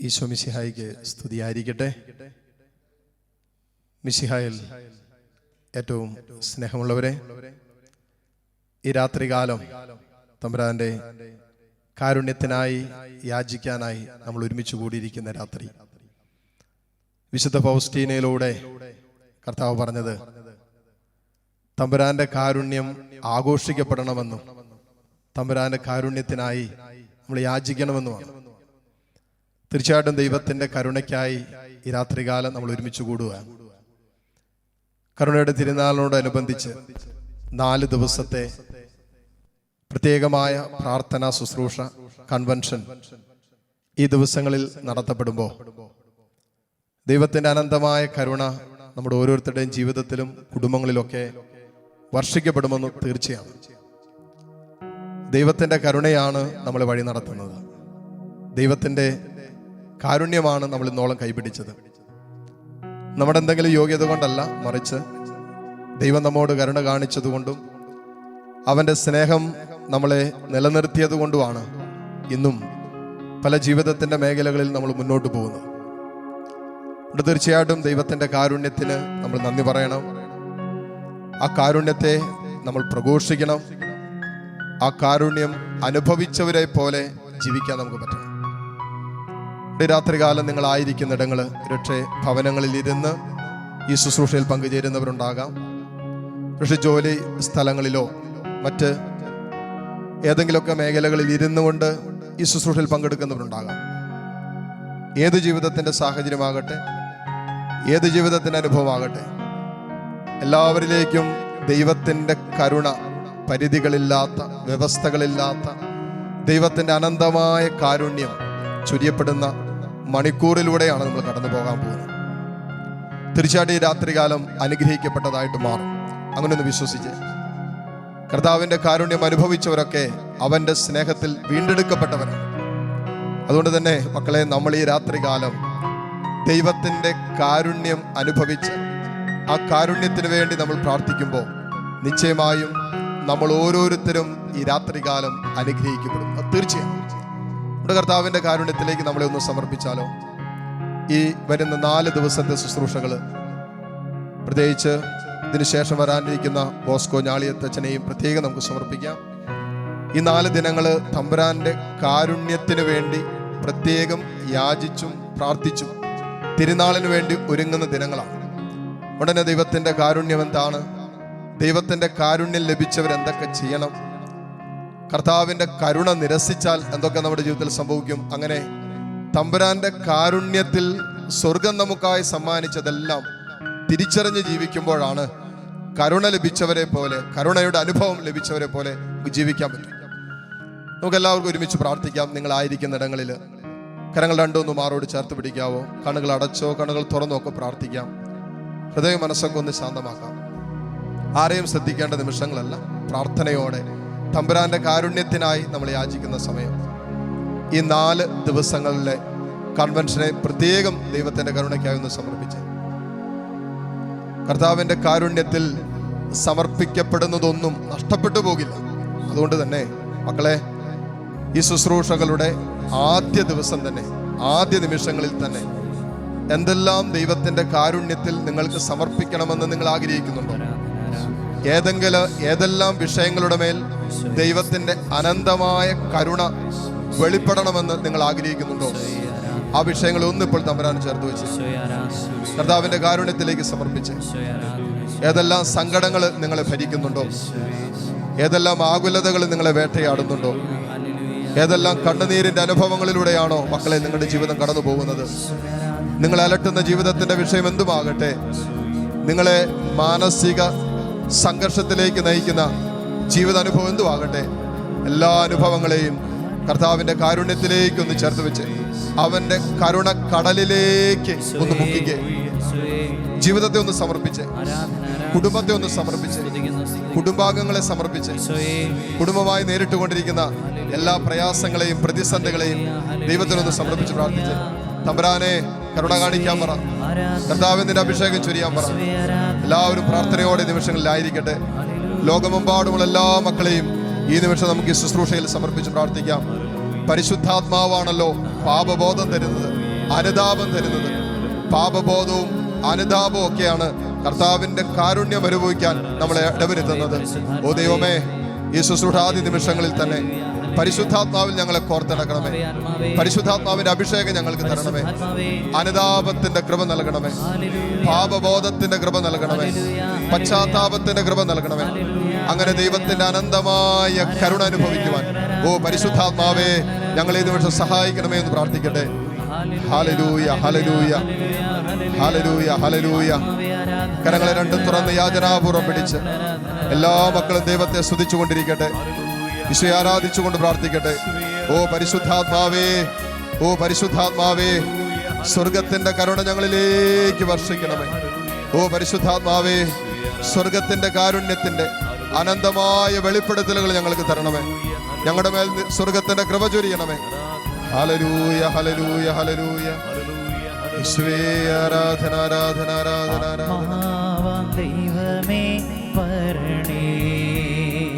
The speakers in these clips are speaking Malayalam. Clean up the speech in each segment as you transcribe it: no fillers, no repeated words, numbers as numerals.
ഈശോ മിശിഹായിക്ക് സ്തുതിയായിരിക്കട്ടെ. മിശിഹായിൽ ഏറ്റവും സ്നേഹമുള്ളവരെ, ഈ രാത്രികാലം തമ്പുരാന്റെ കാരുണ്യത്തിനായി യാചിക്കാനായി നമ്മൾ ഒരുമിച്ച് കൂടിയിരിക്കുന്ന രാത്രി. വിശുദ്ധ ഫൗസ്റ്റീനയിലൂടെ കർത്താവ് പറഞ്ഞത് തമ്പുരാന്റെ കാരുണ്യം ആഘോഷിക്കപ്പെടണമെന്നും തമ്പുരാന്റെ കാരുണ്യത്തിനായി നമ്മൾ യാചിക്കണമെന്നുമാണ്. തീർച്ചയായിട്ടും ദൈവത്തിന്റെ കരുണയ്ക്കായി ഈ രാത്രികാലം നമ്മൾ ഒരുമിച്ച് കൂടുക. കരുണയുടെ തിരുനാളിനോടനുബന്ധിച്ച് 4 ദിവസത്തെ പ്രത്യേകമായ പ്രാർത്ഥനാ ശുശ്രൂഷ കൺവെൻഷൻ ഈ ദിവസങ്ങളിൽ നടത്തപ്പെടുമ്പോൾ ദൈവത്തിന്റെ അനന്തമായ കരുണ നമ്മുടെ ഓരോരുത്തരുടെയും ജീവിതത്തിലും കുടുംബങ്ങളിലൊക്കെ വർഷിക്കപ്പെടുമെന്ന് തീർച്ചയാണ്. ദൈവത്തിന്റെ കരുണയാണ് നമ്മളെ വഴി നടത്തുന്നത്. ദൈവത്തിന്റെ കാരുണ്യമാണ് നമ്മൾ ഇന്നോളം കൈപിടിച്ചത്. നമ്മുടെ എന്തെങ്കിലും യോഗ്യത കൊണ്ടല്ല, മറിച്ച് ദൈവം നമ്മോട് കരുണ കാണിച്ചതുകൊണ്ടും അവന്റെ സ്നേഹം നമ്മളെ നിലനിർത്തിയത് കൊണ്ടുമാണ് ഇന്നും പല ജീവിതത്തിന്റെ മേഖലകളിൽ നമ്മൾ മുന്നോട്ട് പോകുന്നത്. തീർച്ചയായിട്ടും ദൈവത്തിന്റെ കാരുണ്യത്തിന് നമ്മൾ നന്ദി പറയണം. ആ കാരുണ്യത്തെ നമ്മൾ പ്രഘോഷിക്കണം. ആ കാരുണ്യം അനുഭവിച്ചവരെ പോലെ ജീവിക്കാൻ നമുക്ക് പറ്റണം. രാത്രികാലം നിങ്ങളായിരിക്കുന്നിടങ്ങൾ രക്ഷേ ഭവനങ്ങളിൽ ഇരുന്ന് ഈ ശുശ്രൂഷയിൽ പങ്കുചേരുന്നവരുണ്ടാകാം. പക്ഷെ ജോലി സ്ഥലങ്ങളിലോ മറ്റ് ഏതെങ്കിലുമൊക്കെ മേഖലകളിൽ ഇരുന്നു കൊണ്ട് ഈ ശുശ്രൂഷയിൽ പങ്കെടുക്കുന്നവരുണ്ടാകാം. ഏത് ജീവിതത്തിന്റെ സാഹചര്യമാകട്ടെ, ഏത് ജീവിതത്തിന്റെ അനുഭവമാകട്ടെ, എല്ലാവരിലേക്കും ദൈവത്തിന്റെ കരുണ, പരിധികളില്ലാത്ത, വ്യവസ്ഥകളില്ലാത്ത ദൈവത്തിന്റെ അനന്തമായ കാരുണ്യം ചൊരിയപ്പെടുന്ന മണിക്കൂറിലൂടെയാണ് നമ്മൾ കടന്നു പോകാൻ പോകുന്നത്. തീർച്ചയായിട്ടും ഈ രാത്രികാലം അനുഗ്രഹിക്കപ്പെട്ടതായിട്ട് മാറും. അങ്ങനെ ഒന്ന് വിശ്വസിച്ച് കർത്താവിന്റെ കാരുണ്യം അനുഭവിച്ചവരൊക്കെ അവന്റെ സ്നേഹത്തിൽ വീണ്ടെടുക്കപ്പെട്ടവരാണ്. അതുകൊണ്ട് തന്നെ മക്കളെ, നമ്മൾ ഈ രാത്രികാലം ദൈവത്തിന്റെ കാരുണ്യം അനുഭവിച്ച് ആ കാരുണ്യത്തിന് വേണ്ടി നമ്മൾ പ്രാർത്ഥിക്കുമ്പോൾ നിശ്ചയമായും നമ്മൾ ഓരോരുത്തരും ഈ രാത്രികാലം അനുഗ്രഹിക്കപ്പെടും. അത് തീർച്ചയായും. നമ്മുടെ കർത്താവിന്റെ കാരുണ്യത്തിലേക്ക് നമ്മളെ ഒന്ന് സമർപ്പിച്ചാലോ? ഈ വരുന്ന 4 ദിവസത്തെ ശുശ്രൂഷകൾ, പ്രത്യേകിച്ച് ഇതിനുശേഷം വരാനിരിക്കുന്ന ബോസ്കോ ഞാളിയത്തച്ഛനെയും പ്രത്യേകം നമുക്ക് സമർപ്പിക്കാം. ഈ 4 ദിനങ്ങൾ തമ്പുരാന്റെ കാരുണ്യത്തിന് വേണ്ടി പ്രത്യേകം യാചിച്ചും പ്രാർത്ഥിച്ചും തിരുനാളിന് വേണ്ടി ഒരുങ്ങുന്ന ദിനങ്ങളാണ്. ഉടനെ ദൈവത്തിന്റെ കാരുണ്യം എന്താണ്, ദൈവത്തിന്റെ കാരുണ്യം ലഭിച്ചവരെന്തൊക്കെ ചെയ്യണം, കർത്താവിന്റെ കരുണ നിരസിച്ചാൽ എന്തൊക്കെ നമ്മുടെ ജീവിതത്തിൽ സംഭവിക്കും, അങ്ങനെ തമ്പുരാന്റെ കാരുണ്യത്തിൽ സ്വർഗം നമുക്കായി സമ്മാനിച്ചതെല്ലാം തിരിച്ചറിഞ്ഞ് ജീവിക്കുമ്പോഴാണ് കരുണ ലഭിച്ചവരെ പോലെ, കരുണയുടെ അനുഭവം ലഭിച്ചവരെ പോലെ ജീവിക്കാൻ പറ്റും. നമുക്കെല്ലാവർക്കും ഒരുമിച്ച് പ്രാർത്ഥിക്കാം. നിങ്ങളായിരിക്കുന്ന ഇടങ്ങളിൽ കരങ്ങൾ രണ്ടൊന്ന് മാറോട് ചേർത്ത് പിടിക്കാവോ? കണ്ണുകൾ അടച്ചോ കണ്ണുകൾ തുറന്നോ ഒക്കെ പ്രാർത്ഥിക്കാം. ഹൃദയ മനസ്സൊക്കെ ഒന്ന് ശാന്തമാക്കാം. ആരെയും ശ്രദ്ധിക്കേണ്ട നിമിഷങ്ങളല്ല. പ്രാർത്ഥനയോടെ തമ്പുരാന്റെ കാരുണ്യത്തിനായി നമ്മൾ യാചിക്കുന്ന സമയം. ഈ 4 ദിവസങ്ങളിലെ കൺവെൻഷനെ പ്രത്യേകം ദൈവത്തിന്റെ കരുണയ്ക്കായി ഒന്ന് സമർപ്പിച്ച് കർത്താവിന്റെ കാരുണ്യത്തിൽ സമർപ്പിക്കപ്പെടുന്നതൊന്നും നഷ്ടപ്പെട്ടു പോകില്ല. അതുകൊണ്ട് തന്നെ മക്കളെ, ഈ ശുശ്രൂഷകളുടെ ആദ്യ ദിവസം തന്നെ, ആദ്യ നിമിഷങ്ങളിൽ തന്നെ എന്തെല്ലാം ദൈവത്തിന്റെ കാരുണ്യത്തിൽ നിങ്ങൾക്ക് സമർപ്പിക്കണമെന്ന് നിങ്ങൾ ആഗ്രഹിക്കുന്നുണ്ടോ? ഏതെല്ലാം വിഷയങ്ങളുടെ മേൽ ദൈവത്തിന്റെ അനന്തമായ കരുണ വെളിപ്പെടണമെന്ന് നിങ്ങൾ ആഗ്രഹിക്കുന്നുണ്ടോ? ആ വിഷയങ്ങൾ ഒന്നിപ്പോൾ തമ്പുരാൻ ചേർത്ത് വെച്ച് കർത്താവിന്റെ കാരുണ്യത്തിലേക്ക് സമർപ്പിച്ച്, ഏതെല്ലാം സങ്കടങ്ങൾ നിങ്ങളെ ഭരിക്കുന്നുണ്ടോ, ഏതെല്ലാം ആകുലതകൾ നിങ്ങളെ വേട്ടയാടുന്നുണ്ടോ, ഏതെല്ലാം കണ്ണുനീരിന്റെ അനുഭവങ്ങളിലൂടെയാണോ മക്കളെ നിങ്ങളുടെ ജീവിതം കടന്നു പോകുന്നത്, നിങ്ങളെ അലട്ടുന്ന ജീവിതത്തിന്റെ വിഷയം എന്തുമാകട്ടെ, നിങ്ങളെ മാനസിക സംഘർഷത്തിലേക്ക് നയിക്കുന്ന ജീവിതാനുഭവം എന്തുമാകട്ടെ, എല്ലാ അനുഭവങ്ങളെയും കർത്താവിന്റെ കാരുണ്യത്തിലേക്ക് ഒന്ന് ചേർത്ത് വെച്ച് അവന്റെ കരുണ കടലിലേക്ക് ഒന്ന് മുക്കിക്ക്. ജീവിതത്തെ ഒന്ന് സമർപ്പിച്ച്, കുടുംബത്തെ ഒന്ന് സമർപ്പിച്ച്, കുടുംബാംഗങ്ങളെ സമർപ്പിച്ച്, കുടുംബമായി നേരിട്ടുകൊണ്ടിരിക്കുന്ന എല്ലാ പ്രയാസങ്ങളെയും പ്രതിസന്ധികളെയും ദൈവത്തിനൊന്ന് സമർപ്പിച്ച് പ്രാർത്ഥിച്ച് തമ്പുരാനെ കരുണ കാണിക്കാൻ പറ, കർത്താവിന്റെ അഭിഷേകം ചൊരിയാൻ പറ. എല്ലാവരും പ്രാർത്ഥനയോടെ നിമിഷങ്ങളിലായിരിക്കട്ടെ. ലോകമെമ്പാടുമുള്ള എല്ലാ മക്കളെയും ഈ നിമിഷം നമുക്ക് ഈ ശുശ്രൂഷയിൽ സമർപ്പിച്ച് പ്രാർത്ഥിക്കാം. പരിശുദ്ധാത്മാവാണല്ലോ പാപബോധം തരുന്നത്. അനുതാപം തരുന്നത്. പാപബോധവും അനുതാപവും ഒക്കെയാണ് കർത്താവിന്റെ കാരുണ്യം അനുഭവിക്കാൻ നമ്മളെ ഇടവരുത്തുന്നത്. ഓ ദൈവമേ, ഈ ശുശ്രൂഷാദി നിമിഷങ്ങളിൽ തന്നെ പരിശുദ്ധാത്മാവിൽ ഞങ്ങളെ കോർത്തെടുക്കണമേ. പരിശുദ്ധാത്മാവിന്റെ അഭിഷേകം ഞങ്ങൾക്ക് തരണമേ. അനുതാപത്തിന്റെ കൃപ നൽകണമേ. പാപബോധത്തിന്റെ കൃപ നൽകണമേ. പശ്ചാത്താപത്തിന്റെ കൃപ നൽകണമേ. അങ്ങനെ ദൈവത്തിന്റെ അനന്തമായ കരുണ അനുഭവിക്കുവാൻ ഓ പരിശുദ്ധാത്മാവേ ഞങ്ങളെ ഈ നിമിഷം സഹായിക്കണമേ എന്ന് പ്രാർത്ഥിക്കട്ടെ. ഹല്ലേലൂയ, ഹല്ലേലൂയ, ഹല്ലേലൂയ, ഹല്ലേലൂയ. കരങ്ങളെ രണ്ടും തുറന്ന് യാചനാപൂർവ്വം പിടിച്ച് എല്ലാ മക്കളും ദൈവത്തെ സ്തുതിച്ചുകൊണ്ടിരിക്കട്ടെ. ഈശോയെ ആരാധിച്ചുകൊണ്ട് പ്രാർത്ഥിക്കട്ടെ. ഓ പരിശുദ്ധാത്മാവേ, ഓ പരിശുദ്ധാത്മാവേ, സ്വർഗത്തിന്റെ കരുണ ഞങ്ങളിലേക്ക് വർഷിക്കണമേ. ഓ പരിശുദ്ധാത്മാവേ, സ്വർഗത്തിന്റെ കാരുണ്യത്തിന്റെ അനന്തമായ വെളിപ്പെടുത്തലുകൾ ഞങ്ങൾക്ക് തരണമേ. ഞങ്ങളുടെ മേൽ സ്വർഗത്തിന്റെ കൃപ ചൊരിയണമേ. ഹല്ലേലൂയ, ഹല്ലേലൂയ, ഹല്ലേലൂയ. യേശുവേ ആരാധന, ആരാധന, ആരാധന, ആരാധന. ദൈവമേ വരണേ,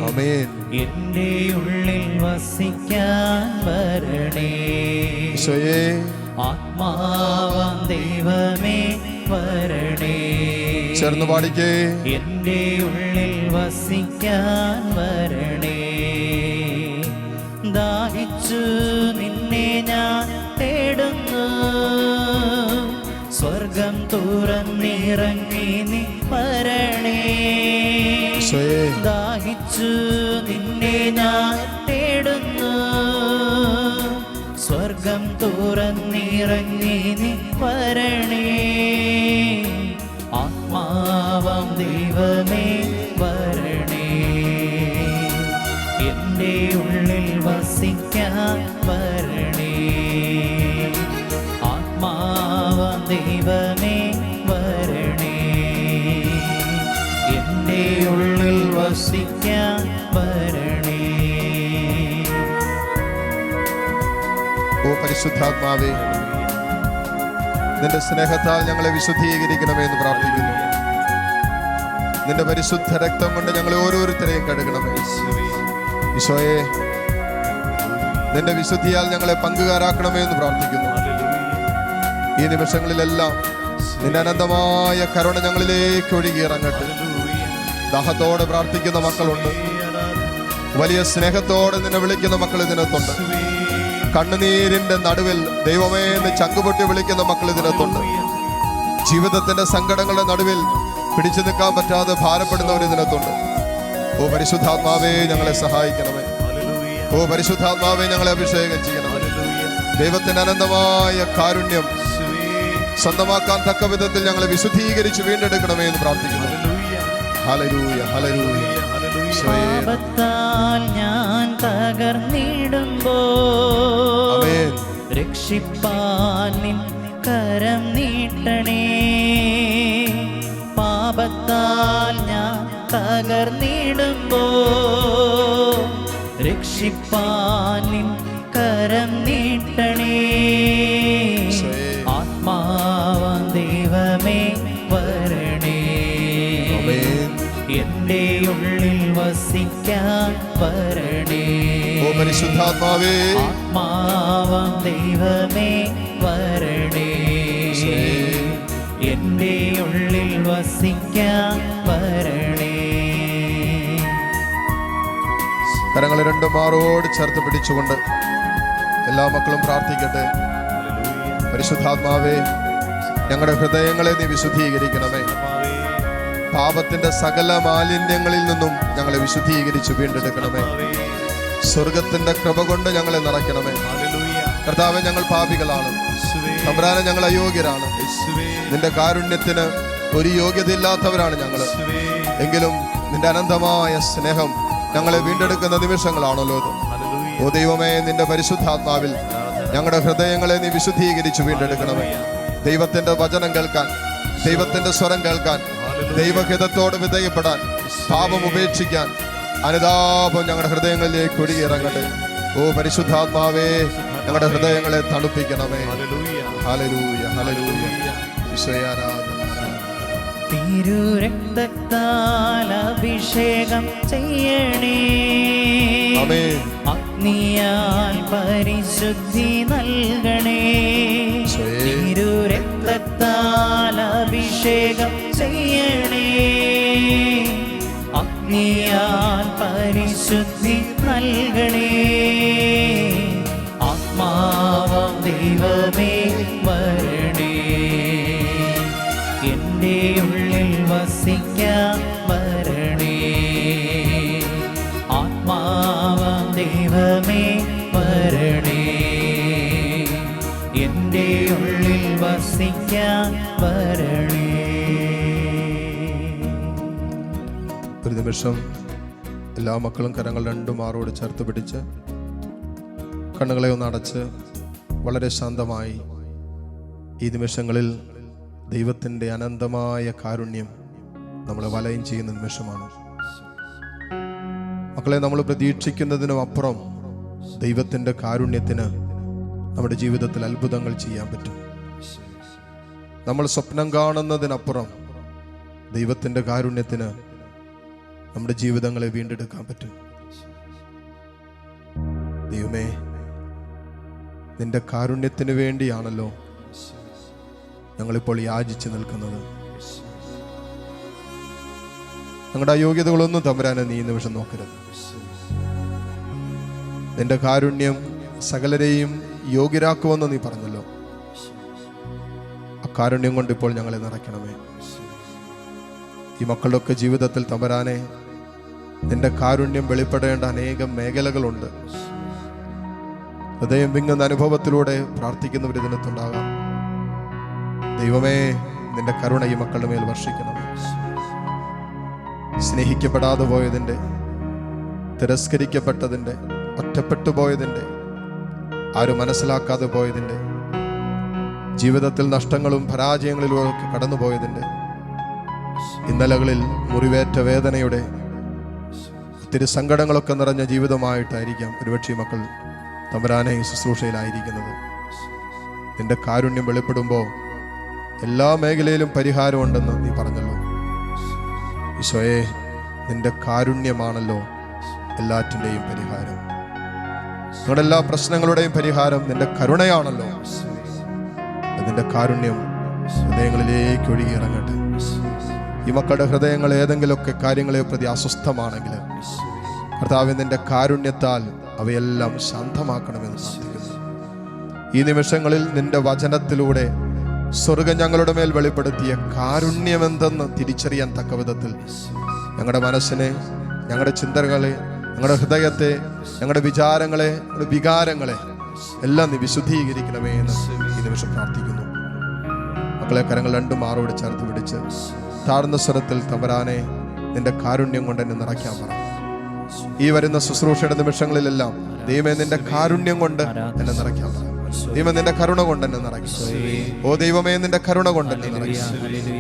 ആമേൻ. എന്റെ ഉള്ളിൽ വസിക്കാൻ വരണേ. ഈശോയേ, ആത്മാവാം ദൈവമേ വരണേ, ചേർന്ന് പാടിക്കേ. എന്റെ ഉള്ളിൽ വസിക്കാൻ വരണേ. ദാഹിച്ചു നിന്നെ ഞാൻ തേടുന്നു, സ്വർഗം തുറന്നിറങ്ങി നീ വരണേ. ദാഹിച്ചു നിന്നെ ഞാൻ തേടുന്നു, സ്വർഗം തുറന്നിറങ്ങി നീ വരണേ. ആത്മാവാം ദൈവമേ വരണേ, എന്റെ ഉള്ളിൽ വസിക്കാൻ വരണേ. ആത്മാവാം ദൈവമേ വരണേ, എന്റെ ഉള്ളിൽ വസിക്കാൻ വരണേ. ഓ പരിശുദ്ധാത്മാവേ, നിന്റെ സ്നേഹത്താൽ ഞങ്ങളെ വിശുദ്ധീകരിക്കണമേ എന്ന് പ്രാർത്ഥിക്കുന്നു. നിന്റെ പരിശുദ്ധ രക്തം കൊണ്ട് ഞങ്ങളെ ഓരോരുത്തരെയും കഴുകണമേ. ഈശോയെ, നിന്റെ വിശുദ്ധിയാൽ ഞങ്ങളെ പങ്കുകാരാക്കണമേ എന്ന് പ്രാർത്ഥിക്കുന്നു. ഈ നിമിഷങ്ങളിലെല്ലാം നിന്റെ അനന്തമായ കരുണ ഞങ്ങളിലേക്ക് ഒഴുകിയിറങ്ങട്ടെ. ദാഹത്തോടെ പ്രാർത്ഥിക്കുന്ന മക്കളുണ്ട്, വലിയ സ്നേഹത്തോടെ നിന്നെ വിളിക്കുന്ന മക്കൾ ഇതിനകത്തുണ്ട്. കണ്ണുനീരിന്റെ നടുവിൽ ദൈവമേ എന്ന് ചങ്കുപൊട്ടി വിളിക്കുന്ന മക്കൾ ഇതിനകത്തുണ്ട്. ജീവിതത്തിന്റെ സങ്കടങ്ങളുടെ നടുവിൽ പിടിച്ചു നിൽക്കാൻ പറ്റാതെ ഭാരപ്പെടുന്നവർ ഇതിനകത്തുണ്ട്. ഓ പരിശുദ്ധാത്മാവേ, ഞങ്ങളെ സഹായിക്കണമേ. ഓ പരിശുദ്ധാത്മാവേ, ഞങ്ങളെ അഭിഷേകം ചെയ്യണമേ. ദൈവത്തിന്റെ അനന്തമായ കാരുണ്യം സ്വന്തമാക്കാൻ തക്ക വിധത്തിൽ ഞങ്ങളെ വിശുദ്ധീകരിച്ച് വീണ്ടെടുക്കണമേ എന്ന് പ്രാർത്ഥിക്കുന്നു. ഹല്ലേലൂയ, ഹല്ലേലൂയ. പാപത്താൽ ഞാൻ തകർന്നിടുമ്പോൾ രക്ഷിപ്പാൻ നിൻ കരം നീട്ടണേ. പാപത്താൽ ഞാൻ തകർന്നിടുമ്പോൾ രക്ഷിപ്പാൻ നിൻ കരം നീട്ടണേ. ആത്മാവാം ദൈവമേ വരണേ, എന്റെ ഉള്ളിൽ വസിക്കാൻ വരണേ. ഓ പരിശുദ്ധാത്മാവേ, ആത്മാവാം ദൈവമേ വരണേ, എന്റെ ഉള്ളിൽ വസിക്കാൻ വരണേ. കരങ്ങളെ രണ്ടും മാറോട് ചേർത്ത് പിടിച്ചുകൊണ്ട് എല്ലാ മക്കളും പ്രാർത്ഥിക്കട്ടെ. പരിശുദ്ധാത്മാവേ, ഞങ്ങളുടെ ഹൃദയങ്ങളെ നീ വിശുദ്ധീകരിക്കണമേ. പാപത്തിന്റെ സകല മാലിന്യങ്ങളിൽ നിന്നും ഞങ്ങളെ വിശുദ്ധീകരിച്ച് വീണ്ടെടുക്കണമേ. സ്വർഗത്തിന്റെ കൃപ കൊണ്ട് ഞങ്ങളെ നിറയ്ക്കണമേ. കർത്താവേ, ഞങ്ങൾ പാപികളാണ്. തമ്പുരാനെ, ഞങ്ങൾ അയോഗ്യരാണ്. നിന്റെ കാരുണ്യത്തിന് ഒരു യോഗ്യതയില്ലാത്തവരാണ് ഞങ്ങൾ. എങ്കിലും നിന്റെ അനന്തമായ സ്നേഹം ഞങ്ങളെ വീണ്ടെടുക്കുന്ന നിമിഷങ്ങളാണല്ലോ ഇത്. ഓ ദൈവമേ, നിന്റെ പരിശുദ്ധാത്മാവിൽ ഞങ്ങളുടെ ഹൃദയങ്ങളെ നീ വിശുദ്ധീകരിച്ച് വീണ്ടെടുക്കണമേ. ദൈവത്തിന്റെ വചനം കേൾക്കാൻ, ദൈവത്തിന്റെ സ്വരം കേൾക്കാൻ, ദൈവഹിതത്തോട് വിധേയപ്പെടാൻ, പാപം ഉപേക്ഷിക്കാൻ അനുതാപം ഞങ്ങളുടെ ഹൃദയങ്ങളിലേക്ക് ഒഴുകിയിറങ്ങട്ടെ. ഓ പരിശുദ്ധാത്മാവേ, ഞങ്ങളുടെ ഹൃദയങ്ങളെ തണുപ്പിക്കണമേ. ഹല്ലേലൂയ, ഹല്ലേലൂയ. ഈശോയെ ആരാധന. തിരുരക്തത്താൽ അഭിഷേകം ചെയ്യണേ. അഗ്നിയാൽ പരിശുദ്ധി നൽകണേ. അഭിഷേകം ചെയ്യണേ. അഗ്നിയാൽ പരിശുദ്ധി നൽകണേ. ആത്മാവാം ദൈവമേ വരണേ. എൻ്റെ ഉള്ളിൽ വസിക്കാൻ വരണേ. ആത്മാവാം ദൈവമേ വരണേ. എൻ്റെ ഉള്ളിൽ വസിക്കാൻ വരണേ. ഒരു നിമിഷം എല്ലാ മക്കളും കരങ്ങൾ രണ്ടും മാറോട് ചേർത്ത് പിടിച്ച് കണ്ണുകളെ ഒന്ന് അടച്ച് വളരെ ശാന്തമായി ഈ നിമിഷങ്ങളിൽ ദൈവത്തിൻ്റെ അനന്തമായ കാരുണ്യം നമ്മളെ വലയം ചെയ്യുന്ന നിമിഷമാണ്. മക്കളെ, നമ്മൾ പ്രതീക്ഷിക്കുന്നതിനും അപ്പുറം ദൈവത്തിൻ്റെ കാരുണ്യത്തിന് നമ്മുടെ ജീവിതത്തിൽ അത്ഭുതങ്ങൾ ചെയ്യാൻ പറ്റും. നമ്മൾ സ്വപ്നം കാണുന്നതിനപ്പുറം ദൈവത്തിൻ്റെ കാരുണ്യത്തിന് നമ്മുടെ ജീവിതങ്ങളെ വീണ്ടെടുക്കാൻ പറ്റും. ദൈവമേ, നിന്റെ കാരുണ്യത്തിന് വേണ്ടിയാണല്ലോ ഞങ്ങളിപ്പോൾ യാചിച്ച് നിൽക്കുന്നത്. ഞങ്ങളുടെ അയോഗ്യതകളൊന്നും തമ്പുരാനെ നീ നിമിഷം നോക്കരുത്. നിന്റെ കാരുണ്യം സകലരെയും യോഗ്യരാക്കുമെന്ന് നീ പറഞ്ഞല്ലോ. ആ കാരുണ്യം കൊണ്ട് ഇപ്പോൾ ഞങ്ങളെ നിറയ്ക്കണമേ. ഈ മക്കളുടെയൊക്കെ ജീവിതത്തിൽ തമ്പുരാനെ നിന്റെ കാരുണ്യം വെളിപ്പെടേണ്ട അനേകം മേഖലകളുണ്ട്. ഹൃദയം വിങ്ങുന്ന അനുഭവത്തിലൂടെ പ്രാർത്ഥിക്കുന്നവർ ഇതിനകത്തുണ്ടാകാം. ദൈവമേ, നിന്റെ കരുണ ഈ മക്കളുടെ മേൽ വർഷിക്കണം. സ്നേഹിക്കപ്പെടാതെ പോയതിൻ്റെ, തിരസ്കരിക്കപ്പെട്ടതിൻ്റെ, ഒറ്റപ്പെട്ടു പോയതിൻ്റെ, ആരും മനസ്സിലാക്കാതെ പോയതിൻ്റെ, ജീവിതത്തിൽ നഷ്ടങ്ങളും പരാജയങ്ങളിലൂടെ കടന്നുപോയതിൻ്റെ, ഇന്നലകളിൽ മുറിവേറ്റ വേദനയുടെ ഒത്തിരി സങ്കടങ്ങളൊക്കെ നിറഞ്ഞ ജീവിതമായിട്ടായിരിക്കാം ഒരുപക്ഷെ മക്കൾ തമ്പുരാനെ ശുശ്രൂഷയിലായിരിക്കുന്നത്. നിന്റെ കാരുണ്യം വെളിപ്പെടുമ്പോൾ എല്ലാ മേഖലയിലും പരിഹാരമുണ്ടെന്ന് നീ പറഞ്ഞല്ലോ. ഈശോയെ, നിന്റെ കാരുണ്യമാണല്ലോ എല്ലാറ്റിൻ്റെയും പരിഹാരം. നിങ്ങളുടെ എല്ലാ പ്രശ്നങ്ങളുടെയും പരിഹാരം നിന്റെ കരുണയാണല്ലോ. അതിൻ്റെ കാരുണ്യം ഹൃദയങ്ങളിലേക്ക് ഒഴുകിയിറങ്ങട്ടെ. ഈ മക്കളുടെ ഹൃദയങ്ങൾ ഏതെങ്കിലുമൊക്കെ കാര്യങ്ങളെ പ്രതി അസ്വസ്ഥമാണെങ്കിൽ കർത്താവേ, നിന്റെ കാരുണ്യത്താൽ അവയെല്ലാം ശാന്തമാക്കണമെന്ന് പ്രാർത്ഥിക്കുന്നു. ഈ നിമിഷങ്ങളിൽ നിന്റെ വചനത്തിലൂടെ സ്വർഗം ഞങ്ങളുടെ മേൽ വെളിപ്പെടുത്തിയ കാരുണ്യമെന്തെന്ന് തിരിച്ചറിയാൻ തക്ക വിധത്തിൽ ഞങ്ങളുടെ മനസ്സിനെ, ഞങ്ങളുടെ ചിന്തകളെ, ഞങ്ങളുടെ ഹൃദയത്തെ, ഞങ്ങളുടെ വിചാരങ്ങളെ, ഞങ്ങളുടെ വികാരങ്ങളെ എല്ലാം നീ വിശുദ്ധീകരിക്കണമേ എന്ന് ഈ നിമിഷം പ്രാർത്ഥിക്കുന്നു. മക്കളെ, കരങ്ങൾ രണ്ടും മാറോട് ചേർത്ത് പിടിച്ച് താഴ്ന്ന സ്വരത്തിൽ തമ്പുരാനെ നിന്റെ കാരുണ്യം കൊണ്ട് എന്നെ നിറയ്ക്കാൻ പറ. ഈ വരുന്ന ശുശ്രൂഷയുടെ നിമിഷങ്ങളിലെല്ലാം ദൈവമേ, നിന്റെ കാരുണ്യം കൊണ്ട് എന്നെ നിറയ്ക്കാൻ പറ. ദൈവം നിന്റെ കരുണ കൊണ്ട് എന്നെ നിറയ്ക്കും. ഓ ദൈവമേ, നിന്റെ കരുണ കൊണ്ട് എന്നെ നിറയ്ക്കും.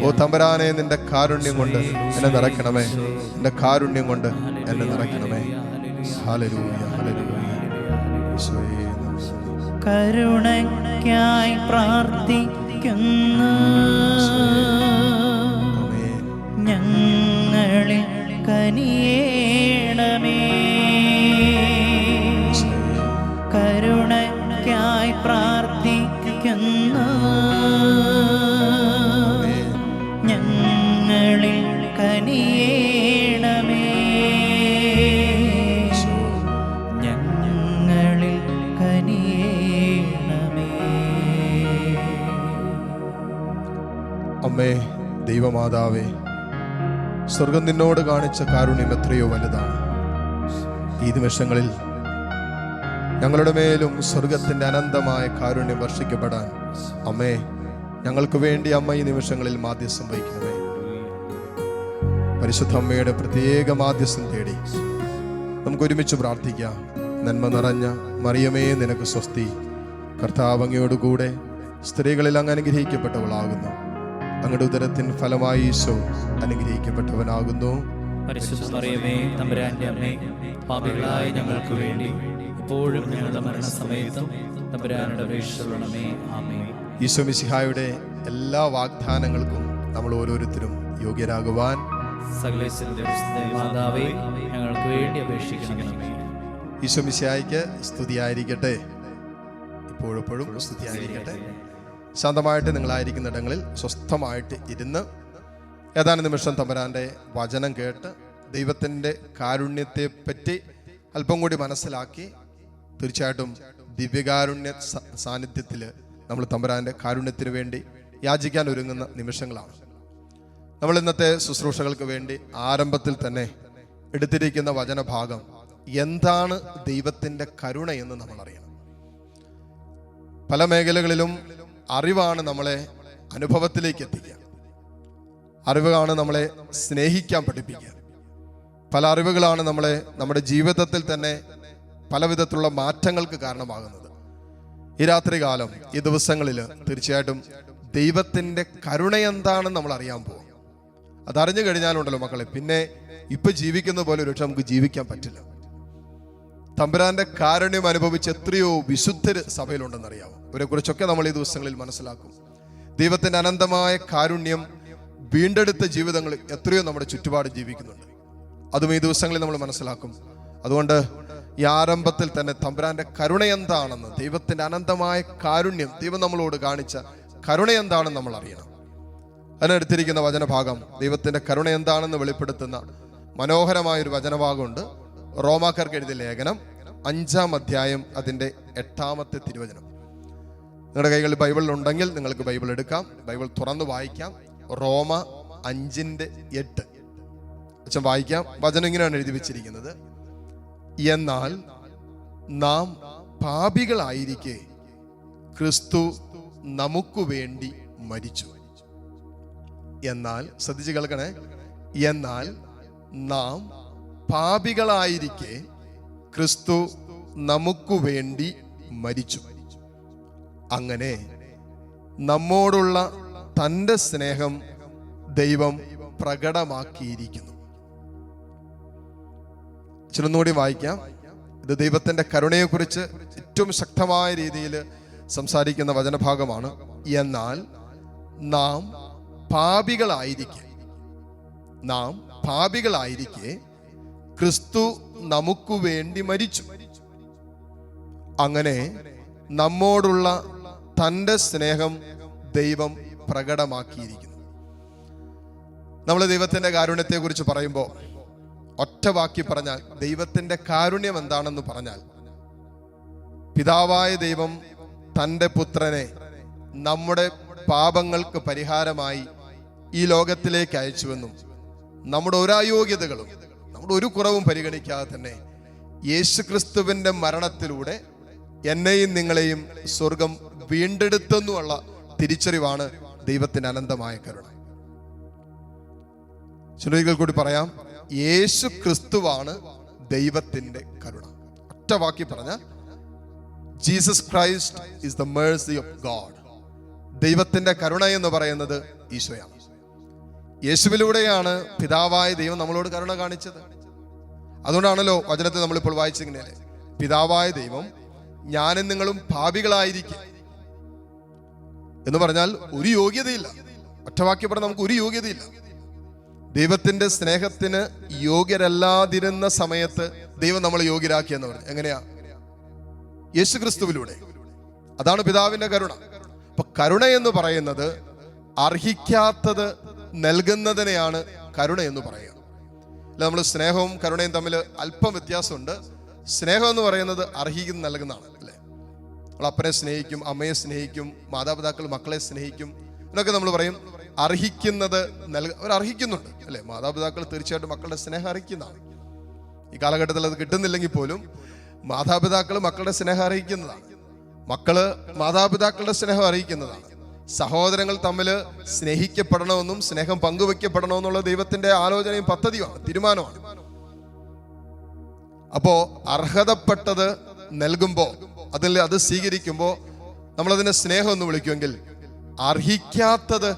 ഓ തമ്പുരാനെ, നിന്റെ കാരുണ്യം കൊണ്ട് എന്നെ നിറയ്ക്കണമേ. നിന്റെ കാരുണ്യം കൊണ്ട് എന്നെ നിറയ്ക്കണമേ. Hallelujah, hallelujah. ഈശോയേ, കരുണയ്ക്കായി പ്രാർത്ഥിക്കുന്നു. ഞങ്ങളിൽ കനിയേണമേ. കരുണയ്ക്കായി പ്രാർത്ഥിക്കുന്നു. ഞങ്ങളിൽ കനിയേണമേ. ഞങ്ങളിൽ കനിയേണമേ. അമ്മേ, ദൈവമാതാവേ, സ്വർഗം നിന്നോട് കാണിച്ച കാരുണ്യം എത്രയോ വലുതാണ്. ഈ നിമിഷങ്ങളിൽ ഞങ്ങളുടെ മേലും സ്വർഗത്തിൻ്റെ അനന്തമായ കാരുണ്യം വർഷിക്കപ്പെടാൻ അമ്മേ, ഞങ്ങൾക്ക് വേണ്ടി അമ്മ ഈ നിമിഷങ്ങളിൽ മാധ്യസ്ഥം വഹിക്കണമേ. പരിശുദ്ധ അമ്മയുടെ പ്രത്യേക മാധ്യസ്ഥം തേടി നമുക്ക് ഒരുമിച്ച് പ്രാർത്ഥിക്കാം. നന്മ നിറഞ്ഞ മറിയമേ, നിനക്ക് സ്വസ്തി. കർത്താവ് അങ്ങയോടുകൂടെ സ്ത്രീകളിൽ അങ്ങ് അനുഗ്രഹിക്കപ്പെട്ടവളാകുന്നു. അങ്ങയുടെ ഉദരത്തിൻ ഫലമായി ഈശോ അനുഗ്രഹിക്കപ്പെട്ടവനാകുന്നു. പരിശുദ്ധ മറിയമേ, തമ്പുരാന്റെ അമ്മേ, പാപികളായ ഞങ്ങൾക്ക് വേണ്ടി ഇപ്പോഴും ഞങ്ങളുടെ മരണസമയത്തും തമ്പുരാനോട് അപേക്ഷിച്ചുകൊള്ളണമേ. ആമേൻ. ഈശോ മിശിഹായുടെ എല്ലാ വാഗ്ദാനങ്ങൾക്കും നമ്മൾ ഓരോരുത്തരും യോഗ്യരാകുവാൻ സകലേശന്റെ മാതാവേ, ഞങ്ങൾക്ക് വേണ്ടി അപേക്ഷിക്കണമേ. ഈശോ മിശിഹായ്ക്ക് സ്തുതിയായിരിക്കട്ടെ. ഇപ്പോഴെപ്പോഴും സ്തുതിയായിരിക്കട്ടെ. ശാന്തമായിട്ട് നിങ്ങളായിരിക്കുന്ന ഇടങ്ങളിൽ സ്വസ്ഥമായിട്ട് ഇരുന്ന് ഏതാനും നിമിഷം തമ്പുരാൻ്റെ വചനം കേട്ട് ദൈവത്തിൻ്റെ കാരുണ്യത്തെ പറ്റി അല്പം കൂടി മനസ്സിലാക്കി തീർച്ചയായിട്ടും ദിവ്യകാരുണ്യ സാന്നിധ്യത്തിൽ നമ്മൾ തമ്പുരാൻ്റെ കാരുണ്യത്തിന് വേണ്ടി യാചിക്കാൻ ഒരുങ്ങുന്ന നിമിഷങ്ങളാണ്. നമ്മൾ ഇന്നത്തെ ശുശ്രൂഷകൾക്ക് വേണ്ടി ആരംഭത്തിൽ തന്നെ എടുത്തിരിക്കുന്ന വചനഭാഗം എന്താണ് ദൈവത്തിൻ്റെ കരുണ എന്ന് നമ്മൾ അറിയണം. പല മേഖലകളിലും അറിവാണ് നമ്മളെ അനുഭവത്തിലേക്ക് എത്തിക്കുക. അറിവാണ് നമ്മളെ സ്നേഹിക്കാൻ പഠിപ്പിക്കുക. പല അറിവുകളാണ് നമ്മളെ നമ്മുടെ ജീവിതത്തിൽ തന്നെ പല വിധത്തിലുള്ള മാറ്റങ്ങൾക്ക് കാരണമാകുന്നത്. ഈ രാത്രികാലം, ഈ ദിവസങ്ങളിൽ തീർച്ചയായിട്ടും ദൈവത്തിൻ്റെ കരുണ എന്താണെന്ന് നമ്മൾ അറിയാൻ പോകും. അതറിഞ്ഞു കഴിഞ്ഞാലുണ്ടല്ലോ മക്കളെ, പിന്നെ ഇപ്പൊ ജീവിക്കുന്ന പോലെ ഒരു പക്ഷെ നമുക്ക് ജീവിക്കാൻ പറ്റില്ല. തമ്പുരാന്റെ കാരുണ്യം അനുഭവിച്ച എത്രയോ വിശുദ്ധര് സഭയിലുണ്ടെന്നറിയാവും. അവരെ കുറിച്ചൊക്കെ നമ്മൾ ഈ ദിവസങ്ങളിൽ മനസ്സിലാക്കും. ദൈവത്തിന്റെ അനന്തമായ കാരുണ്യം വീണ്ടെടുത്ത ജീവിതങ്ങൾ എത്രയോ നമ്മുടെ ചുറ്റുപാട് ജീവിക്കുന്നുണ്ട്. അതും ഈ ദിവസങ്ങളിൽ നമ്മൾ മനസ്സിലാക്കും. അതുകൊണ്ട് ഈ ആരംഭത്തിൽ തന്നെ തമ്പുരാന്റെ കരുണ എന്താണെന്ന്, ദൈവത്തിന്റെ അനന്തമായ കാരുണ്യം, ദൈവം നമ്മളോട് കാണിച്ച കരുണ എന്താണെന്ന് നമ്മൾ അറിയണം. അതിനെടുത്തിരിക്കുന്ന വചനഭാഗം ദൈവത്തിന്റെ കരുണ എന്താണെന്ന് വെളിപ്പെടുത്തുന്ന മനോഹരമായൊരു വചനഭാഗമുണ്ട്. റോമാക്കാർക്ക് എഴുതിയ ലേഖനം 5-ാം അധ്യായം അതിൻ്റെ 8-ാമത്തെ തിരുവചനം. നിങ്ങളുടെ കൈകളിൽ ബൈബിൾ ഉണ്ടെങ്കിൽ നിങ്ങൾക്ക് ബൈബിൾ എടുക്കാം, ബൈബിൾ തുറന്ന് വായിക്കാം. റോമ 5:8 അച്ഛൻ വായിക്കാം. വചനം ഇങ്ങനെയാണ് എഴുതി വെച്ചിരിക്കുന്നത്: എന്നാൽ നാം പാപികളായിരിക്കെ ക്രിസ്തു നമുക്ക് വേണ്ടി മരിച്ചു. എന്നാൽ ശ്രദ്ധിച്ച് കേൾക്കണേ, എന്നാൽ നാം പാപികളായിരിക്കെ ക്രിസ്തു നമുക്ക് വേണ്ടി മരിച്ചു. അങ്ങനെ നമ്മോടുള്ള തൻ്റെ സ്നേഹം ദൈവം പ്രകടമാക്കിയിരിക്കുന്നു. ചിലൊന്നുകൂടി വായിക്കാം. ഇത് ദൈവത്തിന്റെ കരുണയെക്കുറിച്ച് ഏറ്റവും ശക്തമായ രീതിയിൽ സംസാരിക്കുന്ന വചനഭാഗമാണ്. എന്നാൽ നാം പാപികളായിരിക്കെ ക്രിസ്തു നമുക്ക് വേണ്ടി മരിച്ചു. അങ്ങനെ നമ്മോടുള്ള തൻ്റെ സ്നേഹം ദൈവം പ്രകടമാക്കിയിരിക്കുന്നു. നമ്മൾ ദൈവത്തിന്റെ കാരുണ്യത്തെ കുറിച്ച് പറയുമ്പോൾ ഒറ്റ വാക്കി പറഞ്ഞാൽ, ദൈവത്തിന്റെ കാരുണ്യം എന്താണെന്ന് പറഞ്ഞാൽ, പിതാവായ ദൈവം തൻ്റെ പുത്രനെ നമ്മുടെ പാപങ്ങൾക്ക് പരിഹാരമായി ഈ ലോകത്തിലേക്ക് അയച്ചുവെന്നും നമ്മുടെ ഒരു അയോഗ്യതകളും നമ്മുടെ ഒരു കുറവും പരിഗണിക്കാതെ തന്നെ യേശുക്രിസ്തുവിന്റെ മരണത്തിലൂടെ എന്നെയും നിങ്ങളെയും സ്വർഗം വീണ്ടെടുത്തെന്നുള്ള തിരിച്ചറിവാണ് ദൈവത്തിന്റെ അനന്തമായ കരുണ. ചുരുക്കത്തിൽ കൂടി പറയാം, യേശു ക്രിസ്തുവാണ് ദൈവത്തിന്റെ കരുണ. ഒറ്റ വാക്കി പറഞ്ഞ, Jesus Christ is the Mercy of God. ദൈവത്തിന്റെ കരുണ എന്ന് പറയുന്നത് ഈശോയാണ്. യേശുവിലൂടെയാണ് പിതാവായ ദൈവം നമ്മളോട് കരുണ കാണിച്ചത്. അതുകൊണ്ടാണല്ലോ വചനത്തെ നമ്മളിപ്പോൾ വായിച്ചിങ്ങനെ, പിതാവായ ദൈവം ഞാനും നിങ്ങളും പാപികളായിരിക്കും എന്ന് പറഞ്ഞാൽ ഒരു യോഗ്യതയില്ല. ഒറ്റവാക്കി പറഞ്ഞാൽ നമുക്ക് ഒരു യോഗ്യതയില്ല. ദൈവത്തിന്റെ സ്നേഹത്തിന് യോഗ്യരല്ലാതിരുന്ന സമയത്ത് ദൈവം നമ്മളെ യോഗ്യരാക്കിയെന്ന് പറഞ്ഞു. എങ്ങനെയാ? യേശുക്രിസ്തുവിലൂടെ. അതാണ് പിതാവിന്റെ കരുണ. അപ്പൊ കരുണ എന്ന് പറയുന്നത് അർഹിക്കാത്തത് നൽകുന്നതിനെയാണ് കരുണ എന്ന് പറയുക. അല്ല, നമ്മൾ സ്നേഹവും കരുണയും തമ്മിൽ അല്പം വ്യത്യാസമുണ്ട്. സ്നേഹം എന്ന് പറയുന്നത് അർഹിക്കുന്ന നൽകുന്നതാണ്, അല്ലേ? നമ്മൾ അപ്പനെ സ്നേഹിക്കും, അമ്മയെ സ്നേഹിക്കും, മാതാപിതാക്കൾ മക്കളെ സ്നേഹിക്കും എന്നൊക്കെ നമ്മൾ പറയും. അർഹിക്കുന്നത് അവർ അർഹിക്കുന്നുണ്ട്, അല്ലെ? മാതാപിതാക്കൾ തീർച്ചയായിട്ടും മക്കളുടെ സ്നേഹം അർഹിക്കുന്നതാണ്. ഈ കാലഘട്ടത്തിൽ അത് കിട്ടുന്നില്ലെങ്കിൽ പോലും മാതാപിതാക്കൾ മക്കളുടെ സ്നേഹം അർഹിക്കുന്നതാണ്. മക്കള് മാതാപിതാക്കളുടെ സ്നേഹം അറിയിക്കുന്നതാണ്. സഹോദരങ്ങൾ തമ്മിൽ സ്നേഹിക്കപ്പെടണമെന്നും സ്നേഹം പങ്കുവെക്കപ്പെടണമെന്നുള്ള ദൈവത്തിന്റെ ആലോചനയും പദ്ധതിയുമാണ്, തീരുമാനമാണ്. അപ്പോ അർഹതപ്പെട്ടത് നൽകുമ്പോ, അത് സ്വീകരിക്കുമ്പോ നമ്മളതിനെ സ്നേഹം എന്ന് വിളിക്കുമെങ്കിൽ, അർഹിക്കാത്തത്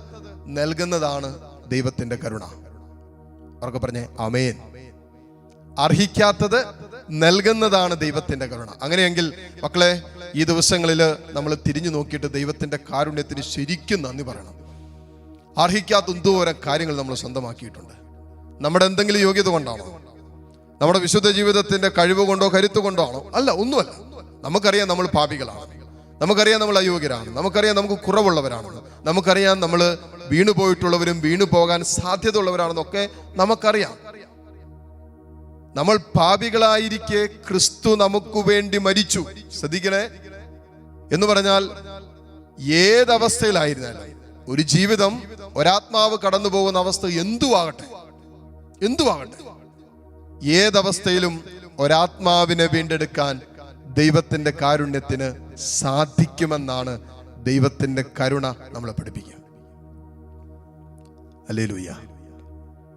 നൽകുന്നതാണ് ദൈവത്തിന്റെ കരുണ. അവർക്ക് പറഞ്ഞേ ആമേൻ. അർഹിക്കാത്തത് നൽകുന്നതാണ് ദൈവത്തിന്റെ കരുണ. അങ്ങനെയെങ്കിൽ മക്കളെ, ഈ ദിവസങ്ങളിൽ നമ്മൾ തിരിഞ്ഞു നോക്കിയിട്ട് ദൈവത്തിന്റെ കാരുണ്യത്തിന് ശരിക്കും നന്ദി പറയണം. അർഹിക്കാത്ത എന്തോരം കാര്യങ്ങൾ നമ്മൾ സ്വന്തമാക്കിയിട്ടുണ്ട്. നമ്മുടെ എന്തെങ്കിലും യോഗ്യത കൊണ്ടാണോ? നമ്മുടെ വിശുദ്ധ ജീവിതത്തിന്റെ കഴിവ് കൊണ്ടോ കരുത്ത് കൊണ്ടോ ആണോ? അല്ല, ഒന്നുമല്ല. നമുക്കറിയാം നമ്മൾ പാപികളാണ്. നമുക്കറിയാം നമ്മൾ അയോഗ്യരാണ്, നമുക്കറിയാം നമുക്ക് കുറവുള്ളവരാണെന്ന്, നമുക്കറിയാം നമ്മൾ വീണു പോയിട്ടുള്ളവരും വീണു പോകാൻ സാധ്യത ഉള്ളവരാണെന്നൊക്കെ നമുക്കറിയാം. നമ്മൾ പാപികളായിരിക്കെ ക്രിസ്തു നമുക്ക് വേണ്ടി മരിച്ചു. ശ്രദ്ധിക്കണേ, എന്ന് പറഞ്ഞാൽ ഏതവസ്ഥയിലായിരുന്നാലും ഒരു ജീവിതം, ഒരാത്മാവ് കടന്നു പോകുന്ന അവസ്ഥ എന്തുവാകട്ടെ, ഏതവസ്ഥയിലും ഒരാത്മാവിനെ വീണ്ടെടുക്കാൻ ദൈവത്തിന്റെ കാരുണ്യത്തിന് സാധിക്കുമെന്നാണ് ദൈവത്തിന്റെ കരുണ നമ്മളെ പഠിപ്പിക്കുക. ഹല്ലേലൂയ.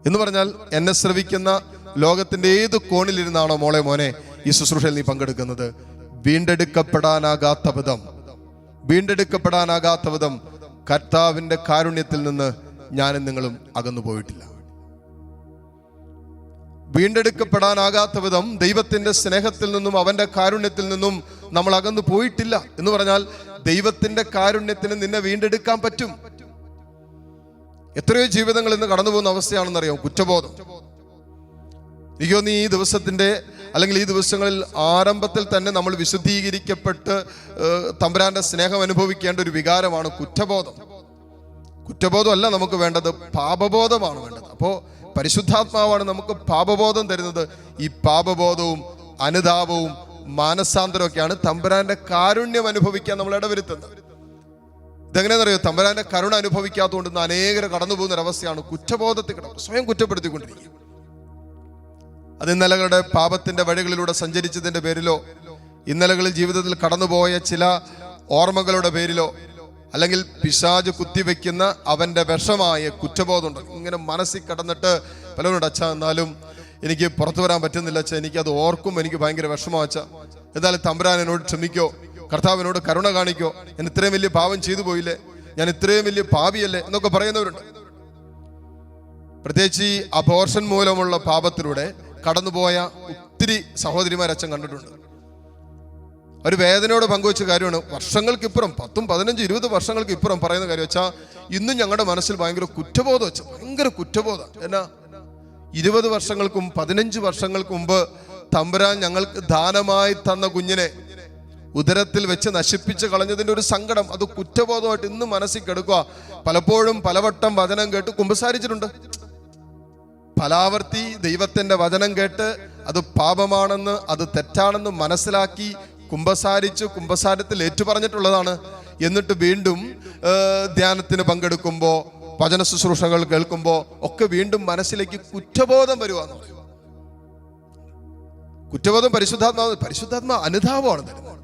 എന്ന് പറഞ്ഞാൽ എന്നെ ശ്രവിക്കുന്ന ലോകത്തിന്റെ ഏത് കോണിലിരുന്നാണോ മോനെ ഈ ശുശ്രൂഷയിൽ നീ പങ്കെടുക്കുന്നത്, വീണ്ടെടുക്കപ്പെടാനാകാത്ത വിധം കർത്താവിന്റെ കാരുണ്യത്തിൽ നിന്ന് ഞാനും നിങ്ങളും അകന്നു പോയിട്ടില്ല. വീണ്ടെടുക്കപ്പെടാനാകാത്ത വിധം ദൈവത്തിന്റെ സ്നേഹത്തിൽ നിന്നും അവന്റെ കാരുണ്യത്തിൽ നിന്നും നമ്മൾ അകന്നു പോയിട്ടില്ല. എന്ന് പറഞ്ഞാൽ ദൈവത്തിന്റെ കാരുണ്യത്തിന് നിന്നെ വീണ്ടെടുക്കാൻ പറ്റും. എത്രയോ ജീവിതങ്ങൾ ഇന്ന് കടന്നു പോകുന്ന അവസ്ഥയാണെന്നറിയാം, കുറ്റബോധം. എനിക്ക് തോന്നുന്നു ഈ ദിവസത്തിന്റെ അല്ലെങ്കിൽ ഈ ദിവസങ്ങളിൽ ആരംഭത്തിൽ തന്നെ നമ്മൾ വിശുദ്ധീകരിക്കപ്പെട്ട് തമ്പുരാന്റെ സ്നേഹം അനുഭവിക്കേണ്ട ഒരു വികാരമാണ് കുറ്റബോധം. കുറ്റബോധമല്ല നമുക്ക് വേണ്ടത്, പാപബോധമാണ് വേണ്ടത്. അപ്പോ പരിശുദ്ധാത്മാവാണ് നമുക്ക് പാപബോധം തരുന്നത്. ഈ പാപബോധവും അനുതാപവും മാനസാന്തരവും ഒക്കെയാണ് തമ്പുരാന്റെ കാരുണ്യം അനുഭവിക്കാൻ നമ്മൾ ഇടവരുത്തുന്നത്. ഇതെങ്ങനെയാണെന്നറിയോ, തമ്പുരാന്റെ കരുണ അനുഭവിക്കാത്തതുകൊണ്ട് അനേകർ കടന്നു പോകുന്ന ഒരവസ്ഥയാണ് കുറ്റബോധത്തിൽ കിടക്കും, സ്വയം കുറ്റപ്പെടുത്തിക്കൊണ്ടിരിക്കും. അത് ഇന്നലകളുടെ പാപത്തിന്റെ വഴികളിലൂടെ സഞ്ചരിച്ചതിന്റെ പേരിലോ, ഇന്നലകളിൽ ജീവിതത്തിൽ കടന്നുപോയ ചില ഓർമ്മകളുടെ പേരിലോ, അല്ലെങ്കിൽ പിശാച് കുത്തിവെക്കുന്ന അവന്റെ വിഷമായ കുറ്റബോധമുണ്ട്. ഇങ്ങനെ മനസ്സിൽ കടന്നിട്ട് പലരോട്, അച്ഛാ എന്നാലും എനിക്ക് പുറത്തു വരാൻ പറ്റുന്നില്ല അച്ഛാ, എനിക്കത് ഓർക്കും, എനിക്ക് ഭയങ്കര വിഷമം അച്ഛാ, എന്തായാലും തമ്പുരാൻ എന്നോട് ക്ഷമിക്കോ, കർത്താവിനോട് കരുണ കാണിക്കോ, ഞാൻ ഇത്രയും വലിയ പാപം ചെയ്തു പോയില്ലേ, ഞാൻ ഇത്രയും വലിയ പാപിയല്ലേ എന്നൊക്കെ പറയുന്നവരുണ്ട്. പ്രത്യേകിച്ച് ഈ അബോർഷൻ മൂലമുള്ള പാപത്തിലൂടെ കടന്നുപോയ ഒത്തിരി സഹോദരിമാർ അച്ഛൻ കണ്ടിട്ടുണ്ട്. ഒരു വേദനയോട് പങ്കുവെച്ച കാര്യമാണ്. വർഷങ്ങൾക്കിപ്പുറം 10, 15, 20 വർഷങ്ങൾക്ക് ഇപ്പുറം പറയുന്ന കാര്യം വെച്ചാൽ ഇന്നും ഞങ്ങളുടെ മനസ്സിൽ ഭയങ്കര കുറ്റബോധം വെച്ചാൽ ഭയങ്കര കുറ്റബോധം. എന്നാ, 20 വർഷങ്ങൾക്കും 15 വർഷങ്ങൾക്ക് മുമ്പ് തമ്പുരാൻ ഞങ്ങൾക്ക് ദാനമായി തന്ന കുഞ്ഞിനെ ഉദരത്തിൽ വെച്ച് നശിപ്പിച്ച് കളഞ്ഞതിന്റെ ഒരു സങ്കടം, അത് കുറ്റബോധമായിട്ട് ഇന്നും മനസ്സിൽ കിടക്കുക. പലപ്പോഴും പലവട്ടം വചനം കേട്ട് കുമ്പസാരിച്ചിട്ടുണ്ട്. പലാവർത്തി ദൈവത്തിന്റെ വചനം കേട്ട് അത് പാപമാണെന്ന്, അത് തെറ്റാണെന്ന് മനസ്സിലാക്കി കുമ്പസാരിച്ച് കുമ്പസാരത്തിൽ ഏറ്റുപറഞ്ഞിട്ടുള്ളതാണ്. എന്നിട്ട് വീണ്ടും ധ്യാനത്തിന് പങ്കെടുക്കുമ്പോൾ, വചന ശുശ്രൂഷകൾ കേൾക്കുമ്പോൾ ഒക്കെ വീണ്ടും മനസ്സിലേക്ക് കുറ്റബോധം വരുവാന്ന് പറയും. കുറ്റബോധം പരിശുദ്ധാത്മാ അനുതാപമാണ് തരുന്നത്.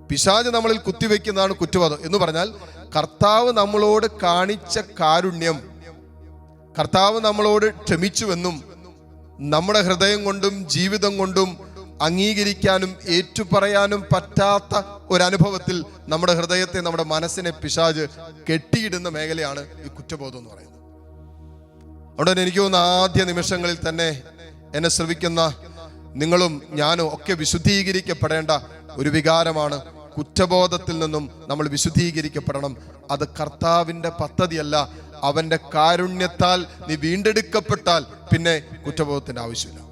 പിശാച് നമ്മളിൽ കുത്തിവെക്കുന്നതാണ് കുറ്റബോധം. എന്ന് പറഞ്ഞാൽ കർത്താവ് നമ്മളോട് കാണിച്ച കാരുണ്യം, കർത്താവ് നമ്മളോട് ക്ഷമിച്ചുവെന്നും നമ്മുടെ ഹൃദയം കൊണ്ടും ജീവിതം കൊണ്ടും അംഗീകരിക്കാനും ഏറ്റുപറയാനും പറ്റാത്ത ഒരനുഭവത്തിൽ നമ്മുടെ ഹൃദയത്തെ, നമ്മുടെ മനസ്സിനെ പിശാച് കെട്ടിയിടുന്ന മേഖലയാണ് ഈ കുറ്റബോധം എന്ന് പറയുന്നത്. അതുകൊണ്ട് എനിക്ക് തോന്നുന്ന ആദ്യ നിമിഷങ്ങളിൽ തന്നെ എന്നെ ശ്രവിക്കുന്ന നിങ്ങളും ഞാനും ഒക്കെ വിശുദ്ധീകരിക്കപ്പെടേണ്ട ഒരു വികാരമാണ് കുറ്റബോധത്തിൽ നിന്നും നമ്മൾ വിശുദ്ധീകരിക്കപ്പെടണം. അത് കർത്താവിന്റെ പദ്ധതിയല്ല, അവന്റെ കാരുണ്യത്താൽ നീ വീണ്ടെടുക്കപ്പെട്ടാൽ പിന്നെ കുറ്റബോധത്തിന്റെ ആവശ്യമില്ല.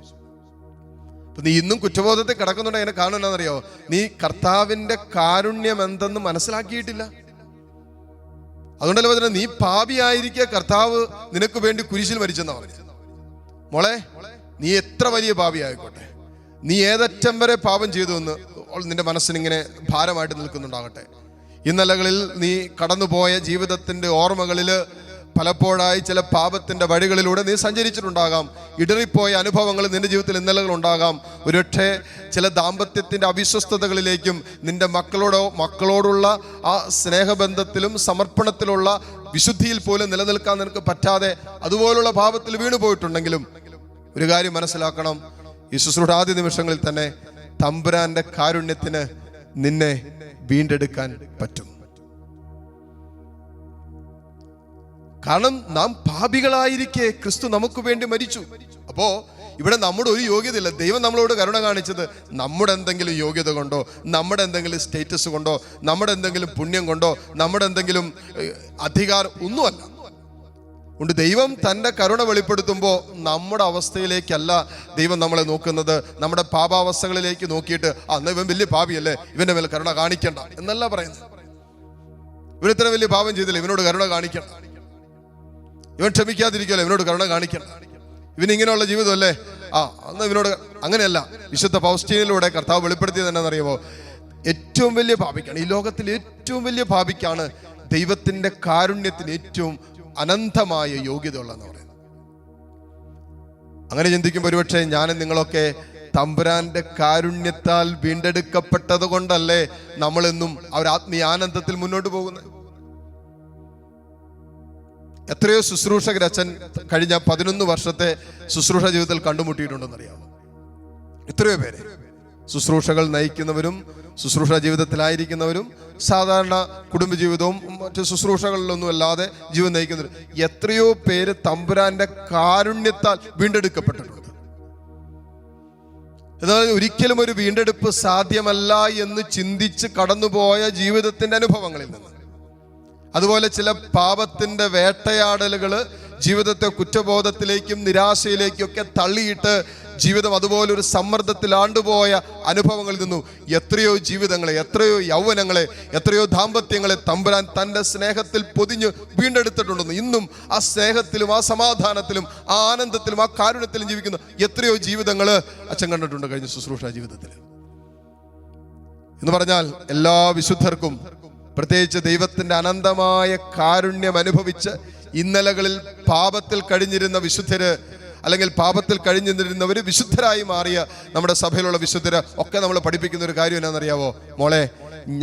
നീ ഇന്നും കുറ്റബോധത്തിൽ കിടക്കുന്നുണ്ട്, അതിനെ കാണുന്നറിയോ, നീ കർത്താവിന്റെ കാരുണ്യം എന്തെന്ന് മനസ്സിലാക്കിയിട്ടില്ല. അതുകൊണ്ടല്ലേ പറഞ്ഞത്, നീ പാപിയായിരിക്കെ കർത്താവ് നിനക്ക് വേണ്ടി കുരിശിൽ മരിച്ചെന്നാ പറഞ്ഞു. മോളെ, നീ എത്ര വലിയ പാപിയായിക്കോട്ടെ, നീ ഏതറ്റം വരെ പാപം ചെയ്തു എന്ന് നിന്റെ മനസ്സിനിങ്ങനെ ഭാരമായിട്ട് നിൽക്കുന്നുണ്ടാകട്ടെ. ഇന്നലകളിൽ നീ കടന്നുപോയ ജീവിതത്തിന്റെ ഓർമ്മകളിൽ പലപ്പോഴായി ചില പാപത്തിന്റെ വഴികളിലൂടെ നീ സഞ്ചരിച്ചിട്ടുണ്ടാകാം. ഇടറിപ്പോയ അനുഭവങ്ങൾ നിന്റെ ജീവിതത്തിൽ ഇന്നലകൾ ഉണ്ടാകാം. ഒരുപക്ഷെ ചില ദാമ്പത്യത്തിന്റെ അവിശ്വസ്തതകളിലേക്കും നിന്റെ മക്കളോടുള്ള ആ സ്നേഹബന്ധത്തിലും സമർപ്പണത്തിലുള്ള വിശുദ്ധിയിൽ പോലും നിലനിൽക്കാൻ നിനക്ക് പറ്റാതെ അതുപോലുള്ള പാപത്തിൽ വീണു പോയിട്ടുണ്ടെങ്കിലും ഒരു കാര്യം മനസ്സിലാക്കണം, ഈ ശുശ്രൂഷ ആദ്യ നിമിഷങ്ങളിൽ തന്നെ തമ്പുരാന്റെ കാരുണ്യത്തിന് നിന്നെ വീണ്ടെടുക്കാൻ പറ്റും. കാരണം നാം പാപികളായിരിക്കെ ക്രിസ്തു നമുക്ക് വേണ്ടി മരിച്ചു. അപ്പോ ഇവിടെ നമ്മുടെ ഒരു യോഗ്യതയില്ല. ദൈവം നമ്മളോട് കരുണ കാണിച്ചത് നമ്മുടെ എന്തെങ്കിലും യോഗ്യത കൊണ്ടോ, നമ്മുടെ എന്തെങ്കിലും സ്റ്റേറ്റസ് കൊണ്ടോ, നമ്മുടെ എന്തെങ്കിലും പുണ്യം കൊണ്ടോ, നമ്മുടെ എന്തെങ്കിലും അധികാരം ഒന്നുമല്ല. ഉണ്ട്. ദൈവം തൻ്റെ കരുണ വെളിപ്പെടുത്തുമ്പോൾ നമ്മുടെ അവസ്ഥയിലേക്കല്ല ദൈവം നമ്മളെ നോക്കുന്നത്, നമ്മുടെ പാപാവസ്ഥകളിലേക്ക് നോക്കിയിട്ട് അന്ന് ഇവൻ വലിയ പാപിയല്ലേ, ഇവന്റെ മേൽ കരുണ കാണിക്കണ്ട എന്നല്ല പറയുന്നത്. ഇവൻ ഇത്ര വലിയ പാപം ചെയ്തില്ല, ഇവനോട് കരുണ കാണിക്കണം. ഇവൻ ക്ഷമിക്കാതിരിക്കുമല്ലോ, ഇവനോട് കരുണ കാണിക്കണം. ഇവൻ ഇങ്ങനെയുള്ള ജീവിതമല്ലേ, അന്ന് ഇവനോട്. അങ്ങനെയല്ല. വിശുദ്ധ ഫൗസ്റ്റീനിലൂടെ കർത്താവ് വെളിപ്പെടുത്തിയത് എന്നാണെന്നറിയുമോ? ഏറ്റവും വലിയ പാപിക്കാണ്, ഈ ലോകത്തിൽ ഏറ്റവും വലിയ പാപിക്കാണ് ദൈവത്തിന്റെ കാരുണ്യത്തിന് ഏറ്റവും അനന്തമായ യോഗ്യത ഉള്ളതെന്ന് പറയുന്നത്. അങ്ങനെ ചിന്തിക്കുമ്പോൾ ഒരുപക്ഷെ ഞാനും നിങ്ങളൊക്കെ തമ്പുരാന്റെ കാരുണ്യത്താൽ വീണ്ടെടുക്കപ്പെട്ടത് കൊണ്ടല്ലേ നമ്മളെന്നും ആത്മീയ ആനന്ദത്തിൽ മുന്നോട്ട് പോകുന്നത്. എത്രയോ ശുശ്രൂഷകർ അച്ഛൻ കഴിഞ്ഞ 11 വർഷത്തെ ശുശ്രൂഷ ജീവിതത്തിൽ കണ്ടുമുട്ടിയിട്ടുണ്ടെന്നറിയാമോ? എത്രയോ പേരെ ശുശ്രൂഷകൾ നയിക്കുന്നവരും ശുശ്രൂഷ ജീവിതത്തിലായിരിക്കുന്നവരും സാധാരണ കുടുംബജീവിതവും മറ്റ് ശുശ്രൂഷകളിലൊന്നും അല്ലാതെ ജീവൻ നയിക്കുന്നവർ എത്രയോ പേര് തമ്പുരാന്റെ കാരുണ്യത്താൽ വീണ്ടെടുക്കപ്പെട്ടിട്ടുണ്ട്. എന്നാൽ ഒരിക്കലും ഒരു വീണ്ടെടുപ്പ് സാധ്യമല്ല എന്ന് ചിന്തിച്ച് കടന്നുപോയ ജീവിതത്തിന്റെ അനുഭവങ്ങളിൽ നിന്ന്, അതുപോലെ ചില പാപത്തിന്റെ വേട്ടയാടലുകൾ ജീവിതത്തെ കുറ്റബോധത്തിലേക്കും നിരാശയിലേക്കും ഒക്കെ തള്ളിയിട്ട് ജീവിതം അതുപോലെ ഒരു സമ്മർദ്ദത്തിൽ ആണ്ടുപോയ അനുഭവങ്ങളിൽ നിന്നും എത്രയോ ജീവിതങ്ങളെ, എത്രയോ യൗവനങ്ങളെ, എത്രയോ ദാമ്പത്യങ്ങളെ തമ്പുരാൻ തൻ്റെ സ്നേഹത്തിൽ പൊതിഞ്ഞ് വീണ്ടെടുത്തിട്ടുണ്ടെന്ന്. ഇന്നും ആ സ്നേഹത്തിലും ആ സമാധാനത്തിലും ആ ആനന്ദത്തിലും ആ കാരുണ്യത്തിലും ജീവിക്കുന്ന എത്രയോ ജീവിതങ്ങൾ അച്ഛൻ കണ്ടിട്ടുണ്ട് കഴിഞ്ഞ ശുശ്രൂഷ ജീവിതത്തിൽ. എന്ന് പറഞ്ഞാൽ എല്ലാ വിശുദ്ധർക്കും, പ്രത്യേകിച്ച് ദൈവത്തിന്റെ അനന്തമായ കാരുണ്യം അനുഭവിച്ച് ഇന്നലകളിൽ പാപത്തിൽ കഴിഞ്ഞിരുന്ന വിശുദ്ധര്, അല്ലെങ്കിൽ പാപത്തിൽ കഴിഞ്ഞിരുന്നവർ വിശുദ്ധരായി മാറിയ നമ്മുടെ സഭയിലുള്ള വിശുദ്ധര് ഒക്കെ നമ്മൾ പഠിപ്പിക്കുന്ന ഒരു കാര്യം എന്നാണെന്നറിയാവോ? മോളെ,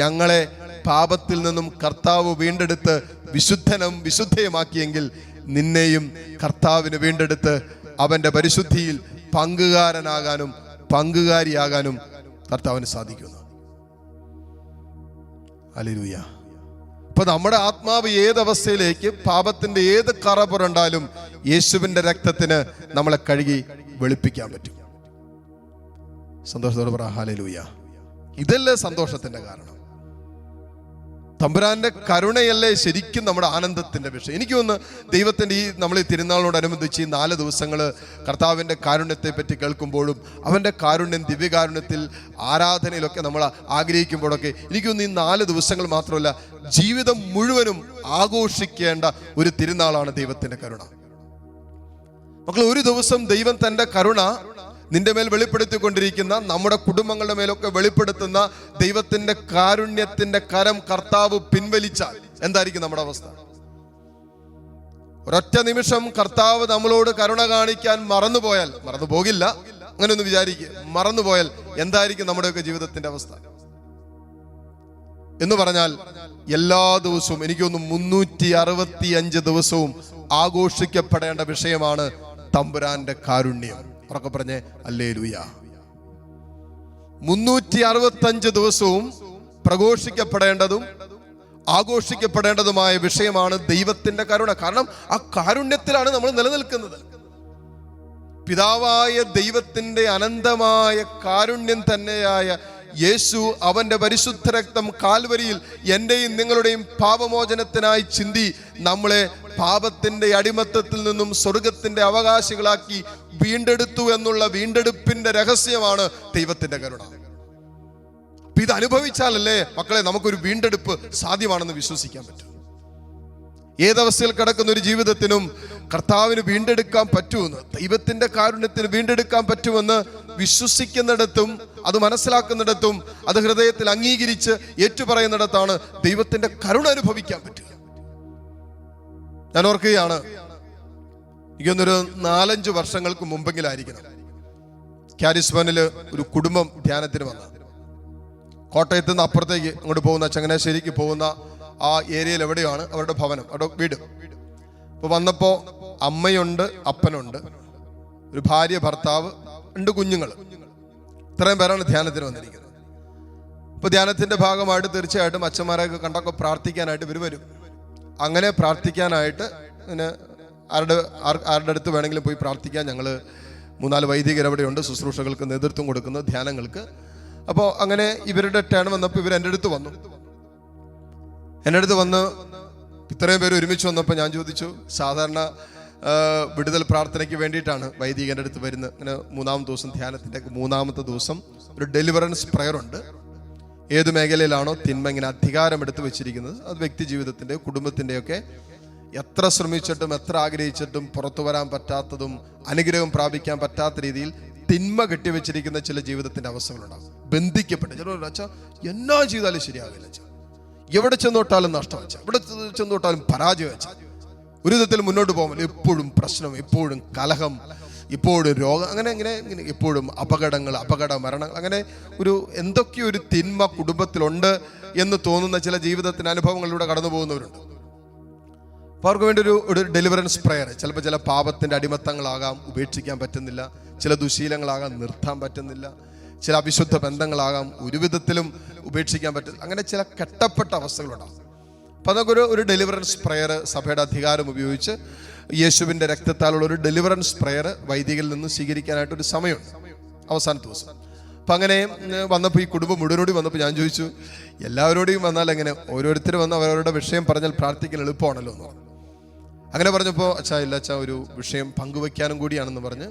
ഞങ്ങളെ പാപത്തിൽ നിന്നും കർത്താവ് വീണ്ടെടുത്ത് വിശുദ്ധനും വിശുദ്ധയുമാക്കിയെങ്കിൽ നിന്നെയും കർത്താവിന് വീണ്ടെടുത്ത് അവന്റെ പരിശുദ്ധിയിൽ പങ്കുകാരനാകാനും പങ്കുകാരിയാകാനും കർത്താവിന് സാധിക്കുന്നു. ഹല്ലേലൂയ. അപ്പൊ നമ്മുടെ ആത്മാവ് ഏതവസ്ഥയിലേക്ക്, പാപത്തിന്റെ ഏത് കറ പുരണ്ടാലും യേശുവിന്റെ രക്തത്തിന് നമ്മളെ കഴുകി വെളുപ്പിക്കാൻ പറ്റും. സന്തോഷത്തോടെ പറ ഹല്ലേലൂയ. ഇതല്ലേ സന്തോഷത്തിന്റെ കാരണം? തമ്പുരാന്റെ കരുണയല്ലേ ശരിക്കും നമ്മുടെ ആനന്ദത്തിന്റെ വിഷയം? എനിക്ക് തോന്നുന്നു ദൈവത്തിന്റെ നമ്മൾ ഈ തിരുനാളിനോടനുബന്ധിച്ച് ഈ 4 ദിവസങ്ങൾ കർത്താവിന്റെ കാരുണ്യത്തെ പറ്റി കേൾക്കുമ്പോഴും അവന്റെ കാരുണ്യം ദിവ്യകാരുണ്യത്തിൽ ആരാധനയിലൊക്കെ നമ്മൾ ആഗ്രഹിക്കുമ്പോഴൊക്കെ എനിക്ക് തോന്നുന്നു ഈ 4 ദിവസങ്ങൾ മാത്രമല്ല, ജീവിതം മുഴുവനും ആഘോഷിക്കേണ്ട ഒരു തിരുനാളാണ് ദൈവത്തിന്റെ കരുണ. മക്കൾ, ഒരു ദിവസം ദൈവം തന്റെ കരുണ നിന്റെ മേൽ വെളിപ്പെടുത്തിക്കൊണ്ടിരിക്കുന്ന, നമ്മുടെ കുടുംബങ്ങളുടെ മേലൊക്കെ വെളിപ്പെടുത്തുന്ന ദൈവത്തിന്റെ കാരുണ്യത്തിന്റെ കരം കർത്താവ് പിൻവലിച്ചാൽ എന്തായിരിക്കും നമ്മുടെ അവസ്ഥ? ഒരൊറ്റ നിമിഷം കർത്താവ് നമ്മളോട് കരുണ കാണിക്കാൻ മറന്നുപോയാൽ, മറന്നു പോകില്ല, അങ്ങനെ ഒന്ന് വിചാരിക്കുക, മറന്നുപോയാൽ എന്തായിരിക്കും നമ്മുടെയൊക്കെ ജീവിതത്തിന്റെ അവസ്ഥ? എന്ന് പറഞ്ഞാൽ എല്ലാ ദിവസവും, എനിക്കൊന്ന് 365 ദിവസവും ആഘോഷിക്കപ്പെടേണ്ട വിഷയമാണ് തമ്പുരാന്റെ കാരുണ്യം. ഉറക്കെ പറഞ്ഞേ ഹല്ലേലൂയ. 365 ദിവസവും പ്രഘോഷിക്കപ്പെടേണ്ടതും ആഘോഷിക്കപ്പെടേണ്ടതുമായ വിഷയമാണ് ദൈവത്തിന്റെ കരുണ. കാരണം ആ കാരുണ്യത്തിലാണ് നമ്മൾ നിലനിൽക്കുന്നത്. പിതാവായ ദൈവത്തിന്റെ അനന്തമായ കാരുണ്യം തന്നെയായ യേശു അവന്റെ പരിശുദ്ധ രക്തം കാൽവരിയിൽ എന്റെയും നിങ്ങളുടെയും പാപമോചനത്തിനായി ചിന്തി നമ്മളെ പാപത്തിന്റെ അടിമത്തത്തിൽ നിന്നും സ്വർഗത്തിന്റെ അവകാശികളാക്കി വീണ്ടെടുത്തു എന്നുള്ള വീണ്ടെടുപ്പിന്റെ രഹസ്യമാണ് ദൈവത്തിന്റെ കരുണ. ഇത് അനുഭവിച്ചാലല്ലേ മക്കളെ നമുക്കൊരു വീണ്ടെടുപ്പ് സാധ്യമാണെന്ന് വിശ്വസിക്കാൻ പറ്റും. ഏതവസ്ഥയിൽ കിടക്കുന്ന ഒരു ജീവിതത്തിനും കർത്താവിന് വീണ്ടെടുക്കാൻ പറ്റുമെന്ന്, ദൈവത്തിന്റെ കാരുണ്യത്തിന് വീണ്ടെടുക്കാൻ പറ്റുമെന്ന് വിശ്വസിക്കുന്നിടത്തും അത് മനസ്സിലാക്കുന്നിടത്തും അത് ഹൃദയത്തിൽ അംഗീകരിച്ച് ഏറ്റുപറയുന്നിടത്താണ് ദൈവത്തിന്റെ കരുണ അനുഭവിക്കാൻ പറ്റുക. ഞാൻ ഓർക്കുകയാണ്, എനിക്കൊന്നൊരു 4-5 വർഷങ്ങൾക്ക് മുമ്പെങ്കിലായിരിക്കണം, കാരിസ്മാനില് ഒരു കുടുംബം ധ്യാനത്തിന് വന്ന, കോട്ടയത്ത് നിന്ന് അപ്പുറത്തേക്ക് അങ്ങോട്ട് പോകുന്ന ചങ്ങനാശ്ശേരിക്ക് പോകുന്ന ആ ഏരിയയിൽ എവിടെയാണ് അവരുടെ ഭവനം, അവിടെ വീട്. അപ്പോൾ വന്നപ്പോൾ അമ്മയുണ്ട്, അപ്പനുണ്ട്, ഒരു ഭാര്യ, ഭർത്താവ്, 2 കുഞ്ഞുങ്ങൾ, ഇത്രയും പേരാണ് ധ്യാനത്തിന് വന്നിരിക്കുന്നത്. അപ്പോൾ ധ്യാനത്തിന്റെ ഭാഗമായിട്ട് തീർച്ചയായിട്ടും അച്ഛന്മാരെയൊക്കെ കണ്ടൊക്കെ പ്രാർത്ഥിക്കാനായിട്ട് ഇവർ വരും. അങ്ങനെ പ്രാർത്ഥിക്കാനായിട്ട് പിന്നെ ആരുടെ അടുത്ത് വേണമെങ്കിലും പോയി പ്രാർത്ഥിക്കാൻ ഞങ്ങൾ 3-4 വൈദികർ അവിടെയുണ്ട്, ശുശ്രൂഷകൾക്ക് നേതൃത്വം കൊടുക്കുന്ന ധ്യാനങ്ങൾക്ക്. അപ്പോൾ അങ്ങനെ ഇവരുടെ ടേൺ വന്നപ്പോൾ ഇവർ എൻ്റെ അടുത്ത് വന്നു ഇത്രയും പേര് ഒരുമിച്ച് വന്നപ്പോൾ ഞാൻ ചോദിച്ചു, സാധാരണ വിടുതൽ പ്രാർത്ഥനയ്ക്ക് വേണ്ടിയിട്ടാണ് വൈദികൻ്റെ അടുത്ത് വരുന്നത്. ഇങ്ങനെ 3-ാമത്തെ ദിവസം ധ്യാനത്തിൻ്റെ 3-ാമത്തെ ദിവസം ഒരു ഡെലിവറൻസ് പ്രയർ ഉണ്ട്. ഏത് മേഖലയിലാണോ തിന്മ ഇങ്ങനെ അധികാരമെടുത്ത് വെച്ചിരിക്കുന്നത്, അത് വ്യക്തി ജീവിതത്തിൻ്റെ കുടുംബത്തിൻ്റെയൊക്കെ എത്ര ശ്രമിച്ചിട്ടും എത്ര ആഗ്രഹിച്ചിട്ടും പുറത്തു വരാൻ പറ്റാത്തതും അനുഗ്രഹം പ്രാപിക്കാൻ പറ്റാത്ത രീതിയിൽ തിന്മ കെട്ടിവെച്ചിരിക്കുന്ന ചില ജീവിതത്തിൻ്റെ അവസ്ഥകളുണ്ടാകും. ബന്ധിക്കപ്പെട്ട് ചിലർ അച്ഛാ എന്നാ ചെയ്താലും ശരിയാവില്ല, അച്ഛാ എവിടെ ചെന്നോട്ടാലും നഷ്ടം വെച്ച, എവിടെ ചെന്നോട്ടാലും പരാജയം വെച്ച, ഒരു വിധത്തിൽ മുന്നോട്ട് പോകുമ്പോൾ എപ്പോഴും പ്രശ്നം, എപ്പോഴും കലഹം, ഇപ്പോഴും രോഗം, അങ്ങനെ എപ്പോഴും അപകടങ്ങൾ, അപകട മരണങ്ങൾ, അങ്ങനെ എന്തൊക്കെയോ ഒരു തിന്മ കുടുംബത്തിലുണ്ട് എന്ന് തോന്നുന്ന ചില ജീവിതത്തിന് അനുഭവങ്ങളിലൂടെ കടന്നു പോകുന്നവരുണ്ട്. അപ്പോൾ അവർക്ക് വേണ്ടി ഒരു ഡെലിവറൻസ് പ്രയർ. ചിലപ്പോൾ ചില പാപത്തിൻ്റെ അടിമത്തങ്ങളാകാം, ഉപേക്ഷിക്കാൻ പറ്റുന്നില്ല. ചില ദുശീലങ്ങളാകാം, നിർത്താൻ പറ്റുന്നില്ല. ചില അവിശുദ്ധ ബന്ധങ്ങളാകാം, ഒരു വിധത്തിലും ഉപേക്ഷിക്കാൻ പറ്റില്ല. അങ്ങനെ ചില കെട്ടപ്പെട്ട അവസ്ഥകളുണ്ടാകും. അപ്പോൾ അതൊക്കെ ഒരു ഡെലിവറൻസ് പ്രയർ സഭയുടെ അധികാരം ഉപയോഗിച്ച് യേശുവിൻ്റെ രക്തത്താലുള്ള ഒരു ഡെലിവറൻസ് പ്രയർ വൈദികരിൽ നിന്ന് സ്വീകരിക്കാനായിട്ടൊരു സമയമുണ്ട് അവസാന ദിവസം. അപ്പം അങ്ങനെ വന്നപ്പോൾ ഈ കുടുംബം മുഴുവനോടി വന്നപ്പോൾ ഞാൻ ചോദിച്ചു, എല്ലാവരോടെയും വന്നാൽ എങ്ങനെ, ഓരോരുത്തർ വന്ന് അവരവരുടെ വിഷയം പറഞ്ഞാൽ പ്രാർത്ഥിക്കാൻ എളുപ്പമാണല്ലോ എന്ന് പറഞ്ഞു. അങ്ങനെ പറഞ്ഞപ്പോൾ അച്ഛാ ഇല്ല അച്ഛാ, ഒരു വിഷയം പങ്കുവയ്ക്കാനും കൂടിയാണെന്ന് പറഞ്ഞ്